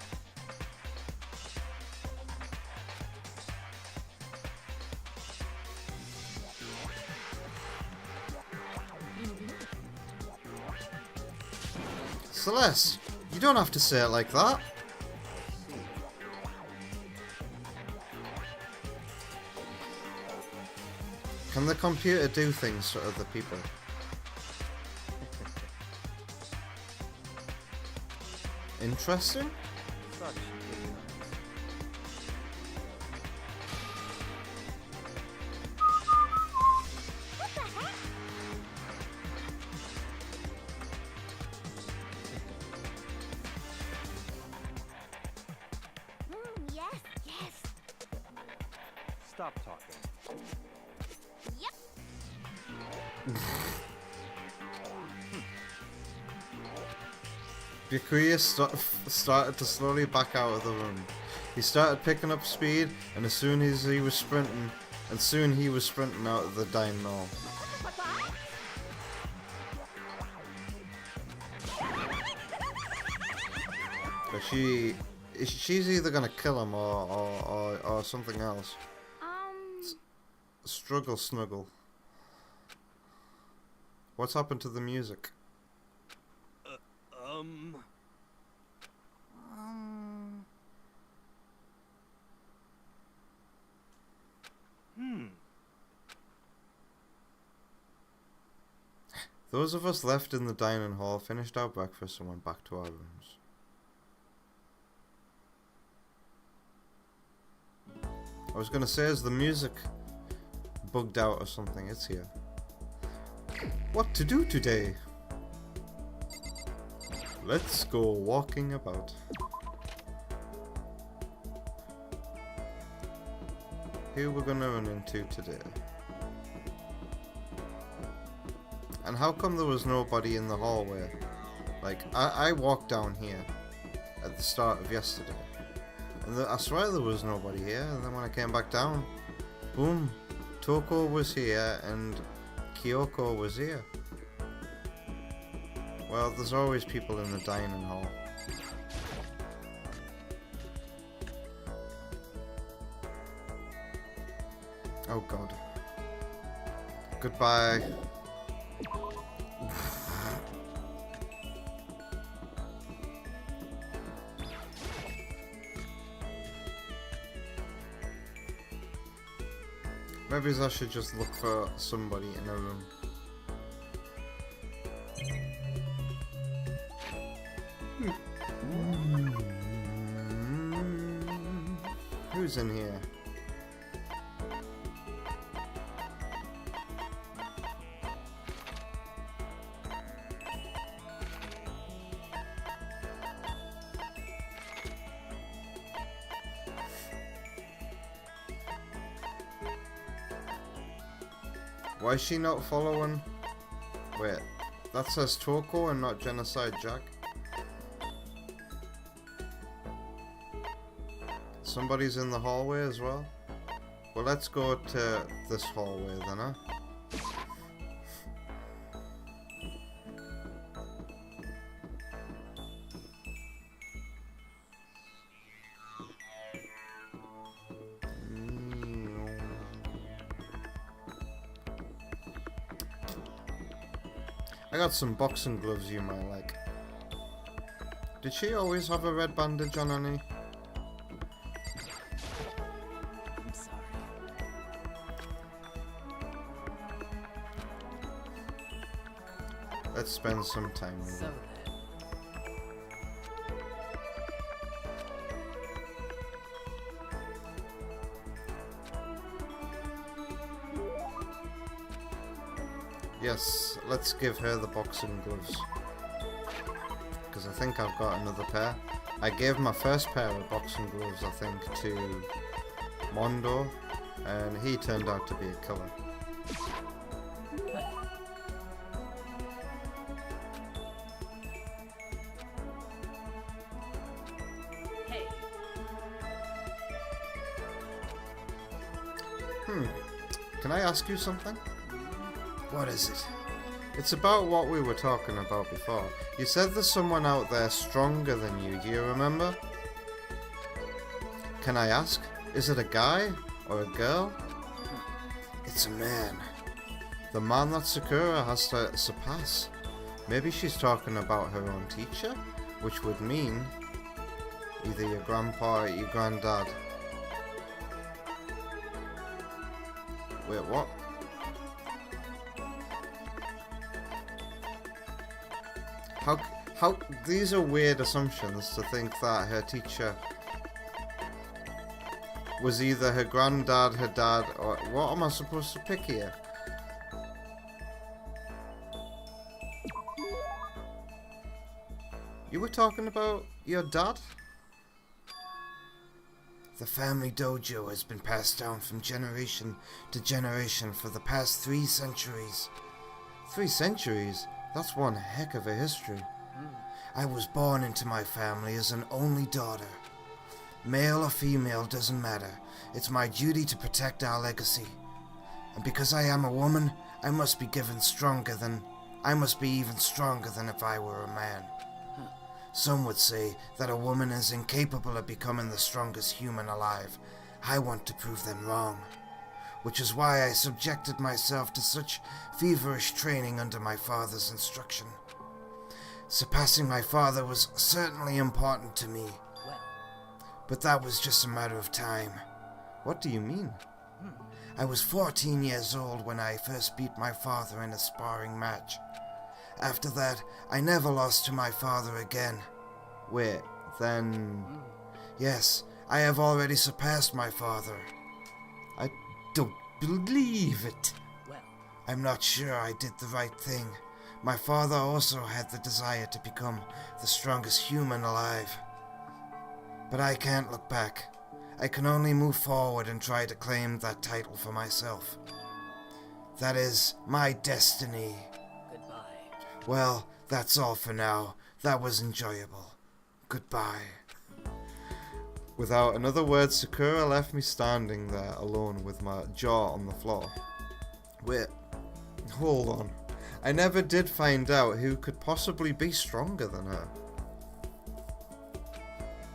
Celeste, you don't have to say it like that. I see. Can the computer do things to other people? Interesting? Such ignorance. What the heck? Yes, yes. Stop talking. Yep. Byakuya started to slowly back out of the room. He started picking up speed, and soon he was sprinting out of the dining hall. But she's either gonna kill him or something else. Struggle snuggle. What's happened to the music? Those of us left in the dining hall finished our breakfast and went back to our rooms. I was gonna say, is the music bugged out or something? It's here. What to do today? Let's go walking about. Who we're gonna run into today? And how come there was nobody in the hallway? Like, I walked down here at the start of yesterday. And I swear there was nobody here, and then when I came back down, boom, Toko was here and Kyoko was here. Well, there's always people in the dining hall. Oh god. Goodbye. Maybe I should just look for somebody in a room. Who's in here? Why is she not following? Wait, that says Toko and not Genocide Jack. Somebody's in the hallway as well. Well, let's go to this hallway then, huh? I got some boxing gloves you might like. Did she always have a red bandage on her knee? I'm sorry. Let's spend some time with So her. then. Yes, let's give her the boxing gloves. Because I think I've got another pair. I gave my first pair of boxing gloves, I think, to Mondo, and he turned out to be a killer. Hey, Can I ask you something? What is it? It's about what we were talking about before. You said there's someone out there stronger than you, do you remember? Can I ask? Is it a guy or a girl? It's a man. The man that Sakura has to surpass. Maybe she's talking about her own teacher, which would mean either your grandpa or your granddad. Wait, what? How, these are weird assumptions to think that her teacher was either her granddad, her dad, or what am I supposed to pick here? You were talking about your dad? The family dojo has been passed down from generation to generation for the past 3 centuries. 3 centuries? That's one heck of a history. I was born into my family as an only daughter. Male or female doesn't matter. It's my duty to protect our legacy. And because I am a woman, I must be even stronger than if I were a man. Some would say that a woman is incapable of becoming the strongest human alive. I want to prove them wrong. Which is why I subjected myself to such feverish training under my father's instruction. Surpassing my father was certainly important to me, well, but that was just a matter of time. What do you mean? I was 14 years old when I first beat my father in a sparring match. After that, I never lost to my father again. Wait, then... Yes, I have already surpassed my father. I don't believe it. well, I'm not sure I did the right thing. My father also had the desire to become the strongest human alive. But I can't look back. I can only move forward and try to claim that title for myself. That is my destiny. goodbye. Well, that's all for now. That was enjoyable. Goodbye. Without another word, Sakura left me standing there alone with my jaw on the floor. Wait, hold on. I never did find out who could possibly be stronger than her.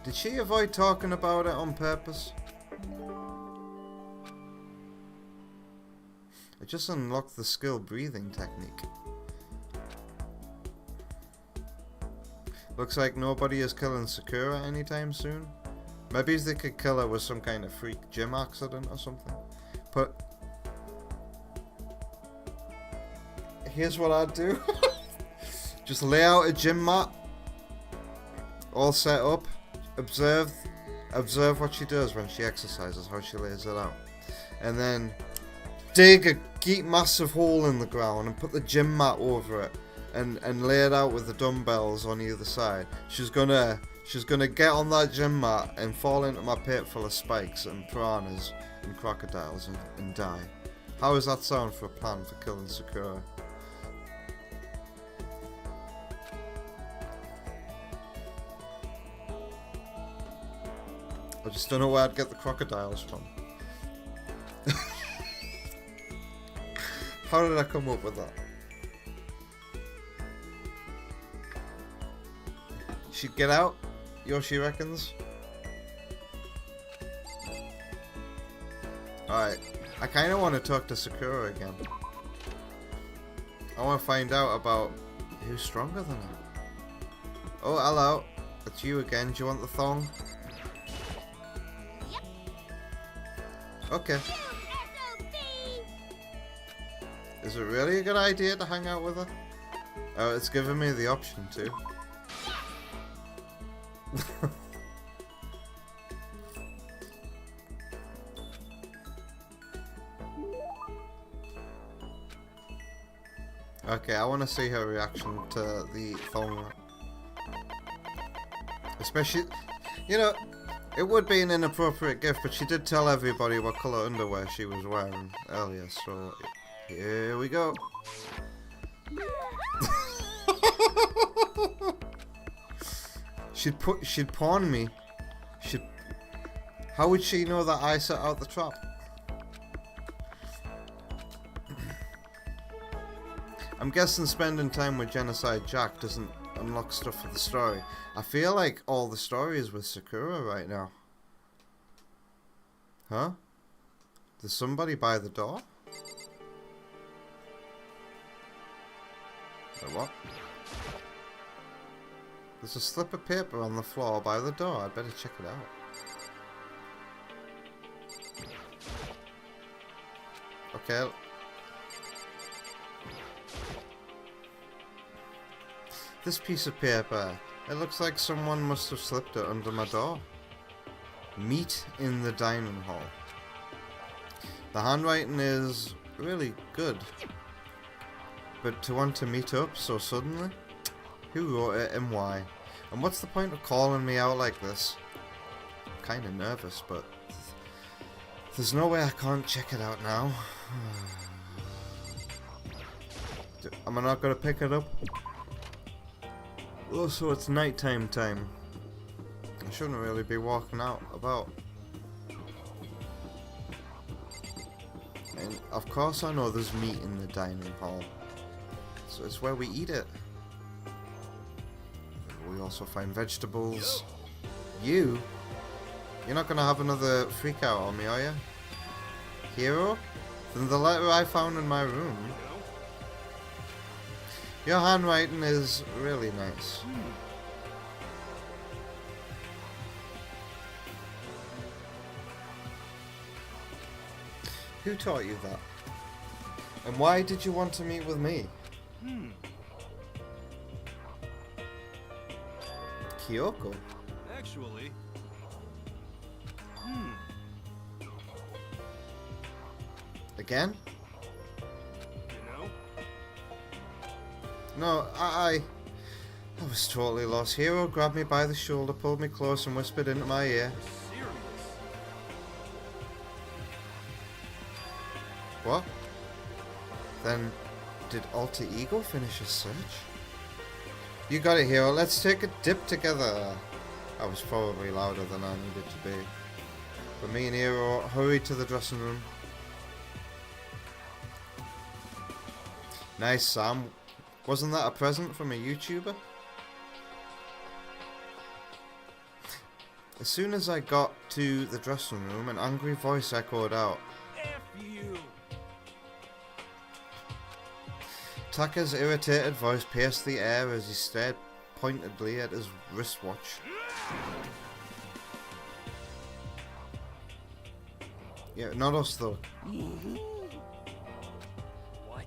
Did she avoid talking about it on purpose? I just unlocked the skill breathing technique. Looks like nobody is killing Sakura anytime soon. Maybe they could kill her with some kind of freak gym accident or something. But here's what I'd do. Just lay out a gym mat, all set up. Observe what she does when she exercises, how she lays it out, and then dig a massive hole in the ground and put the gym mat over it, and lay it out with the dumbbells on either side. She's gonna get on that gym mat and fall into my pit full of spikes and piranhas and crocodiles and die. How does that sound for a plan for killing Sakura? I just don't know where I'd get the crocodiles from. How did I come up with that? She'd get out, Yoshi reckons. Alright, I kind of want to talk to Sakura again. I want to find out about who's stronger than her. Oh, hello. It's you again. Do you want the thong? Okay. Is it really a good idea to hang out with her? Oh, it's giving me the option to. Okay, I want to see her reaction to the thong. Especially, you know, it would be an inappropriate gift, but she did tell everybody what colour underwear she was wearing earlier, so here we go. She'd pawn me. How would she know that I set out the trap? I'm guessing spending time with Genocide Jack doesn't unlock stuff for the story. I feel like all the story is with Sakura right now. Huh? There's somebody by the door? Wait, what? There's a slip of paper on the floor by the door. I'd better check it out. Okay. This piece of paper, it looks like someone must have slipped it under my door. Meet in the dining hall. The handwriting is really good. But to want to meet up so suddenly? Who wrote it and why? And what's the point of calling me out like this? I'm kinda nervous, but there's no way I can't check it out now. Am I not gonna pick it up? Oh, so it's nighttime time. I shouldn't really be walking out about. And of course I know there's meat in the dining hall. So it's where we eat it. We also find vegetables. You? You're not gonna have another freak out on me, are you? Hero? Then the letter I found in my room. Your handwriting is really nice. Who taught you that? And why did you want to meet with me? Kyoko? Actually. Again? You know? No, I was totally lost. Hero grabbed me by the shoulder, pulled me close and whispered into my ear. Serious. What? Then, did Alter Ego finish his search? You got it, Hero. Let's take a dip together. I was probably louder than I needed to be. But me and Hero hurried to the dressing room. Nice, Sam. Wasn't that a present from a YouTuber? As soon as I got to the dressing room, an angry voice echoed out. F you! Taka's irritated voice pierced the air as he stared pointedly at his wristwatch. Yeah, not us though. What?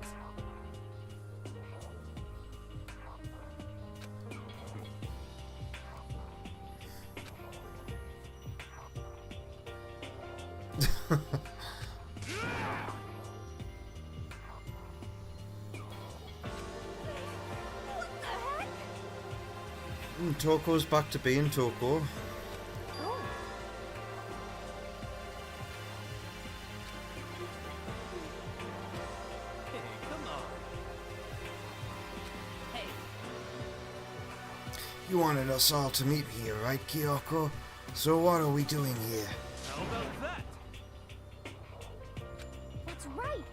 Toko's back to being Toko. Hey, come on. Hey, You wanted us all to meet here, right, Kyoko? So what are we doing here? How about that? That's right.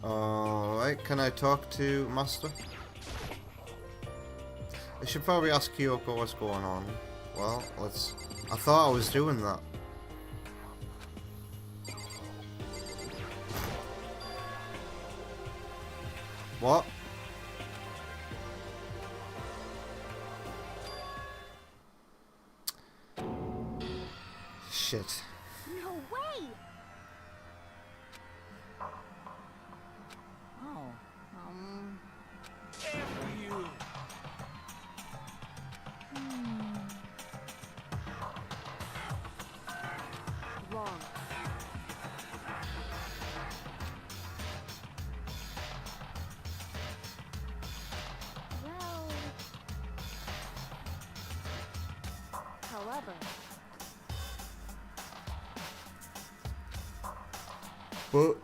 Alright, can I talk to Master? I should probably ask Kyoko what's going on. Well, let's... I thought I was doing that. What? Shit. No way. oh, F you. Wrong. Well. However. But...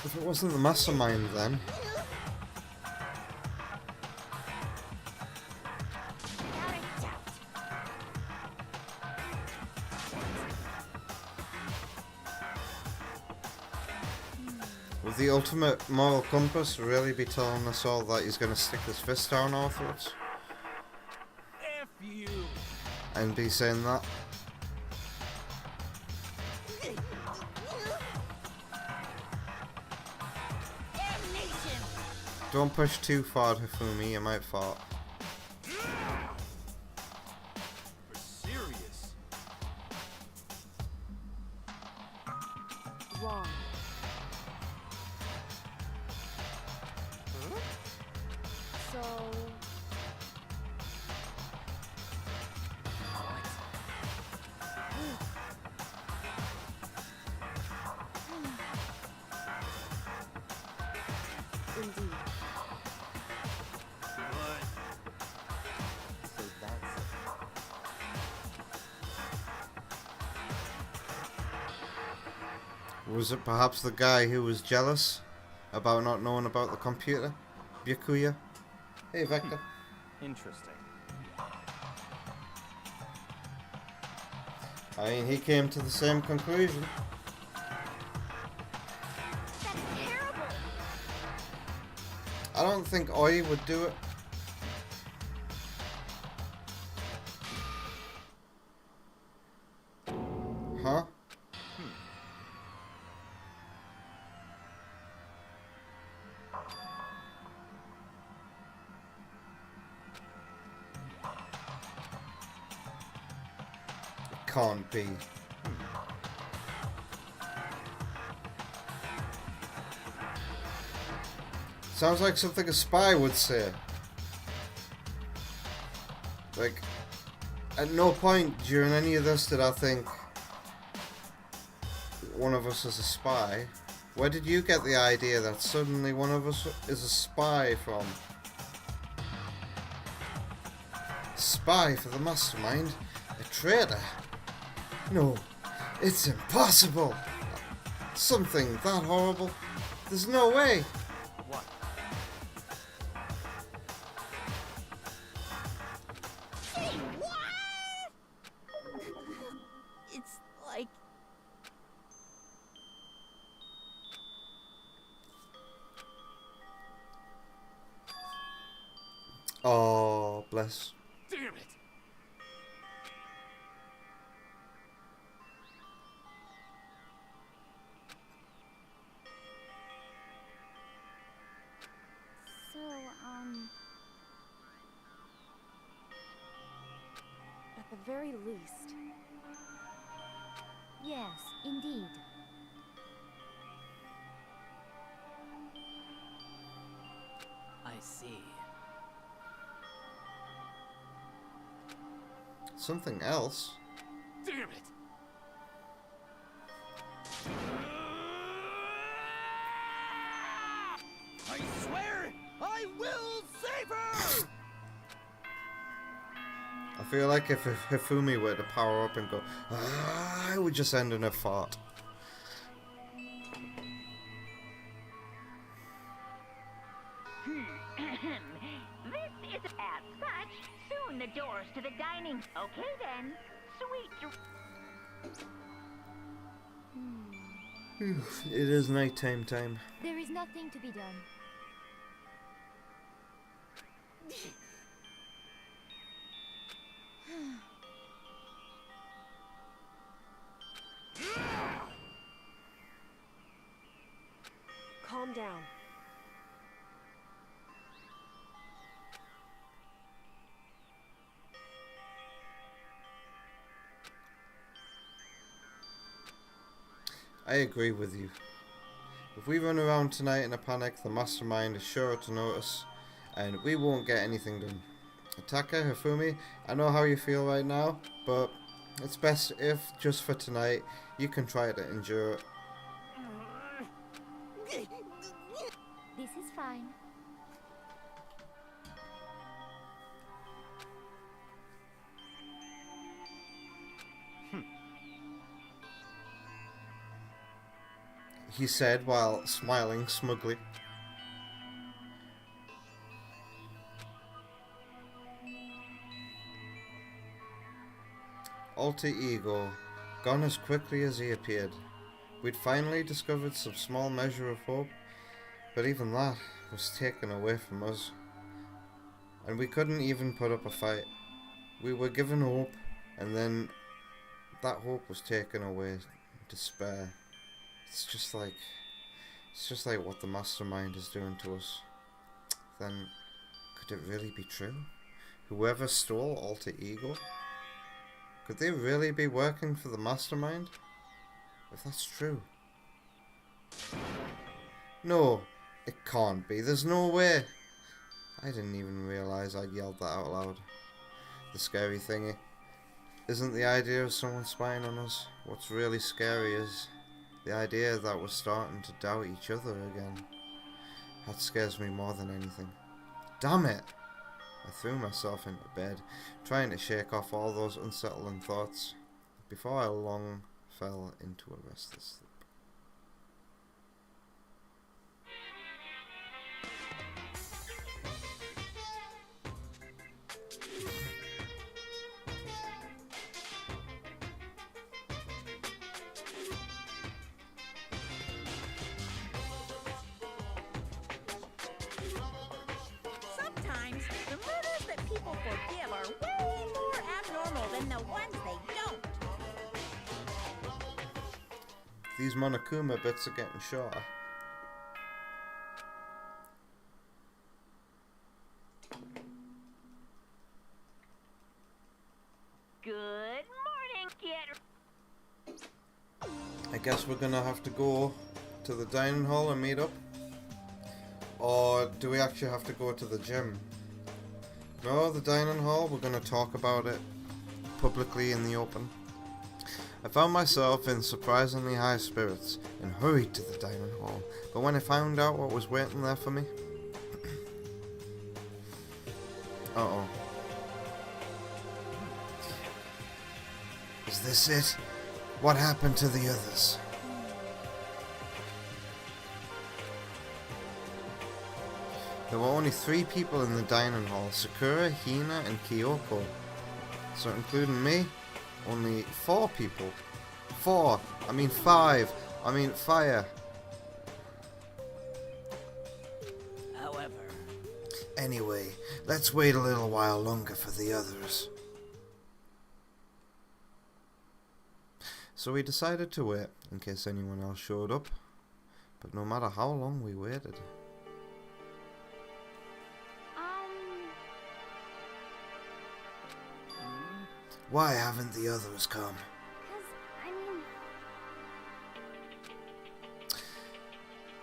if it wasn't the mastermind then... Without a doubt. Would the ultimate moral compass really be telling us all that he's gonna stick his fist down our throats? F you. And be saying that? Damnation. Don't push too far, Hifumi, you might fart. For serious. Wrong. Huh? So. Indeed. But so that's Was it perhaps the guy who was jealous about not knowing about the computer? Byakuya? Hey, Vector. interesting. I mean, he came to the same conclusion. That's terrible. I don't think Oi would do it. Huh? It can't be. Sounds like something a spy would say. Like, at no point during any of this did I think one of us is a spy. Where did you get the idea that suddenly one of us is a spy from? Spy for the mastermind? A traitor? No, it's impossible! Something that horrible? There's no way! What? Hey, what? It's like. Oh, bless. damn it. the very least. Yes, indeed. I see. Something else? Damn it! I swear I will save her! I feel like if Hifumi were to power up and go, I would just end in a fart. This is as such. Soon the doors to the dining. Okay then. Sweet. It is nighttime time. There is nothing to be done. Calm down. I agree with you. If we run around tonight in a panic, the mastermind is sure to notice, and we won't get anything done. Taka, Hifumi, I know how you feel right now, but it's best if, just for tonight, you can try to endure it. This is fine. He said while smiling smugly. Alter ego, gone as quickly as he appeared. We'd finally discovered some small measure of hope, but even that was taken away from us. And we couldn't even put up a fight. We were given hope, and then that hope was taken away. Despair. It's just like what the mastermind is doing to us. Then, could it really be true? Whoever stole Alter Ego? Could they really be working for the mastermind? If that's true. No, it can't be. There's no way. I didn't even realise I'd yelled that out loud. The scary thing isn't the idea of someone spying on us. What's really scary is the idea that we're starting to doubt each other again. That scares me more than anything. Damn it! I threw myself into bed, trying to shake off all those unsettling thoughts, before I long fell into a restless sleep. Sometimes the murders that people forgive are way more abnormal than the ones they don't. These Monokuma bits are getting shorter. Good morning, kid. I guess we're gonna have to go to the dining hall and meet up. Or do we actually have to go to the gym? No, the dining hall, we're gonna talk about it publicly in the open. I found myself in surprisingly high spirits and hurried to the dining hall, but when I found out what was waiting there for me... Uh-oh. Is this it? What happened to the others? There were only 3 people in the dining hall, Sakura, Hina, and Kyoko. So including me, only 4 people. 4! I mean 5! I mean fire! However, Anyway, let's wait a little while longer for the others. So we decided to wait, in case anyone else showed up. But no matter how long we waited... Why haven't the others come? Because, I mean,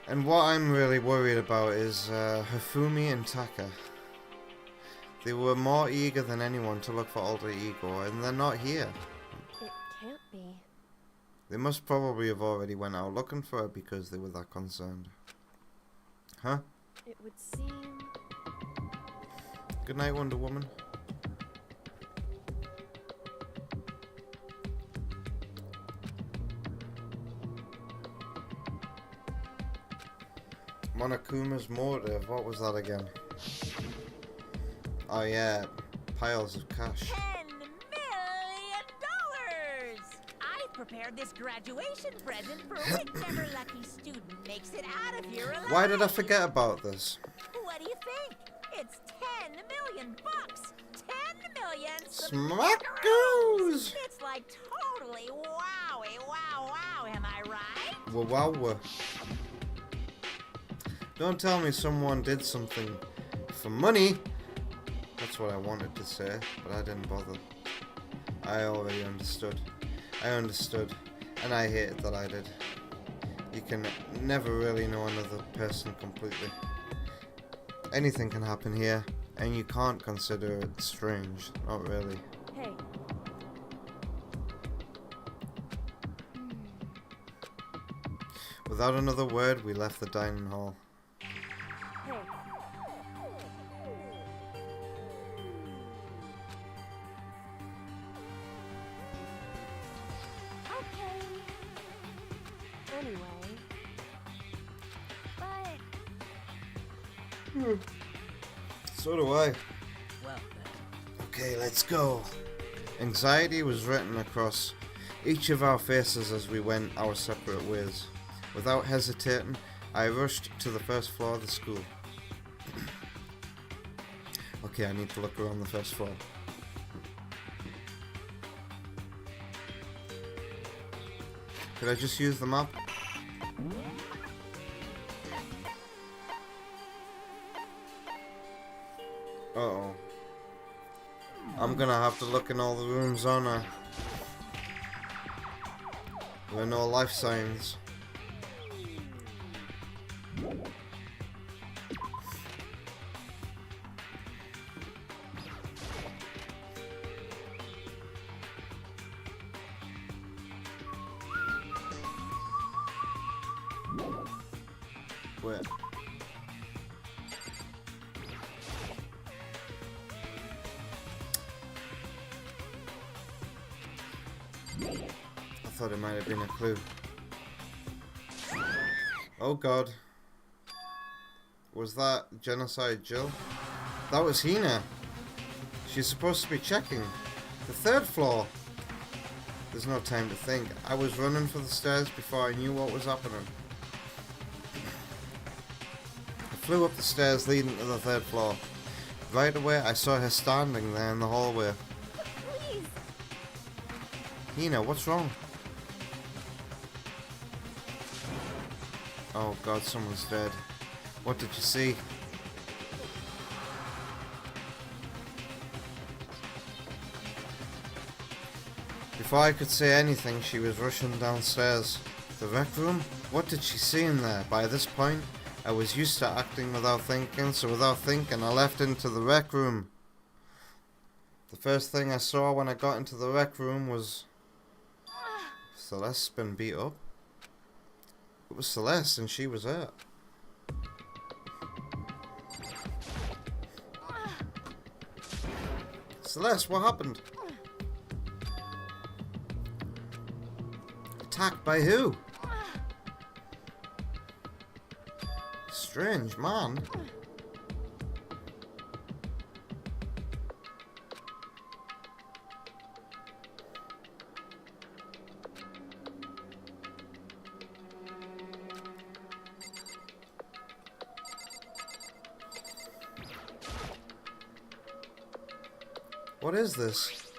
And what I'm really worried about is Hifumi and Taka. They were more eager than anyone to look for alter ego, and they're not here. it can't be. They must probably have already went out looking for her because they were that concerned. Huh? It would seem... Good night, Wonder Woman. Monokuma's motive, what was that again? Oh yeah, piles of cash. $10 million! I've prepared this graduation present for whichever lucky student makes it out of here alive. Why did I forget about this? What do you think? It's $10 million bucks. 10 million Smackaroos! It's like totally wowie, wow, wow. Am I right? Wow. Don't tell me someone did something for money. That's what I wanted to say, but I didn't bother. I already understood. I understood, and I hated that I did. You can never really know another person completely. Anything can happen here, and you can't consider it strange. Not really. Hey. Without another word, we left the dining hall. Hey. Okay. Anyway. But... So do I. Well then. Okay, let's go. Anxiety was written across each of our faces as we went our separate ways. Without hesitating, I rushed to the first floor of the school. Okay, I need to look around the first floor. Could I just use the map? Uh-oh. I'm gonna have to look in all the rooms on her. There are no life signs. Where? I thought it might have been a clue. Oh god. Was that Genocide Jill? That was Hina. She's supposed to be checking. The third floor. There's no time to think. I was running for the stairs before I knew what was happening. I flew up the stairs leading to the third floor. Right away I saw her standing there in the hallway. Please! Hina, what's wrong? Oh god, someone's dead. What did you see? Before I could say anything, she was rushing downstairs. The rec room? What did she see in there? By this point, I was used to acting without thinking, so without thinking, I left into the rec room. The first thing I saw when I got into the rec room was Celeste been beat up. It was Celeste and she was hurt. Celeste, what happened? Attacked by who? Strange man. What is this?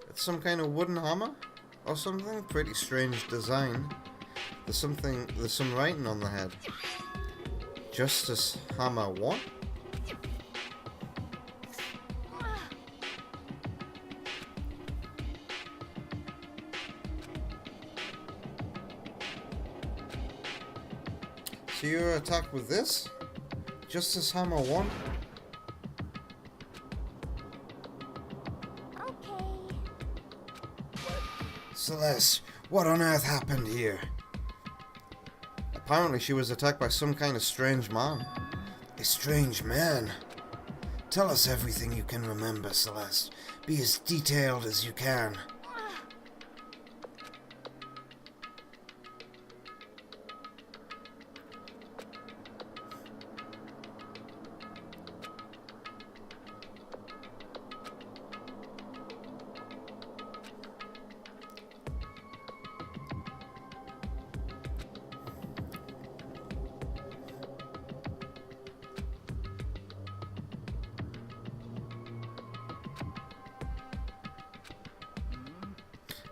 It's some kind of wooden hammer? Or something? Pretty strange design. There's some writing on the head. Justice Hammer what? So you were attacked with this? Justice Hammer 1? Okay. Celeste, what on earth happened here? Apparently she was attacked by some kind of strange man. A strange man? Tell us everything you can remember, Celeste. Be as detailed as you can.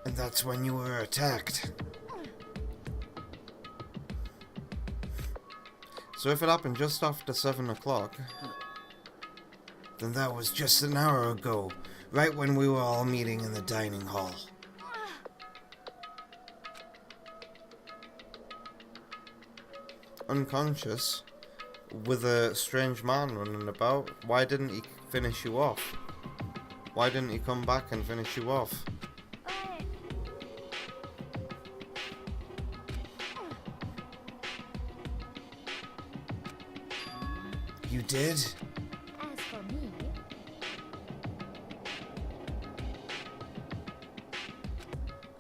And that's when you were attacked. So if it happened just after 7 o'clock, then that was just an hour ago, right when we were all meeting in the dining hall. Unconscious, with a strange man running about, why didn't he finish you off? Why didn't he come back and finish you off? You did? As for me,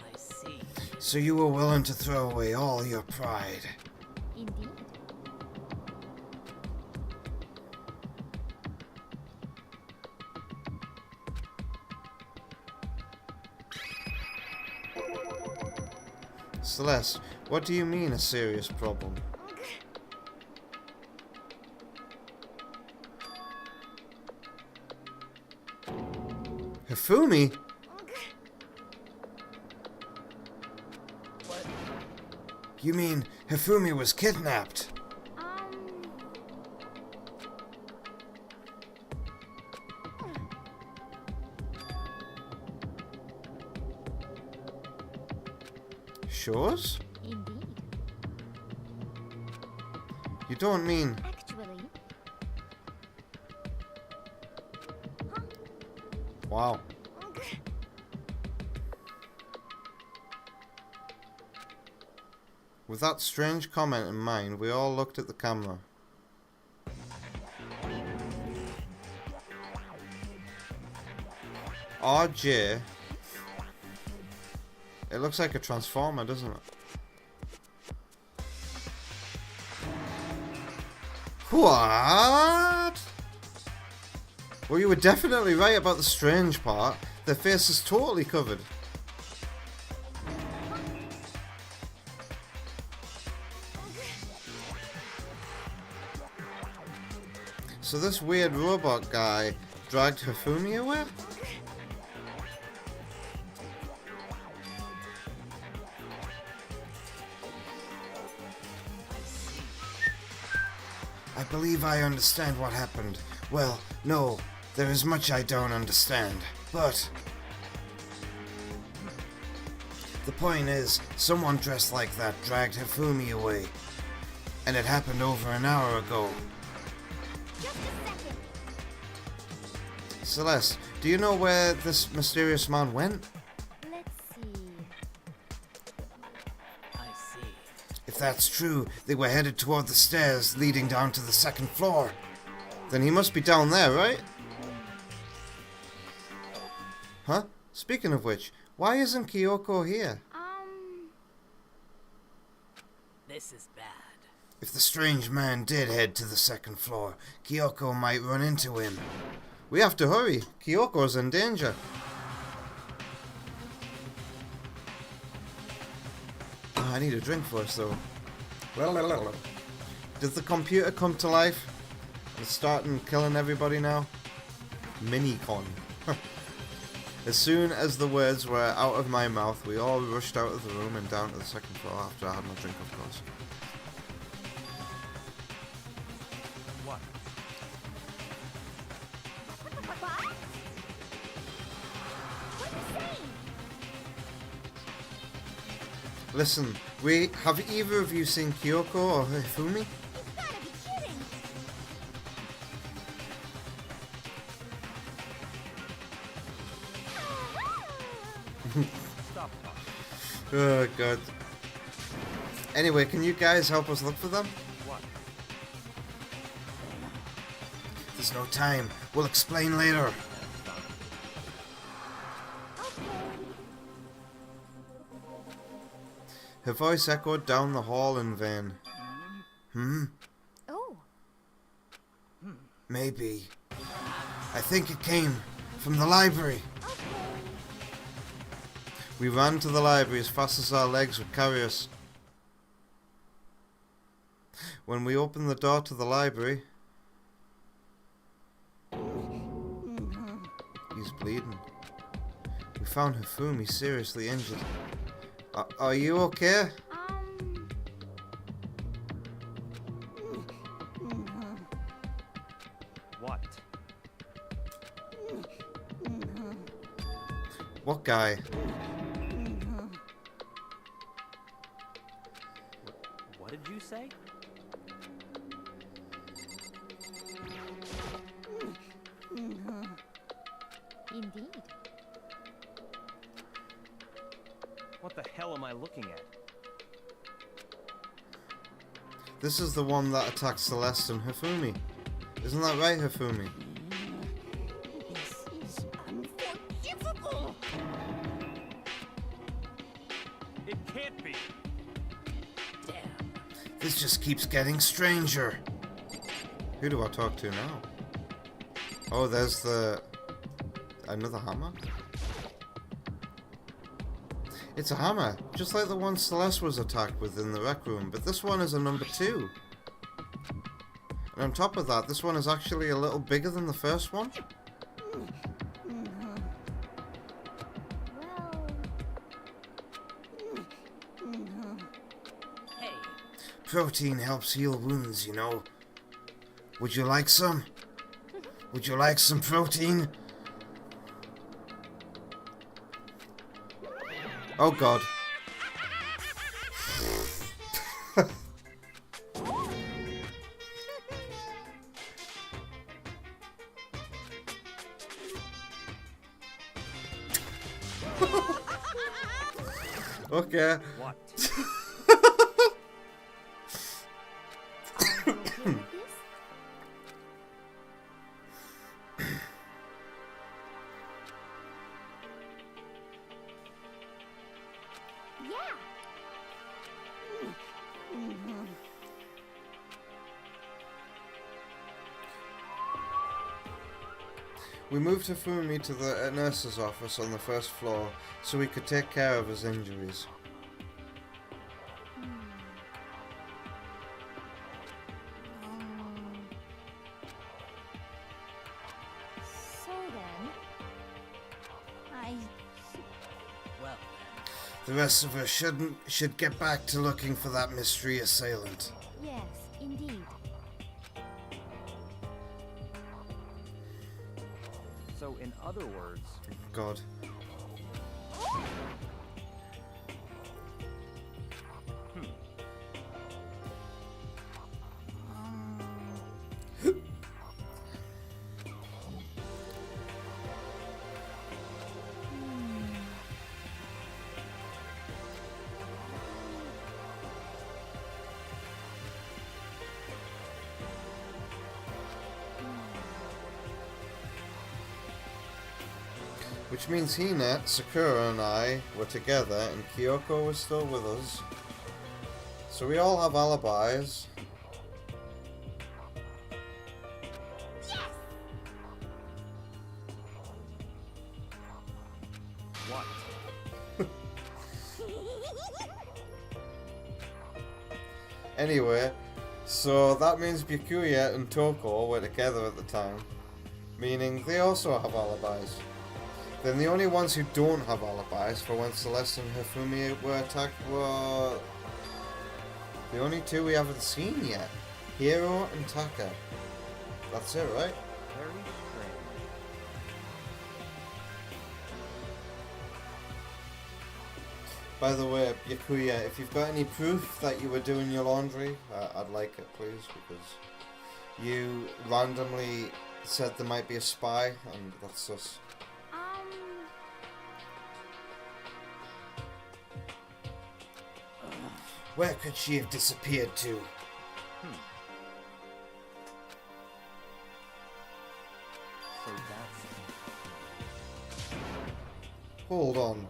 I see. So you were willing to throw away all your pride. indeed. Celeste, what do you mean a serious problem? Hifumi? What? You mean Hifumi was kidnapped? Shores? Indeed. You don't mean... Actually, Wow. With that strange comment in mind, we all looked at the camera. RJ. It looks like a transformer, doesn't it? What? Well, you were definitely right about the strange part. Their face is totally covered. So this weird robot guy dragged Hifumi away? I believe I understand what happened. Well, no, there is much I don't understand, but... The point is, someone dressed like that dragged Hifumi away. And it happened over an hour ago. just a second. Celeste, do you know where this mysterious man went? Let's see. I see. If that's true, they were headed toward the stairs leading down to the second floor. Then he must be down there, right? Huh? Speaking of which, why isn't Kyoko here? This is bad. If the strange man did head to the second floor, Kyoko might run into him. We have to hurry. Kyoko's in danger. I need a drink first, though. Did the computer come to life? It's starting killing everybody now? Minicon. As soon as the words were out of my mouth, we all rushed out of the room and down to the second floor after I had my drink, of course. What? What? What are you saying? Listen, have either of you seen Kyoko or Hifumi? Stop talking. Oh god. Anyway, can you guys help us look for them? What? There's no time. We'll explain later. Her voice echoed down the hall in vain. Oh, Maybe. I think it came from the library. We ran to the library as fast as our legs would carry us. When we opened the door to the library, he's bleeding. We found Hifumi seriously injured. Are you okay? What? What guy? What did you say? indeed. What the hell am I looking at? This is the one that attacked Celeste and Hifumi. Isn't that right, Hifumi? This is unforgivable. It can't be. Damn. This just keeps getting stranger. Who do I talk to now? Oh, there's another hammer? It's a hammer, just like the one Celeste was attacked with in the rec room, but this one is a number 2. And on top of that, this one is actually a little bigger than the first one. Hey, Protein helps heal wounds, you know. Would you like some? Would you like some protein? Oh god. Okay. What? Yeah. We moved Hifumi to the nurse's office on the first floor so we could take care of his injuries. So then, well The rest of us should get back to looking for that mystery assailant. yes, indeed. So, in other words, God. Which means Hina, Sakura and I were together and Kyoko was still with us. So we all have alibis. what? Anyway, so that means Byakuya and Toko were together at the time. Meaning they also have alibis. Then the only ones who don't have alibis for when Celeste and Hifumi were attacked were the only two we haven't seen yet. Hiro and Taka. That's it, right? Very strange. By the way, Byakuya, if you've got any proof that you were doing your laundry, I'd like it, please, because you randomly said there might be a spy, and that's us. Where could she have disappeared to? So that's it. Hold on.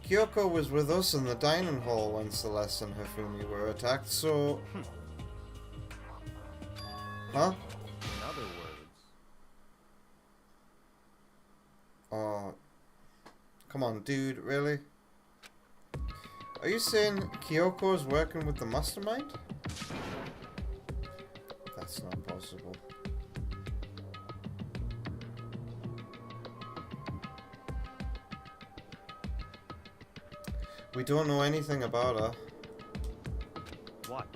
Kyoko was with us in the dining hall when Celeste and Hifumi were attacked, so... Huh? In other words, Oh... Come on, dude, really? Are you saying Kyoko's working with the mastermind? That's not possible. We don't know anything about her. what?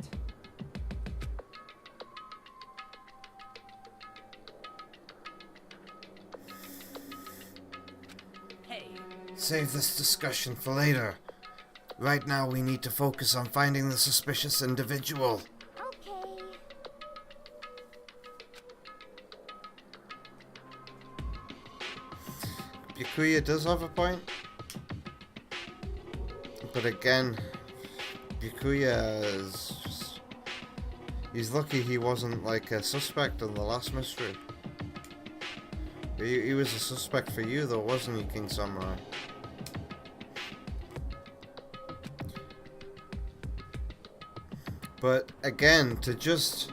Hey, Save this discussion for later. Right now we need to focus on finding the suspicious individual. Okay. Byakuya does have a point. But again, Byakuya is just... He's lucky he wasn't like a suspect in the last mystery. He was a suspect for you though, wasn't he, King Samurai? But again, to just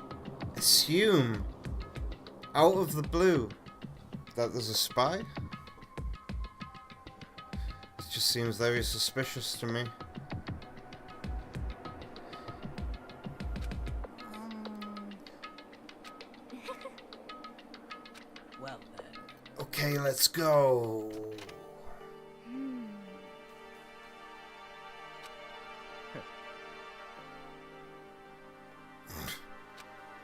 assume out of the blue that there's a spy, it just seems very suspicious to me. well then. Okay, let's go.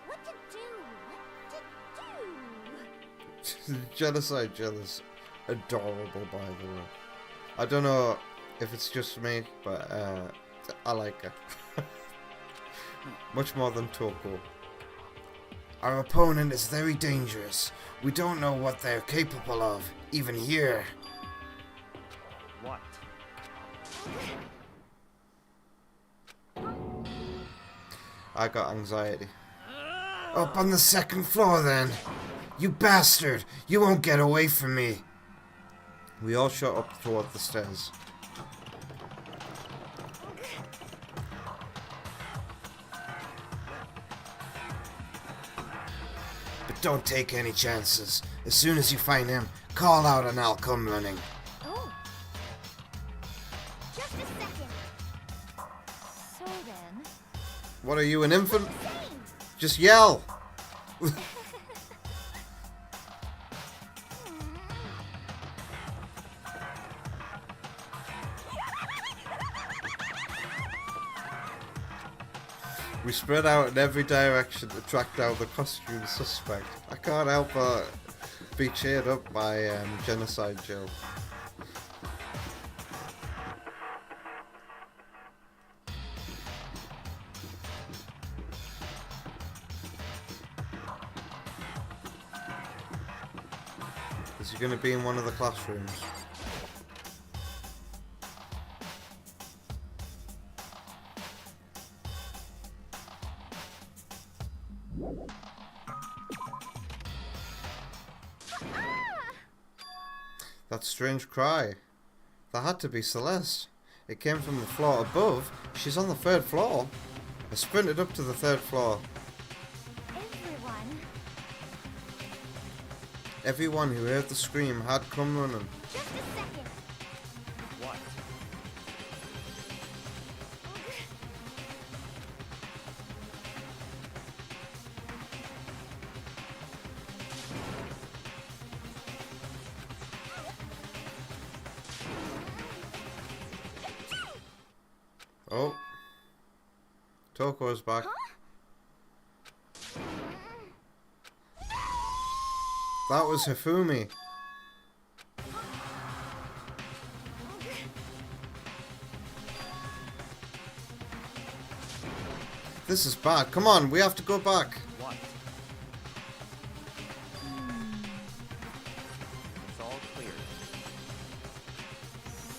What to do? What to do? Genocide Jill is adorable, by the way. I don't know if it's just me, but I like her. Much more than Toko. Our opponent is very dangerous. We don't know what they're capable of, even here. What? I got anxiety. Up on the second floor, then. You bastard! You won't get away from me. We all shot up toward the stairs. But don't take any chances. As soon as you find him, call out and I'll come running. Oh. Just a second. So then. What are you, an infant? Saying. Just yell! We spread out in every direction to track down the costume suspect. I can't help but be cheered up by Genocide Jill. Is he going to be in one of the classrooms? That strange cry. That had to be Celeste. It came from the floor above. She's on the third floor. I sprinted up to the third floor. Everyone. Everyone who heard the scream had come running. Just a second. What? Oh. Toko's back. That was Hifumi. This is bad. Come on, we have to go back. What? It's all clear.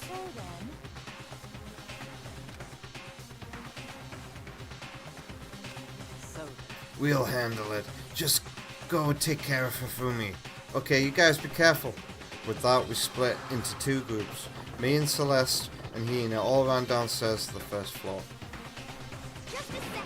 So then. We'll handle it. Just go take care of Hifumi. Okay, you guys be careful. With that, we split into two groups. Me and Celeste and Hina all ran downstairs to the first floor. Just a second.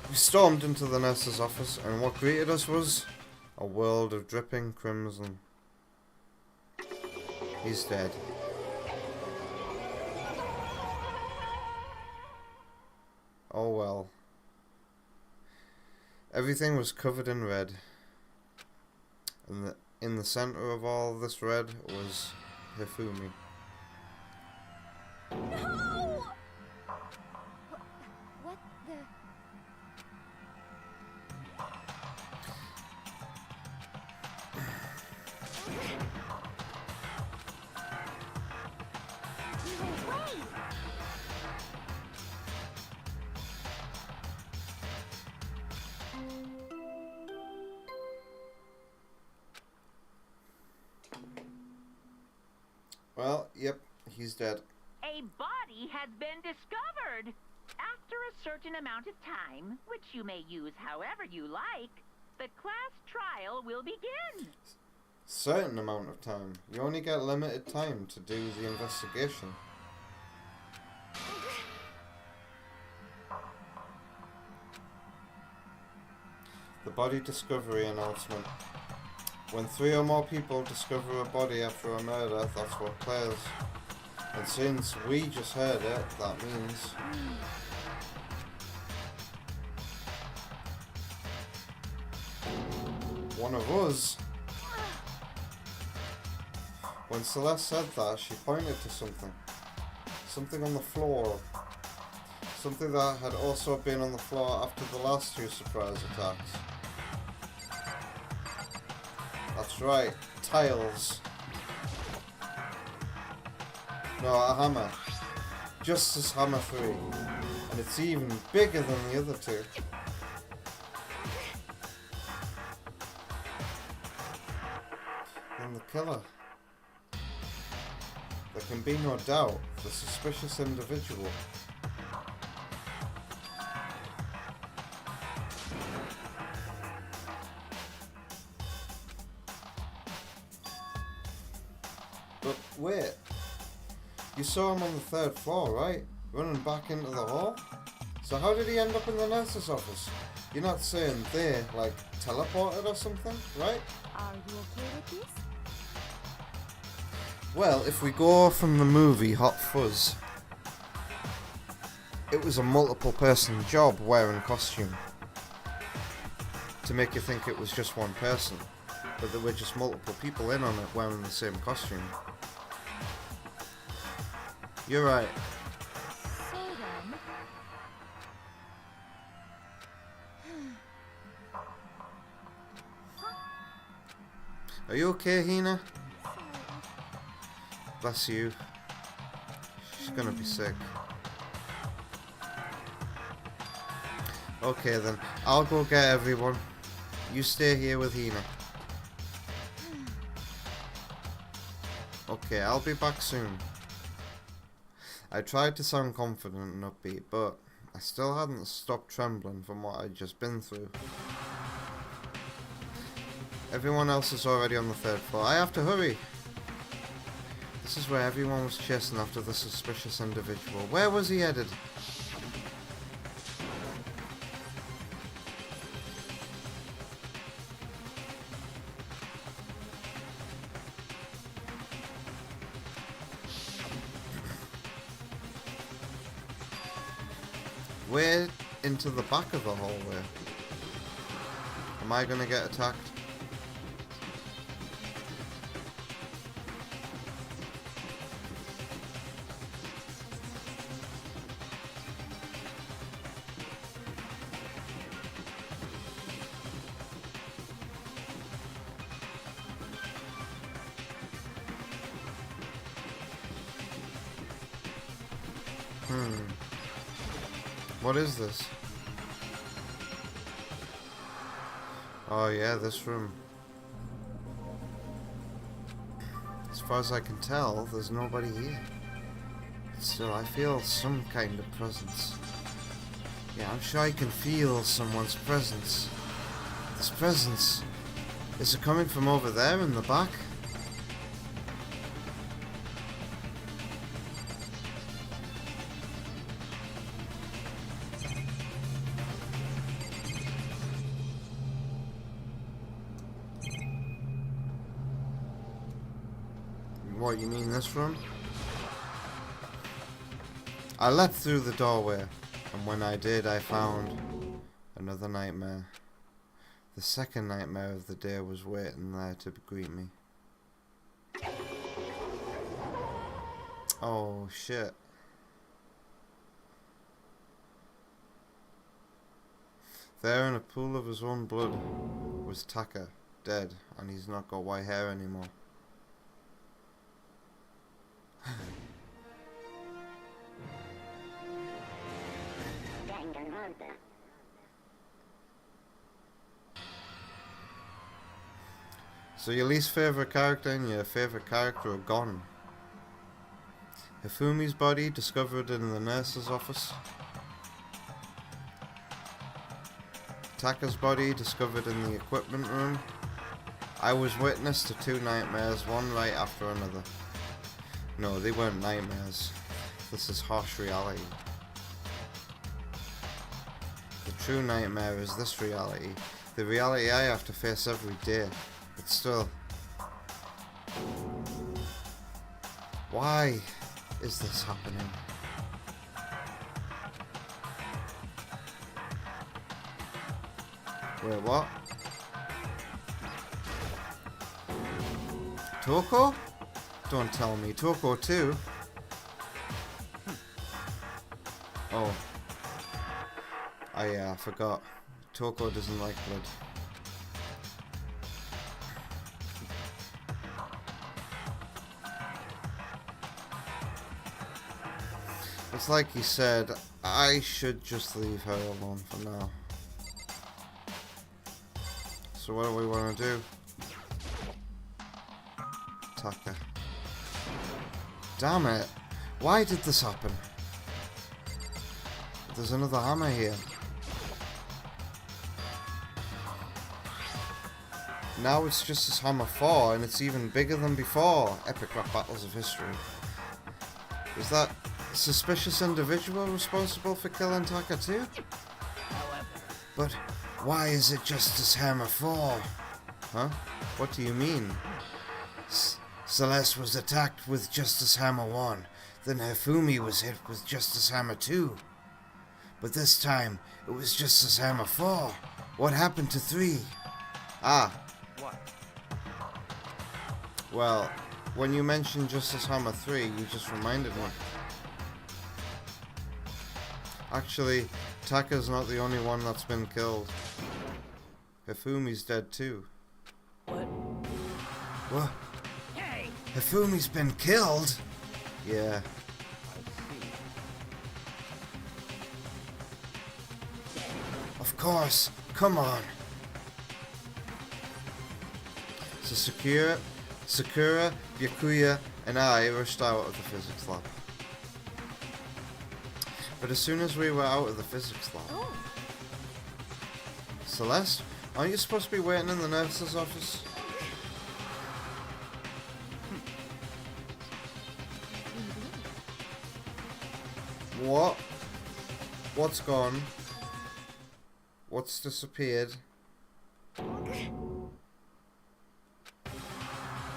We stormed into the nurse's office, and what greeted us was a world of dripping crimson. He's dead. Oh well. Everything was covered in red. And in the center of all this red was Hifumi. No! What the? No way! Well, yep, he's dead. A body has been discovered. After a certain amount of time, which you may use however you like, the class trial will begin. Certain amount of time. You only get limited time to do the investigation. The body discovery announcement. When 3 or more people discover a body after a murder, that's what plays. And since we just heard it, that means... one of us. When Celeste said that, she pointed to something. Something on the floor. Something that had also been on the floor after the last 2 surprise attacks. That's right, tiles. No, a hammer. Justice Hammer 3. And it's even bigger than the other 2. And the killer. There can be no doubt, the suspicious individual. But wait, you saw him on the 3rd floor, right? Running back into the hall? So how did he end up in the nurse's office? You're not saying they, like, teleported or something, right? Are you okay with this? Well, if we go from the movie Hot Fuzz, it was a multiple person job wearing costume. To make you think it was just one person, but there were just multiple people in on it wearing the same costume. You're right. So then, Are you okay, Hina? sorry. Bless you. She's gonna be sick. Okay then, I'll go get everyone. You stay here with Hina. Okay, I'll be back soon. I tried to sound confident and upbeat, but I still hadn't stopped trembling from what I'd just been through. Everyone else is already on the 3rd floor. I have to hurry! This is where everyone was chasing after the suspicious individual. Where was he headed? Way into the back of the hallway. Am I gonna get attacked? What is this? Oh yeah, this room. As far as I can tell, there's nobody here. But still, I feel some kind of presence. Yeah, I'm sure I can feel someone's presence. This presence, is it coming from over there in the back? What, you mean this room? I leapt through the doorway, and when I did, I found another nightmare. The second nightmare of the day was waiting there to greet me. Oh shit. There in a pool of his own blood was Taka, dead, and he's not got white hair anymore. Danganronpa. So your least favourite character and your favourite character are gone. Hifumi's body discovered in the nurse's office. Taka's body discovered in the equipment room. I was witness to two nightmares, one right after another. No, they weren't nightmares. This is harsh reality. The true nightmare is this reality. The reality I have to face every day. But still. Why is this happening? Wait, what? Toko? Don't tell me. Toko too? Oh. I forgot. Toko doesn't like blood. It's like he said, I should just leave her alone for now. So what do we want to do? Taka. Damn it! Why did this happen? There's another hammer here. Now it's just as Hammer 4, and it's even bigger than before. Epic rap battles of history. Is that suspicious individual responsible for killing Taka too? But why is it Justice Hammer 4? Huh? What do you mean? Celeste was attacked with Justice Hammer 1, then Hifumi was hit with Justice Hammer 2. But this time, it was Justice Hammer 4. What happened to 3? Ah. What? Well, when you mentioned Justice Hammer 3, you just reminded me. Actually, Taka's not the only one that's been killed. Hifumi's dead too. What? What? Hey! Hifumi's been killed? Yeah. Of course. Come on. So Sakura, Byakuya, and I rushed out of the physics lab. But as soon as we were out of the physics lab... Oh, Celeste, aren't you supposed to be waiting in the nurse's office? What? What's gone? What's disappeared?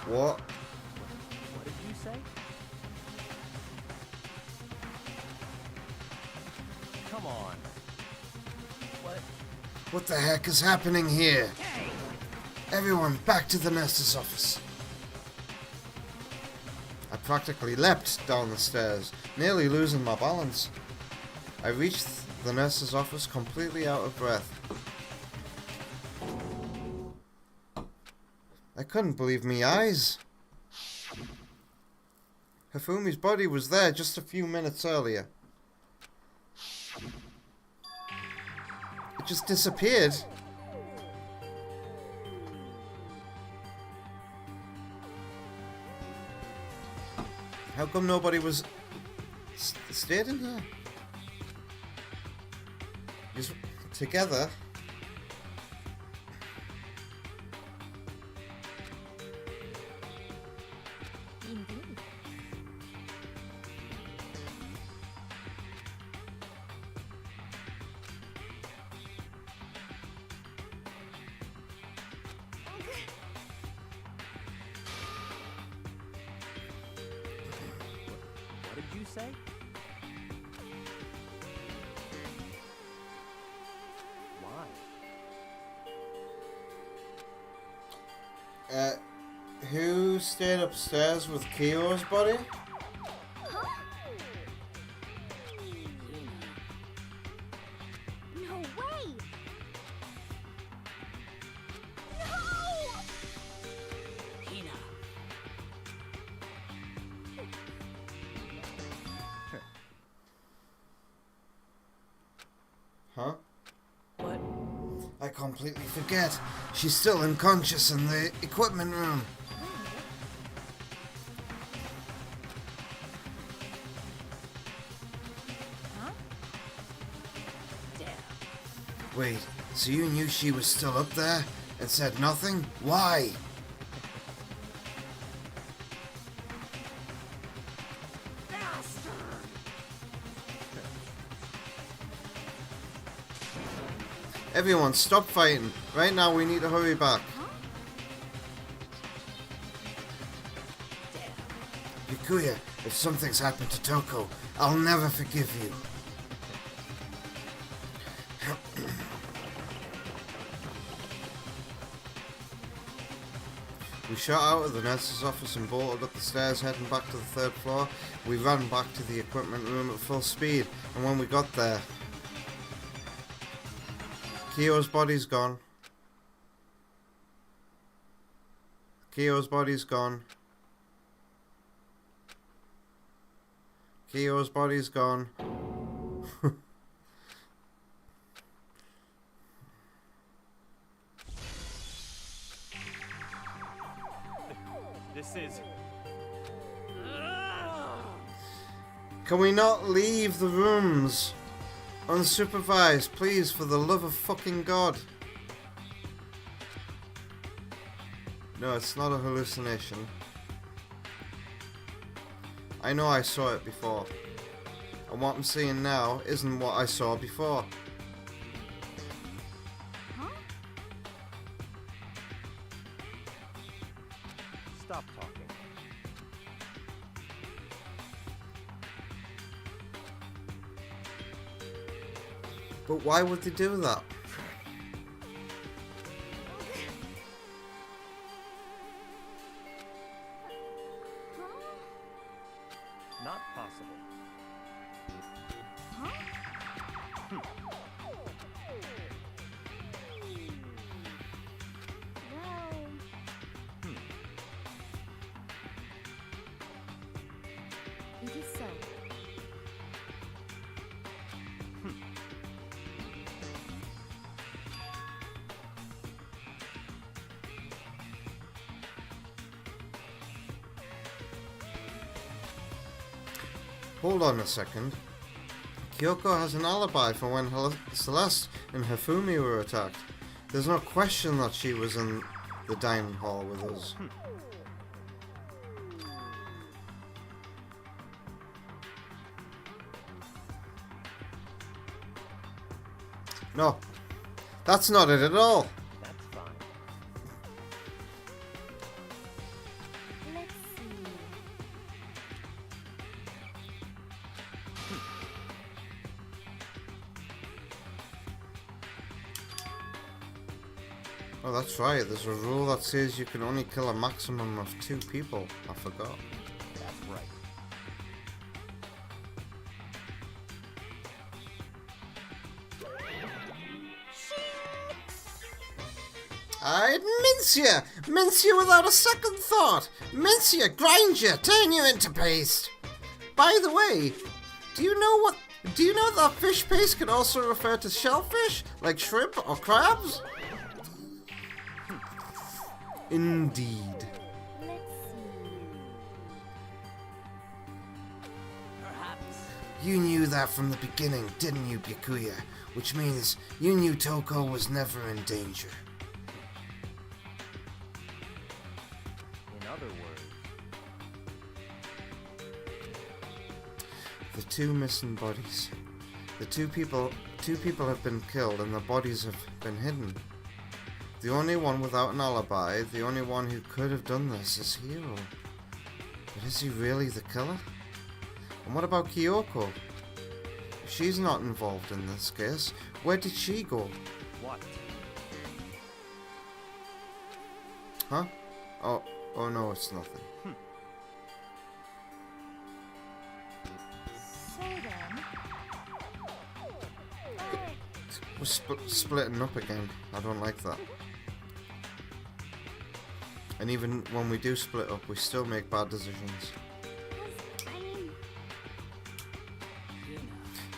What? What did you say? Come on. What? What the heck is happening here? Hey! Everyone, back to the nurse's office. I practically leapt down the stairs, nearly losing my balance. I reached the nurse's office completely out of breath. I couldn't believe me eyes. Hifumi's body was there just a few minutes earlier. It just disappeared. How come nobody was stayed in here? Just together. Indeed. What did you say? Why? Who stayed upstairs with Kyo's body? No way! Hina. Huh? What? I completely forget. She's still unconscious in the equipment room. Huh? Damn. Wait, so you knew she was still up there and said nothing? Why? Everyone, stop fighting. Right now, we need to hurry back. Bikuya, if something's happened to Toko, I'll never forgive you. We shot out of the nurse's office and bolted up the stairs, heading back to the third floor. We ran back to the equipment room at full speed, and when we got there, Kyo's body's gone. Kyo's body's gone. Kyo's body's gone. This is... Can we not leave the rooms unsupervised, please, for the love of fucking God? No, it's not a hallucination. I know I saw it before. And what I'm seeing now isn't what I saw before. Stop talking. But why would they do that? Not possible. Well, it is so. Hold on a second. Kyoko has an alibi for when Celeste and Hifumi were attacked. There's no question that she was in the dining hall with us. No, that's not it at all. That's fine. Let's see. Oh, that's right. There's a rule that says you can only kill a maximum of 2 people. I forgot. That's right. I'd mince you! Mince you without a second thought! Mince you, grind you, turn you into paste! By the way, do you know that fish paste can also refer to shellfish, like shrimp or crabs? Indeed. Let's see. You knew that from the beginning, didn't you, Byakuya? Which means you knew Toko was never in danger. In other words, The two missing bodies. The two people have been killed and the bodies have been hidden. The only one without an alibi, the only one who could have done this is Hiro. But is he really the killer? And what about Kyoko? If she's not involved in this case, where did she go? what? Huh? Oh no, it's nothing. So then, We're splitting up again. I don't like that. And even when we do split up, we still make bad decisions. I mean,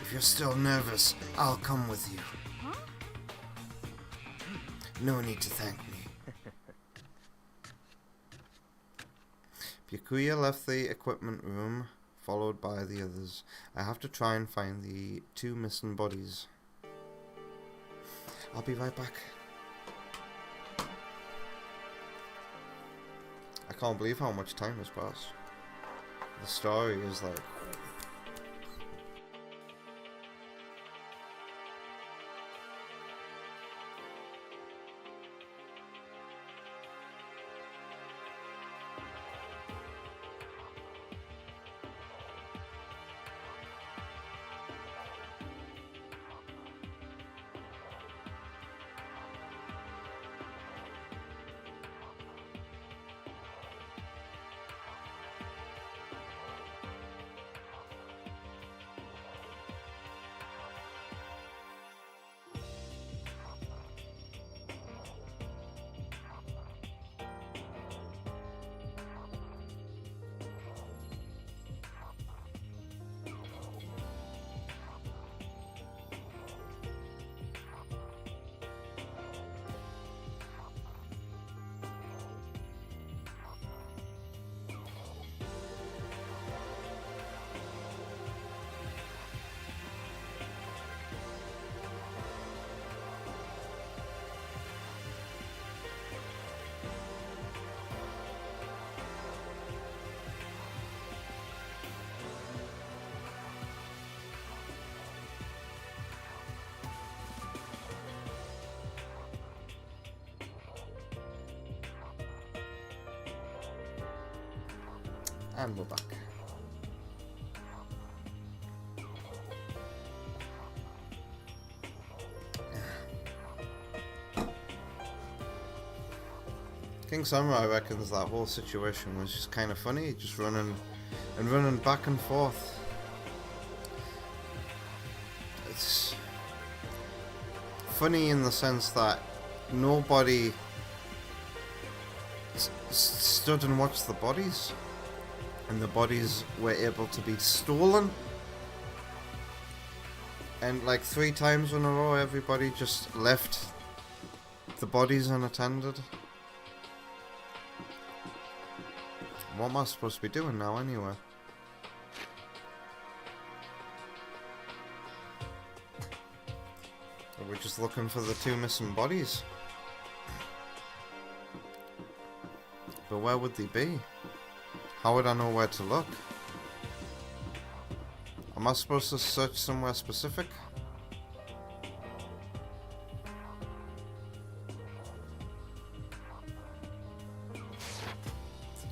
If you're still nervous, I'll come with you. huh? No need to thank me. Byakuya left the equipment room, followed by the others. I have to try and find the two missing bodies. I'll be right back. I can't believe how much time has passed. The story is like... And we're back. King Samurai reckons that whole situation was just kind of funny, just running back and forth. It's funny in the sense that nobody stood and watched the bodies. And the bodies were able to be stolen. And like 3 times in a row, everybody just left the bodies unattended. What am I supposed to be doing now anyway? Are we just looking for the 2 missing bodies? But where would they be? How would I know where to look? Am I supposed to search somewhere specific?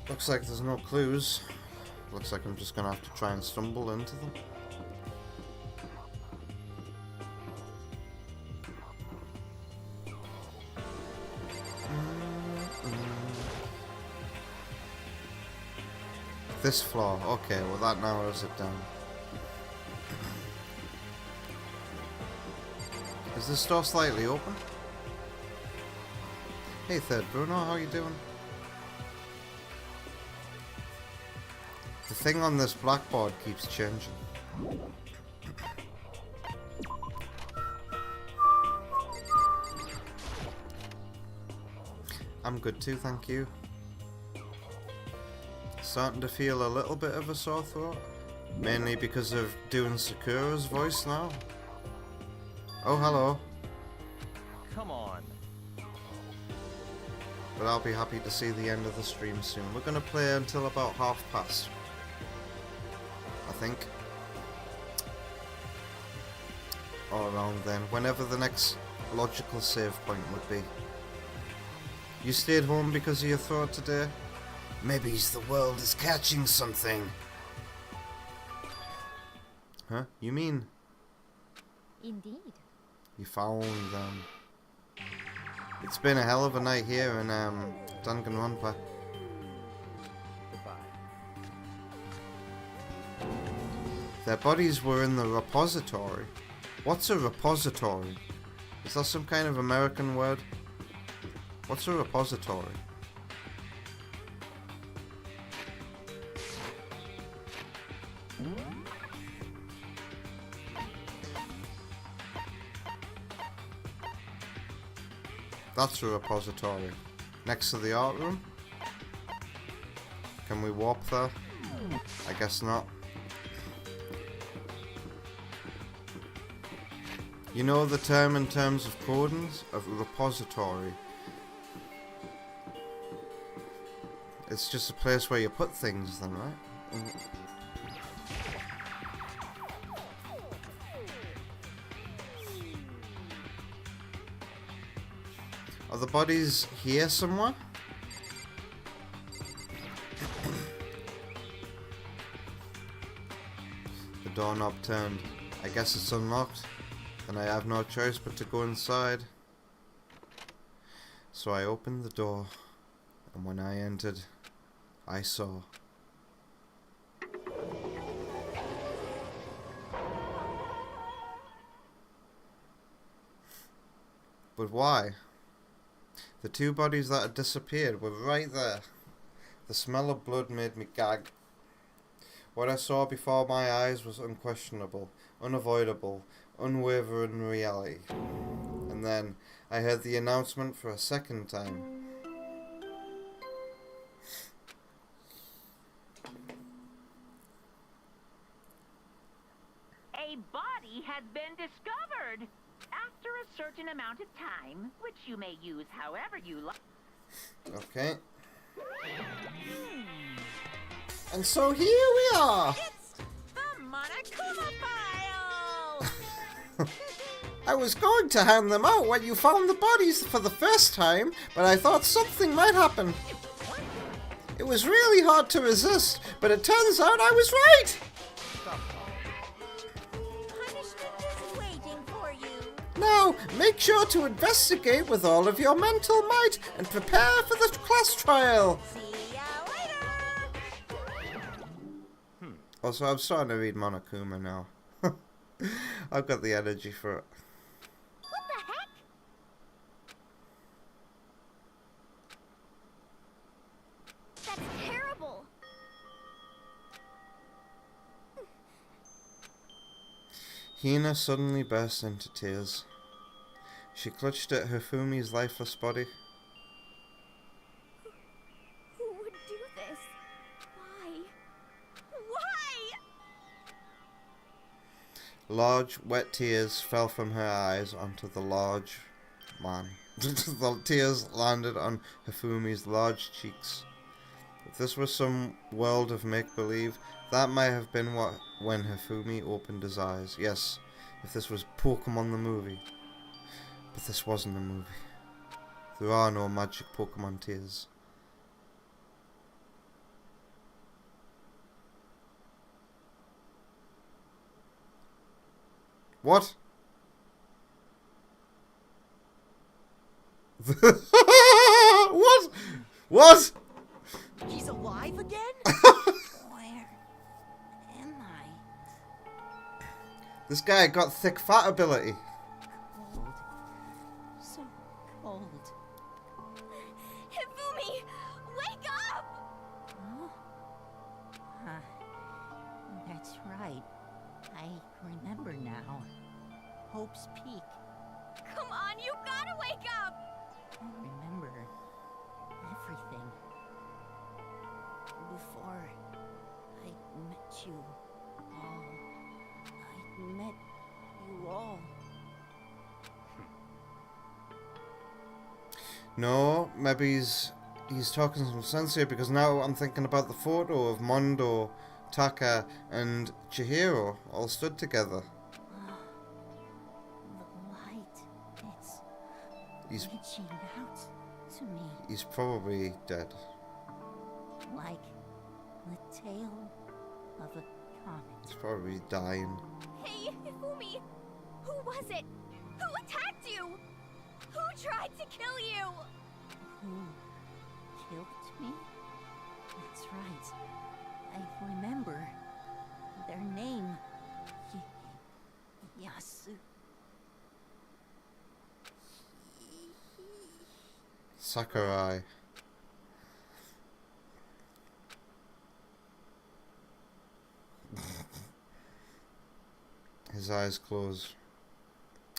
Looks like there's no clues. Looks like I'm just gonna have to try and stumble into them. This floor, okay, well that narrows it down. Is this door slightly open? Hey Third Bruno, how you doing? The thing on this blackboard keeps changing. I'm good too, thank you. Starting to feel a little bit of a sore throat. Mainly because of doing Sakura's voice now. Oh, hello. Come on. But I'll be happy to see the end of the stream soon. We're gonna play until about past, I think. Or around then. Whenever the next logical save point would be. You stayed home because of your throat today? Maybe the world is catching something. Huh? You mean Indeed. you found them? It's been a hell of a night here in Danganronpa. Goodbye. Their bodies were in the repository. What's a repository? Is that some kind of American word? What's a repository? That's a repository. Next to the art room? Can we warp there? I guess not. You know the term in terms of codings? Of repository. It's just a place where you put things then, right? Are the bodies here somewhere? The doorknob turned. I guess it's unlocked. And I have no choice but to go inside. So I opened the door. And when I entered, I saw. But why? The two bodies that had disappeared were right there. The smell of blood made me gag. What I saw before my eyes was unquestionable, unavoidable, unwavering reality. And then I heard the announcement for a second time. A body has been discovered. After a certain amount of time, which you may use however you like. Okay. And so here we are! It's the Monokuma file! I was going to hand them out when you found the bodies for the first time, but I thought something might happen. It was really hard to resist, but it turns out I was right! Punishment is waiting for you. Now, make sure to investigate with all of your mental might and prepare for the class trial. See ya later! Also, I'm starting to read Monokuma now. I've got the energy for it. What the heck? That's terrible. Hina suddenly burst into tears. She clutched at Hifumi's lifeless body. Who would do this? Why? Why? Large, wet tears fell from her eyes onto the large man. The tears landed on Hifumi's large cheeks. If this was some world of make-believe, that might have been when Hifumi opened his eyes. Yes, if this was Pokemon the movie. But this wasn't a movie. There are no magic Pokemon tears. What? What? What? He's alive again? Where am I? This guy got thick fat ability. Cold. So cold. Hifumi, wake up! Huh. That's right. I remember now. Hope's Peak. Come on, you gotta wake up! I remember everything. Before I met you. you all. No, maybe he's talking some sense here, because now I'm thinking about the photo of Mondo, Taka, and Chihiro all stood together. The light. It's He's reaching out to me. he's probably dead. Like the tail of a comet. He's probably dying. Hey, Ifumi! Who was it? Who attacked you? Who tried to kill you? Who killed me? That's right. I remember their name. Yasu. Sakurai. His eyes closed,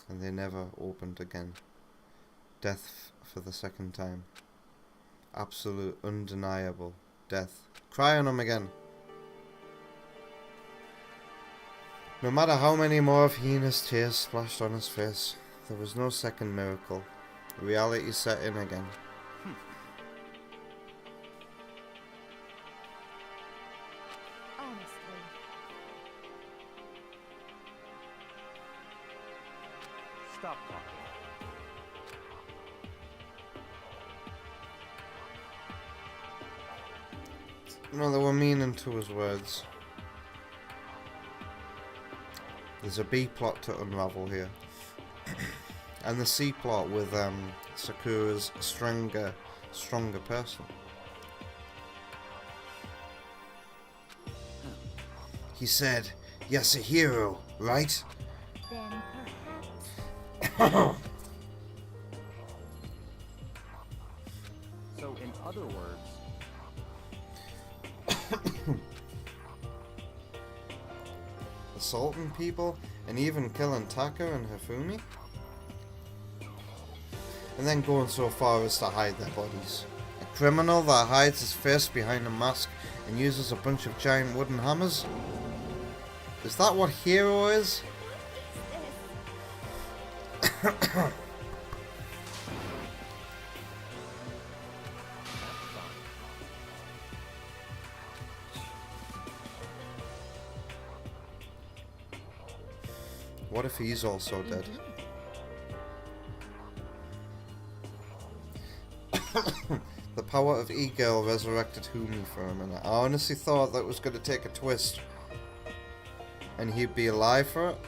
and they never opened again. Death for the second time. Absolute, undeniable death. Cry on him again. No matter how many more of Hina's tears splashed on his face, there was no second miracle. Reality set in again. Honestly. Stop talking. You know, there were meaning to his words. There's a B plot to unravel here. And the C plot with Sakura's stronger person. He said, Yasuhiro, right? Then perhaps So, in other words, Assaulting people and even killing Taka and Hifumi? And then going so far as to hide their bodies. A criminal that hides his face behind a mask and uses a bunch of giant wooden hammers? Is that what hero is? What if he's also dead? The power of E-Girl resurrected Humi for a minute. I honestly thought that was going to take a twist and he'd be alive for it.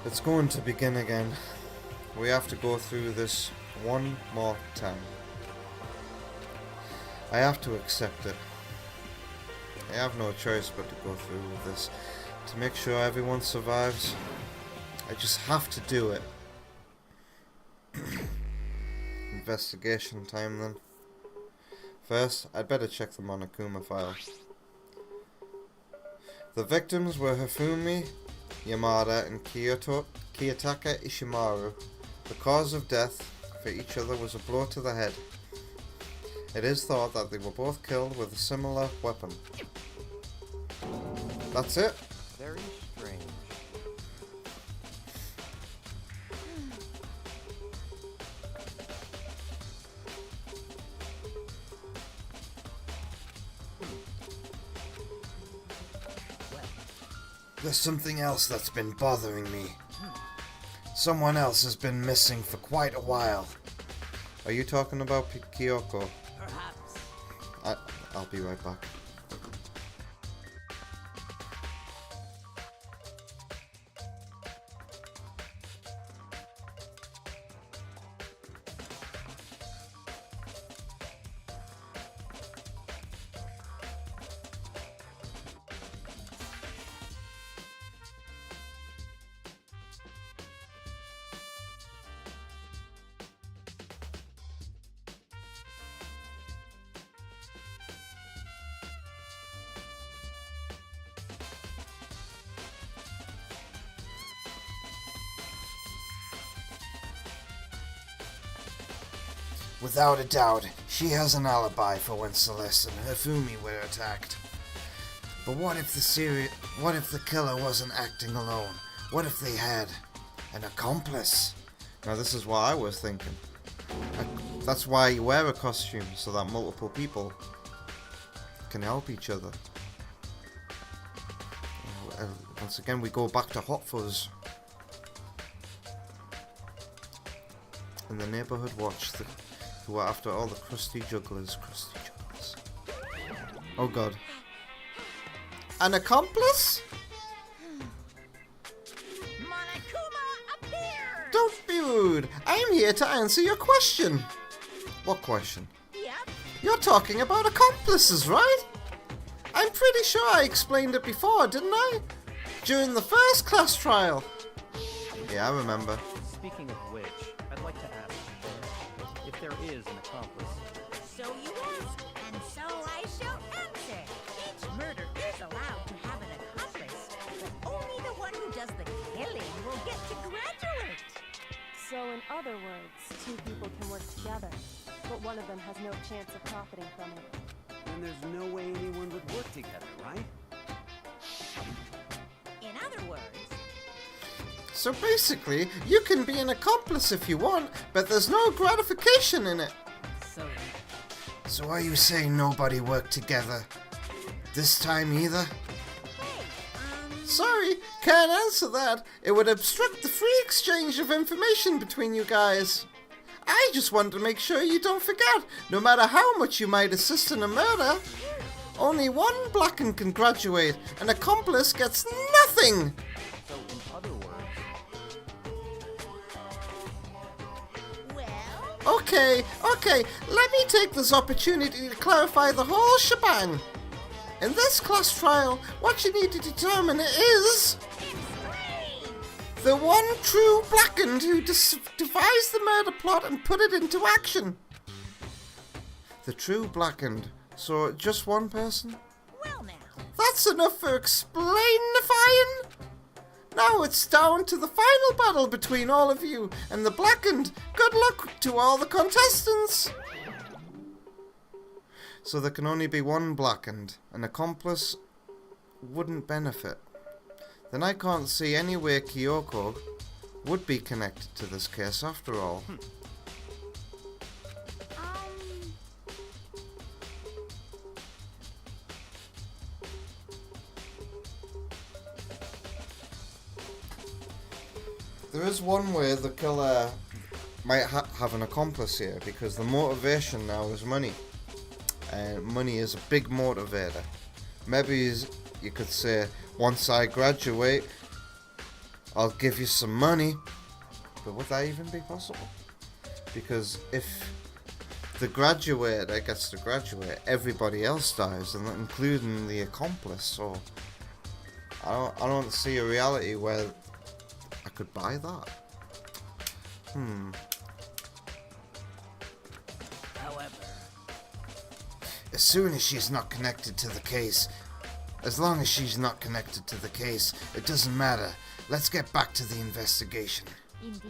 It's going to begin again. We have to go through this one more time. I have to accept it. I have no choice but to go through with this to make sure everyone survives. I just have to do it. Investigation time then. First, I'd better check the Monokuma file. The victims were Hifumi, Yamada, and Kiyotaka Ishimaru. The cause of death for each other was a blow to the head. It is thought that they were both killed with a similar weapon. That's it? very strange. There's something else that's been bothering me. Someone else has been missing for quite a while. Are you talking about Kyoko? Perhaps. I'll be right back. Without a doubt, she has an alibi for when Celeste and Hifumi were attacked. But what if the killer wasn't acting alone? What if they had an accomplice? Now this is what I was thinking. That's why you wear a costume, so that multiple people can help each other. Once again, we go back to Hot Fuzz. And the neighborhood watch, who are after all the crusty jugglers. Oh god. An accomplice? Monokuma, appear! Don't be rude. I'm here to answer your question. What question? Yep. You're talking about accomplices, right? I'm pretty sure I explained it before, didn't I? During the first class trial. Yeah, I remember. Speaking of which, I'd like to ask if there is an accomplice. So you ask, and so I shall answer. Each murder is allowed to have an accomplice, but only the one who does the killing will get to graduate. So in other words, two people can work together, but one of them has no chance of profiting from it. And there's no way anyone would work together, right? In other words, So basically, you can be an accomplice if you want, but there's no gratification in it. So are you saying nobody worked together? This time either? Sorry, can't answer that. It would obstruct the free exchange of information between you guys. I just want to make sure you don't forget, no matter how much you might assist in a murder, only one blackened can graduate. An accomplice gets nothing. So, in other words, well, Okay, let me take this opportunity to clarify the whole shebang. In this class trial, what you need to determine is the one true blackened who devised the murder plot and put it into action. The true blackened. So just one person? well now. That's enough for explainifying. Now it's down to the final battle between all of you and the blackened. Good luck to all the contestants. So there can only be one blackened. An accomplice wouldn't benefit. Then I can't see any way Kyoko would be connected to this case after all. There is one way the killer might have an accomplice here, because the motivation now is money. And money is a big motivator. Maybe you could say, once I graduate, I'll give you some money. But would that even be possible? Because if the graduator gets to graduate, everybody else dies, and including the accomplice. So I don't see a reality where I could buy that. However, As soon as she's not connected to the case, as long as she's not connected to the case, it doesn't matter. Let's get back to the investigation. Indeed.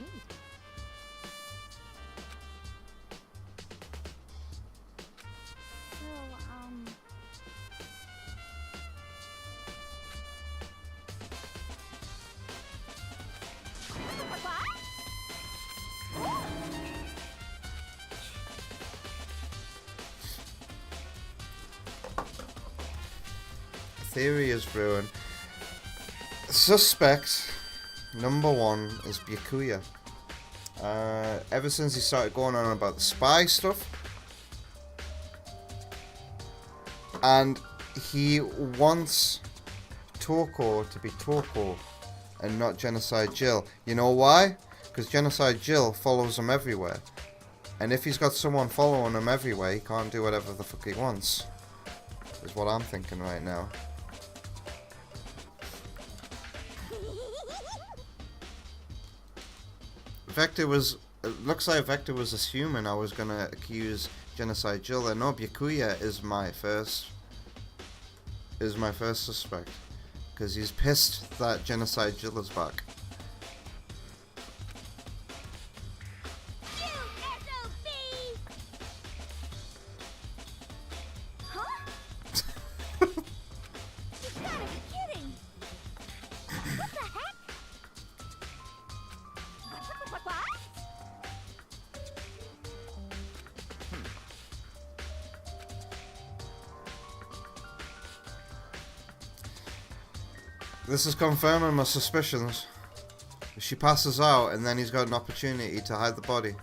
Theory is brewing. Suspect number one is Byakuya. Ever since he started going on about the spy stuff, and he wants Toko to be Toko and not Genocide Jill. You know why? Because Genocide Jill follows him everywhere, and if he's got someone following him everywhere, he can't do whatever the fuck he wants. Is what I'm thinking right now. It looks like Vector was assuming I was gonna accuse Genocide Jill. No, Byakuya is my first suspect, because he's pissed that Genocide Jill is back. This is confirming my suspicions. She passes out and then he's got an opportunity to hide the body.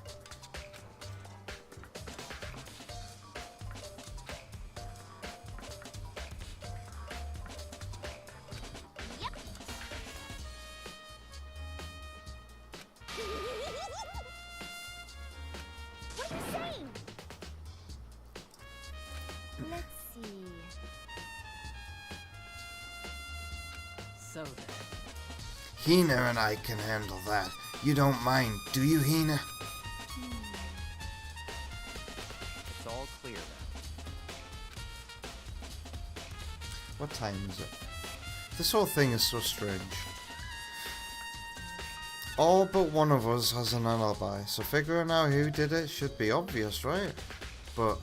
What are you saying? Let's see. So then. Hina and I can handle that. You don't mind, do you, Hina? It's all clear then. What time is it? This whole thing is so strange. All but one of us has an alibi, so figuring out who did it should be obvious, right? But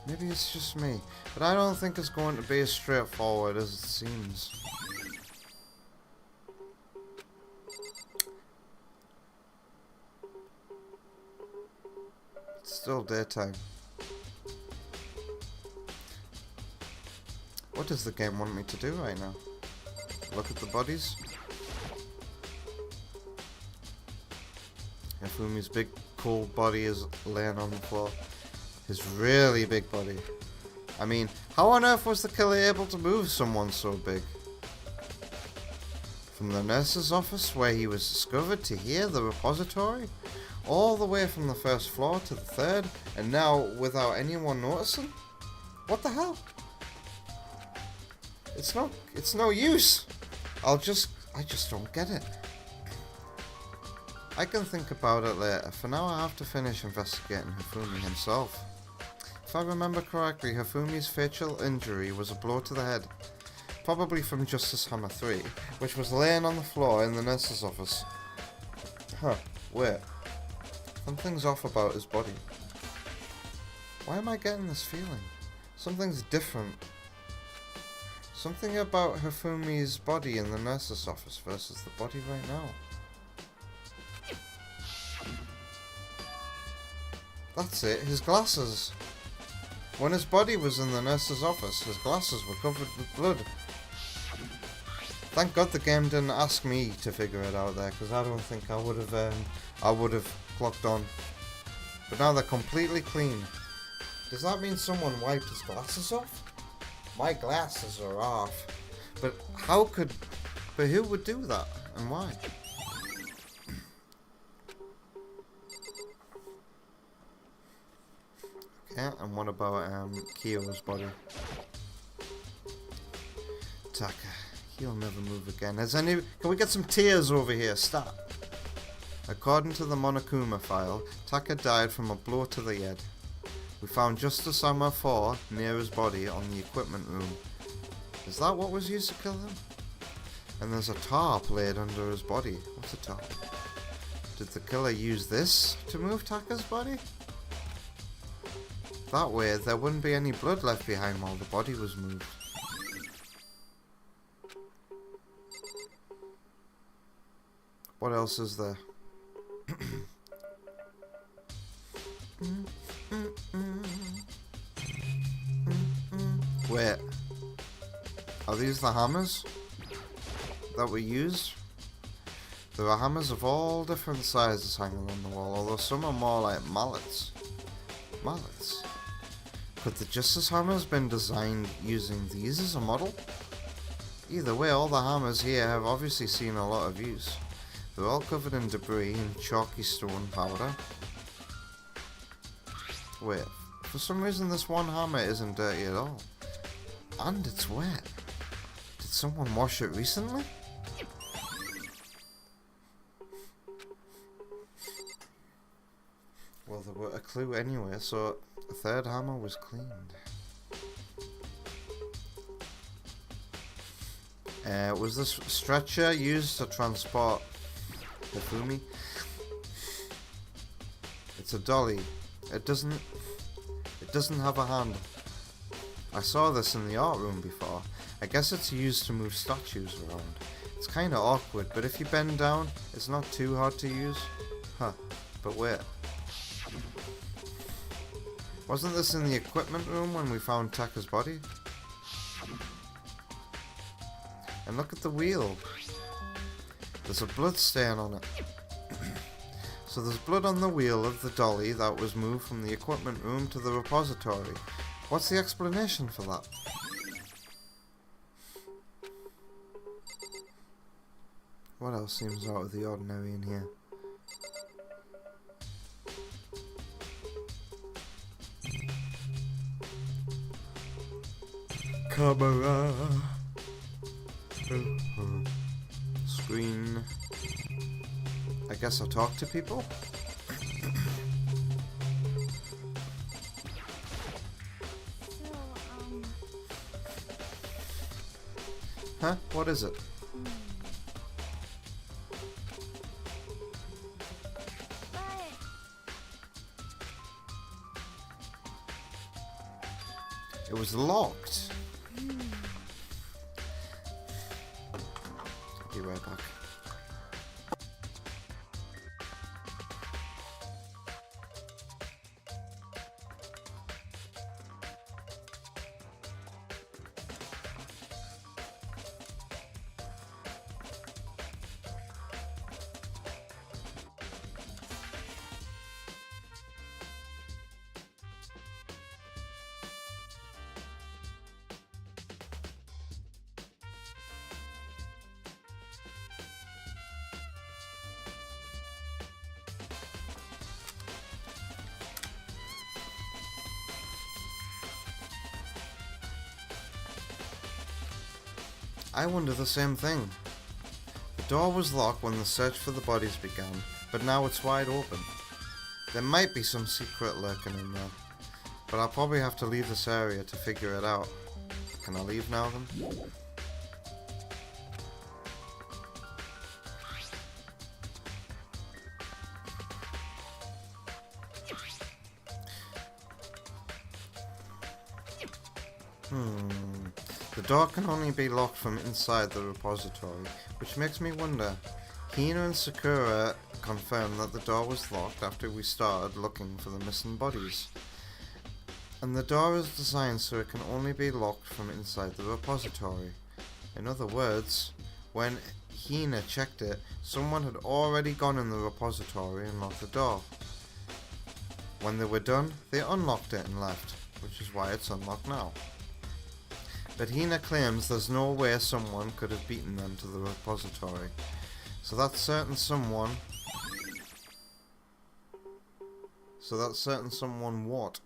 maybe it's just me. But I don't think it's going to be as straightforward as it seems. It's still daytime. What does the game want me to do right now? Look at the bodies? Hifumi's big cold body is laying on the floor. His really big body. I mean, how on earth was the killer able to move someone so big? From the nurse's office where he was discovered to here, the repository? All the way from the first floor to the third, and now without anyone noticing? What the hell? It's no use. I just don't get it. I can think about it later. For now I have to finish investigating Hifumi himself. If I remember correctly, Hifumi's facial injury was a blow to the head. Probably from Justice Hammer 3, which was laying on the floor in the nurse's office. Huh, wait. Something's off about his body. Why am I getting this feeling? Something's different. Something about Hifumi's body in the nurse's office versus the body right now. That's it, his glasses. When his body was in the nurse's office, his glasses were covered with blood. Thank God the game didn't ask me to figure it out there, because I don't think I would have clocked on. But now they're completely clean. Does that mean someone wiped his glasses off? My glasses are off. But who would do that, and why? Okay, and what about Kyo's body? Taka, he'll never move again. Can we get some tears over here? Stop. According to the Monokuma file, Taka died from a blow to the head. We found Justice Hammer 4 near his body on the equipment room. Is that what was used to kill him? And there's a tarp laid under his body. What's a tarp? Did the killer use this to move Taka's body? That way, there wouldn't be any blood left behind while the body was moved. What else is there? Wait. Are these the hammers that we used? There are hammers of all different sizes hanging on the wall, although some are more like mallets. Mallets? Could the Justice Hammers been designed using these as a model? Either way, all the hammers here have obviously seen a lot of use. They're all covered in debris and chalky stone powder. Wait, for some reason this one hammer isn't dirty at all. And it's wet. Did someone wash it recently? Well, there were a clue anyway, so the third hammer was cleaned. Was this stretcher used to transport Hifumi? It's a dolly. It doesn't have a handle. I saw this in the art room before. I guess it's used to move statues around. It's kinda awkward, but if you bend down, it's not too hard to use. Huh, but wait. Wasn't this in the equipment room when we found Taka's body? And look at the wheel. There's a blood stain on it. So there's blood on the wheel of the dolly that was moved from the equipment room to the repository. What's the explanation for that? What else seems out of the ordinary in here? Camera. Screen. I guess I'll talk to people. Huh? What is it? It was locked. I'll be right back. I wonder the same thing. The door was locked when the search for the bodies began, but now it's wide open. There might be some secret lurking in there, but I'll probably have to leave this area to figure it out. Can I leave now then? The door can only be locked from inside the repository, which makes me wonder. Hina and Sakura confirmed that the door was locked after we started looking for the missing bodies. And the door is designed so it can only be locked from inside the repository. In other words, when Hina checked it, someone had already gone in the repository and locked the door. When they were done, they unlocked it and left, which is why it's unlocked now. But Hina claims there's no way someone could have beaten them to the repository. So that certain someone what?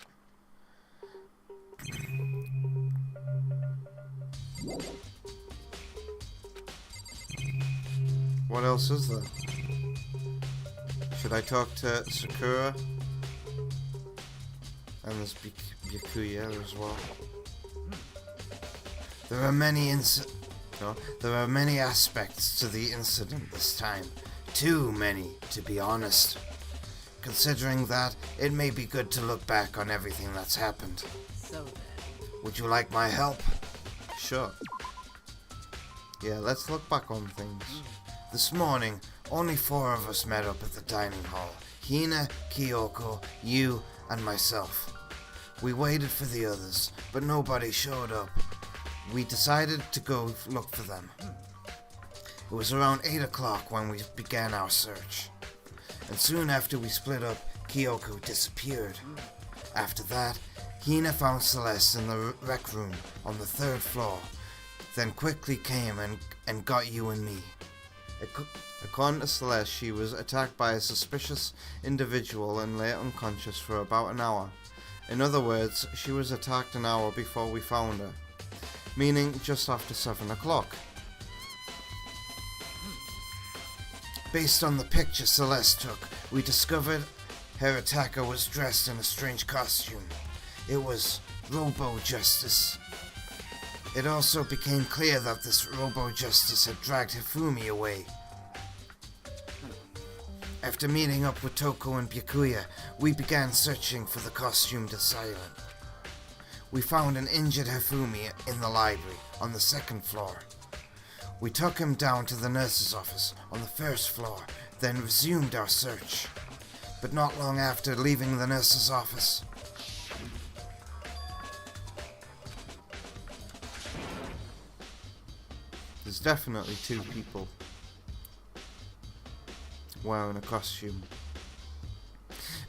What else is there? Should I talk to Sakura? And there's Byakuya as well. There are many aspects to the incident this time. Too many, to be honest. Considering that, it may be good to look back on everything that's happened. So then. Would you like my help? Sure. Yeah, let's look back on things. This morning, only 4 of us met up at the dining hall. Hina, Kyoko, you, and myself. We waited for the others, but nobody showed up. We decided to go look for them. It was around 8 o'clock when we began our search. And soon after we split up, Kyoko disappeared. After that, Hina found Celeste in the rec room on the 3rd floor, then quickly came and got you and me. According to Celeste, she was attacked by a suspicious individual and lay unconscious for about an hour. In other words, she was attacked an hour before we found her, meaning just after 7 o'clock. Based on the picture Celeste took, we discovered her attacker was dressed in a strange costume. It was Robo-Justice. It also became clear that this Robo-Justice had dragged Hifumi away. After meeting up with Toko and Byakuya, we began searching for the costumed assailant. We found an injured Hifumi in the library on the 2nd floor. We took him down to the nurse's office on the 1st floor, then resumed our search. But not long after leaving the nurse's office, There's definitely two people wearing a costume.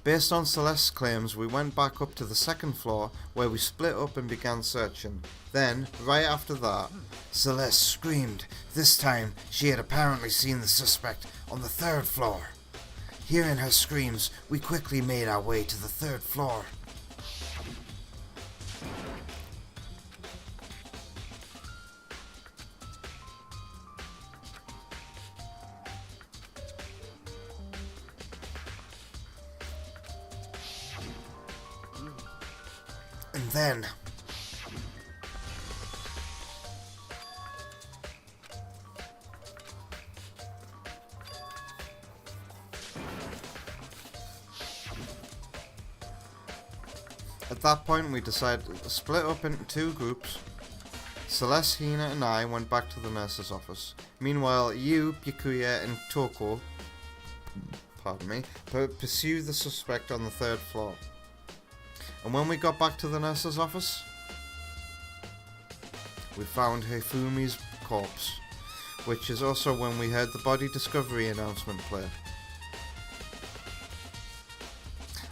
Based on Celeste's claims, we went back up to the second floor where we split up and began searching. Then, right after that, Celeste screamed. This time, she had apparently seen the suspect on the third floor. Hearing her screams, we quickly made our way to the third floor. And then, at that point we decided to split up into two groups. Celeste, Hina and I went back to the nurse's office. Meanwhile, you, Byakuya and Toko, pursued the suspect on the third floor. And when we got back to the nurse's office, we found Hifumi's corpse, which is also when we heard the body discovery announcement play.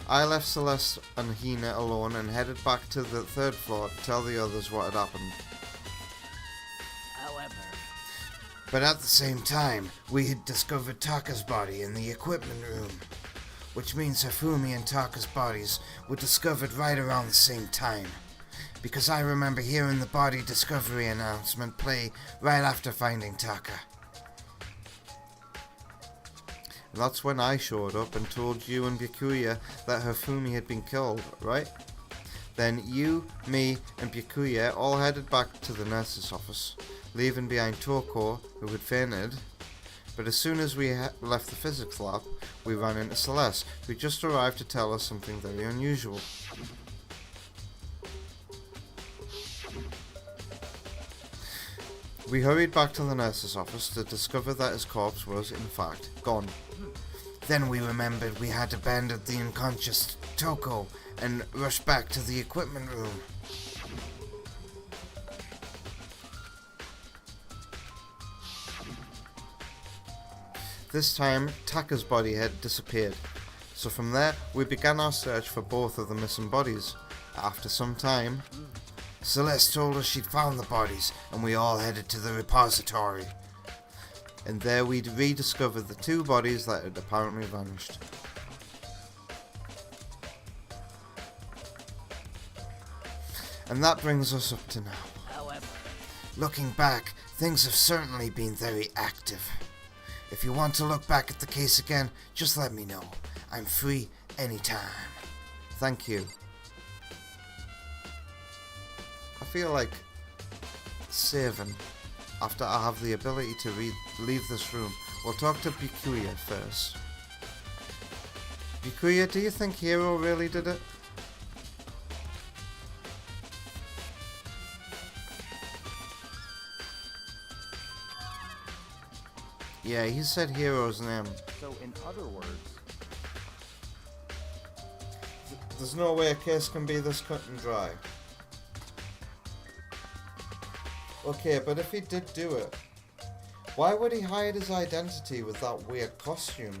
I left Celeste and Hina alone and headed back to the third floor to tell the others what had happened. However, But at the same time, we had discovered Taka's body in the equipment room, which means Hifumi and Taka's bodies were discovered right around the same time, because I remember hearing the body discovery announcement play right after finding Taka. And that's when I showed up and told you and Byakuya that Hifumi had been killed, right? Then you, me, and Byakuya all headed back to the nurse's office, leaving behind Toko, who had fainted. But as soon as we left the physics lab, we ran into Celeste, who just arrived to tell us something very unusual. We hurried back to the nurse's office to discover that his corpse was, in fact, gone. Then we remembered we had abandoned the unconscious Toko and rushed back to the equipment room. This time, Taka's body had disappeared, so from there we began our search for both of the missing bodies. After some time, Celeste told us she'd found the bodies, and we all headed to the repository. And there we'd rediscovered the two bodies that had apparently vanished. And that brings us up to now. however, Looking back, things have certainly been very active. If you want to look back at the case again, just let me know. I'm free anytime. Thank you. I feel like saving after I have the ability to leave this room. We'll talk to Byakuya first. Byakuya, do you think Hero really did it? Yeah, he said Hero's name. So, in other words, There's no way a case can be this cut and dry. Okay, but if he did do it, why would he hide his identity with that weird costume?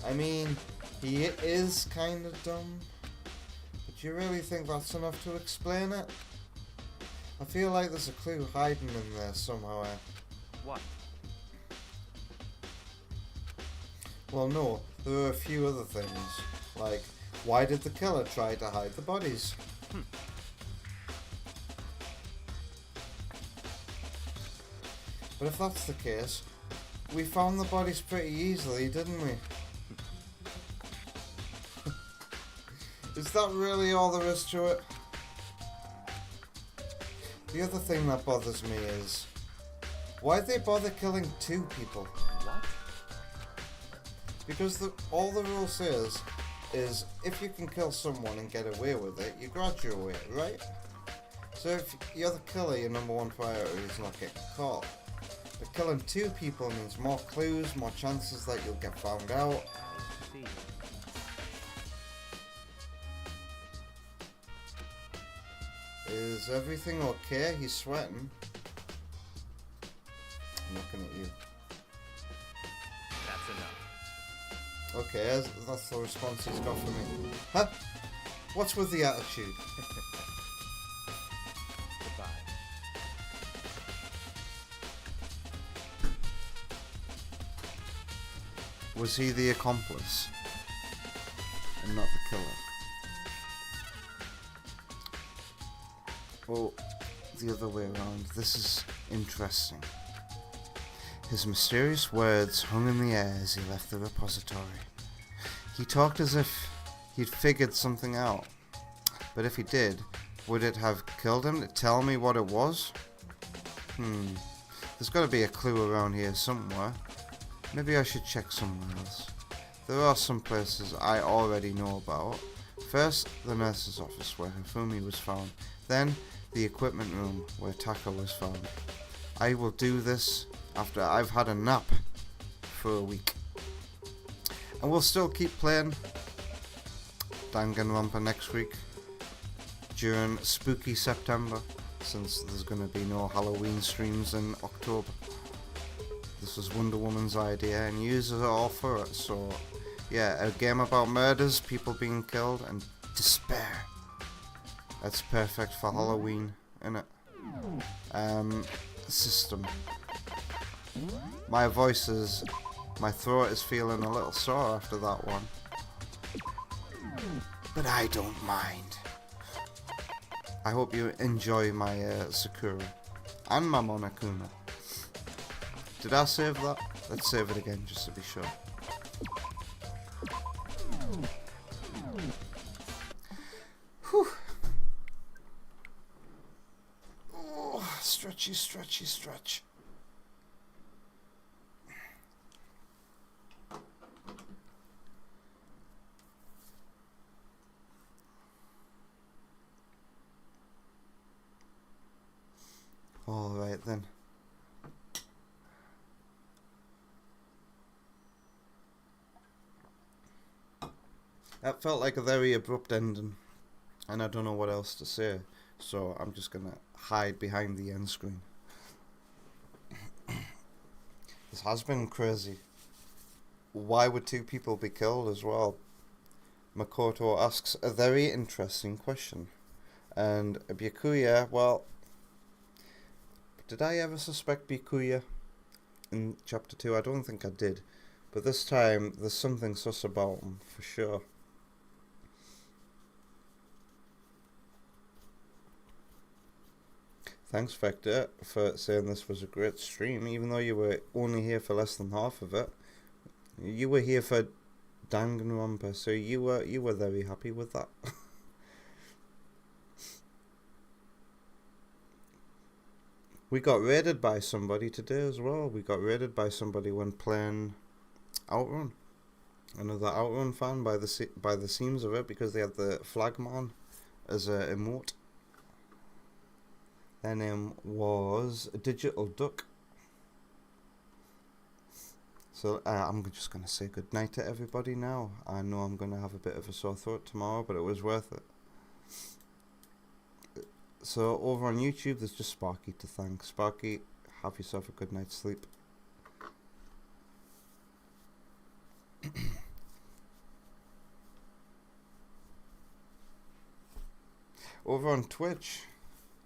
I mean, he is kind of dumb, but do you really think that's enough to explain it? I feel like there's a clue hiding in there somehow. what? Well, no, there are a few other things, like, why did the killer try to hide the bodies? But if that's the case, we found the bodies pretty easily, didn't we? Is that really all there is to it? The other thing that bothers me is, why'd they bother killing two people? What? Because all the rule says is if you can kill someone and get away with it, you graduate, right? So if you're the killer, your number one priority is not getting caught. But killing two people means more clues, more chances that you'll get found out. I see. Is everything okay? He's sweating. I'm looking at you. That's enough. Okay, that's the response he's got for me. Huh? What's with the attitude? Goodbye. Was he the accomplice and not the killer? Well, the other way around. This is interesting. His mysterious words hung in the air as he left the repository. He talked as if he'd figured something out. But if he did, would it have killed him to tell me what it was? There's got to be a clue around here somewhere. Maybe I should check somewhere else. There are some places I already know about. First, the nurse's office where Hifumi was found. Then, the equipment room where Taka was found. I will do this after I've had a nap for a week. And we'll still keep playing Danganronpa next week during spooky September, since there's going to be no Halloween streams in October. This was Wonder Woman's idea and users are all for it, so yeah, a game about murders, people being killed, and despair. That's perfect for Halloween, innit? System. My throat is feeling a little sore after that one. But I don't mind. I hope you enjoy my Sakura and my Monokuma. Did I save that? Let's save it again just to be sure. Whew. Oh, stretchy, stretchy, stretch. Alright then. That felt like a very abrupt ending, and I don't know what else to say, so I'm just gonna hide behind the end screen. This has been crazy. Why would two people be killed as well? Makoto asks a very interesting question. And Byakuya, well, did I ever suspect Byakuya in chapter 2? I don't think I did. But this time, there's something sus about him, for sure. Thanks, Vector, for saying this was a great stream, even though you were only here for less than half of it. You were here for Danganronpa, so you were very happy with that. We got raided by somebody today as well. We got raided by somebody when playing OutRun. Another OutRun fan by the seams of it, because they had the flagman as a emote. Their name was Digital Duck. So I'm just going to say good night to everybody now. I know I'm going to have a bit of a sore throat tomorrow, but it was worth it. So over on YouTube, there's just Sparky to thank. Sparky, have yourself a good night's sleep. Over on Twitch,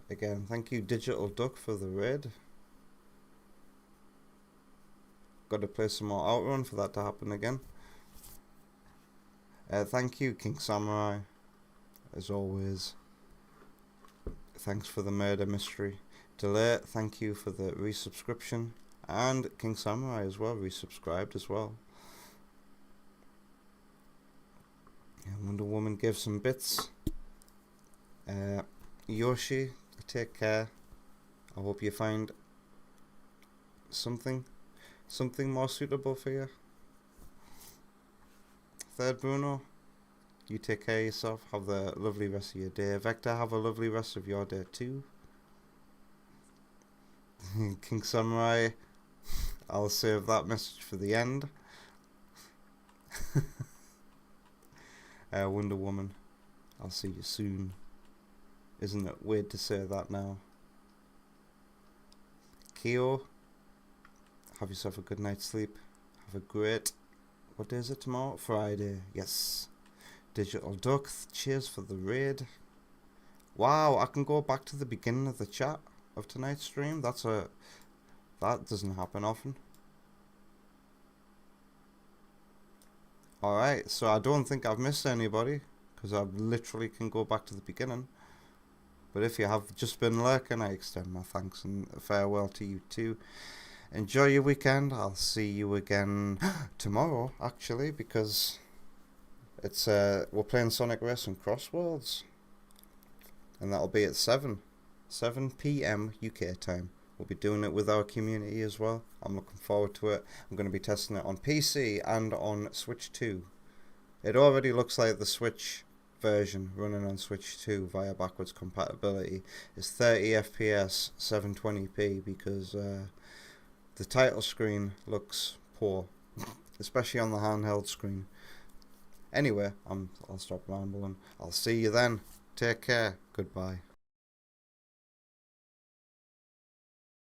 again, thank you Digital Duck for the raid. Got to play some more OutRun for that to happen again. Thank you King Samurai, as always. Thanks for the murder mystery. Delay, thank you for the resubscription. And King Samurai as well, resubscribed as well. Wonder Woman gave some bits. Yoshi, take care. I hope you find something more suitable for you. Third Bruno, you take care of yourself. Have a lovely rest of your day. Vector, have a lovely rest of your day too. King Samurai, I'll save that message for the end. Wonder Woman, I'll see you soon. Isn't it weird to say that now? Keo, have yourself a good night's sleep. Have a great... What day is it tomorrow? Friday. Yes. Digital Duck, cheers for the raid. Wow, I can go back to the beginning of the chat of tonight's stream. That doesn't happen often. Alright, so I don't think I've missed anybody, because I literally can go back to the beginning. But if you have just been lurking, I extend my thanks and farewell to you too. Enjoy your weekend. I'll see you again tomorrow, actually, because it's we're playing Sonic Racing Crossworlds, and that'll be at 7 p.m. UK time. We'll be doing it with our community as well. I'm looking forward to it. I'm going to be testing it on PC and on Switch 2. It already looks like the Switch version running on Switch 2 via backwards compatibility is 30 FPS 720p, because the title screen looks poor, especially on the handheld screen. Anyway, I'll stop rambling. I'll see you then. Take care. Goodbye.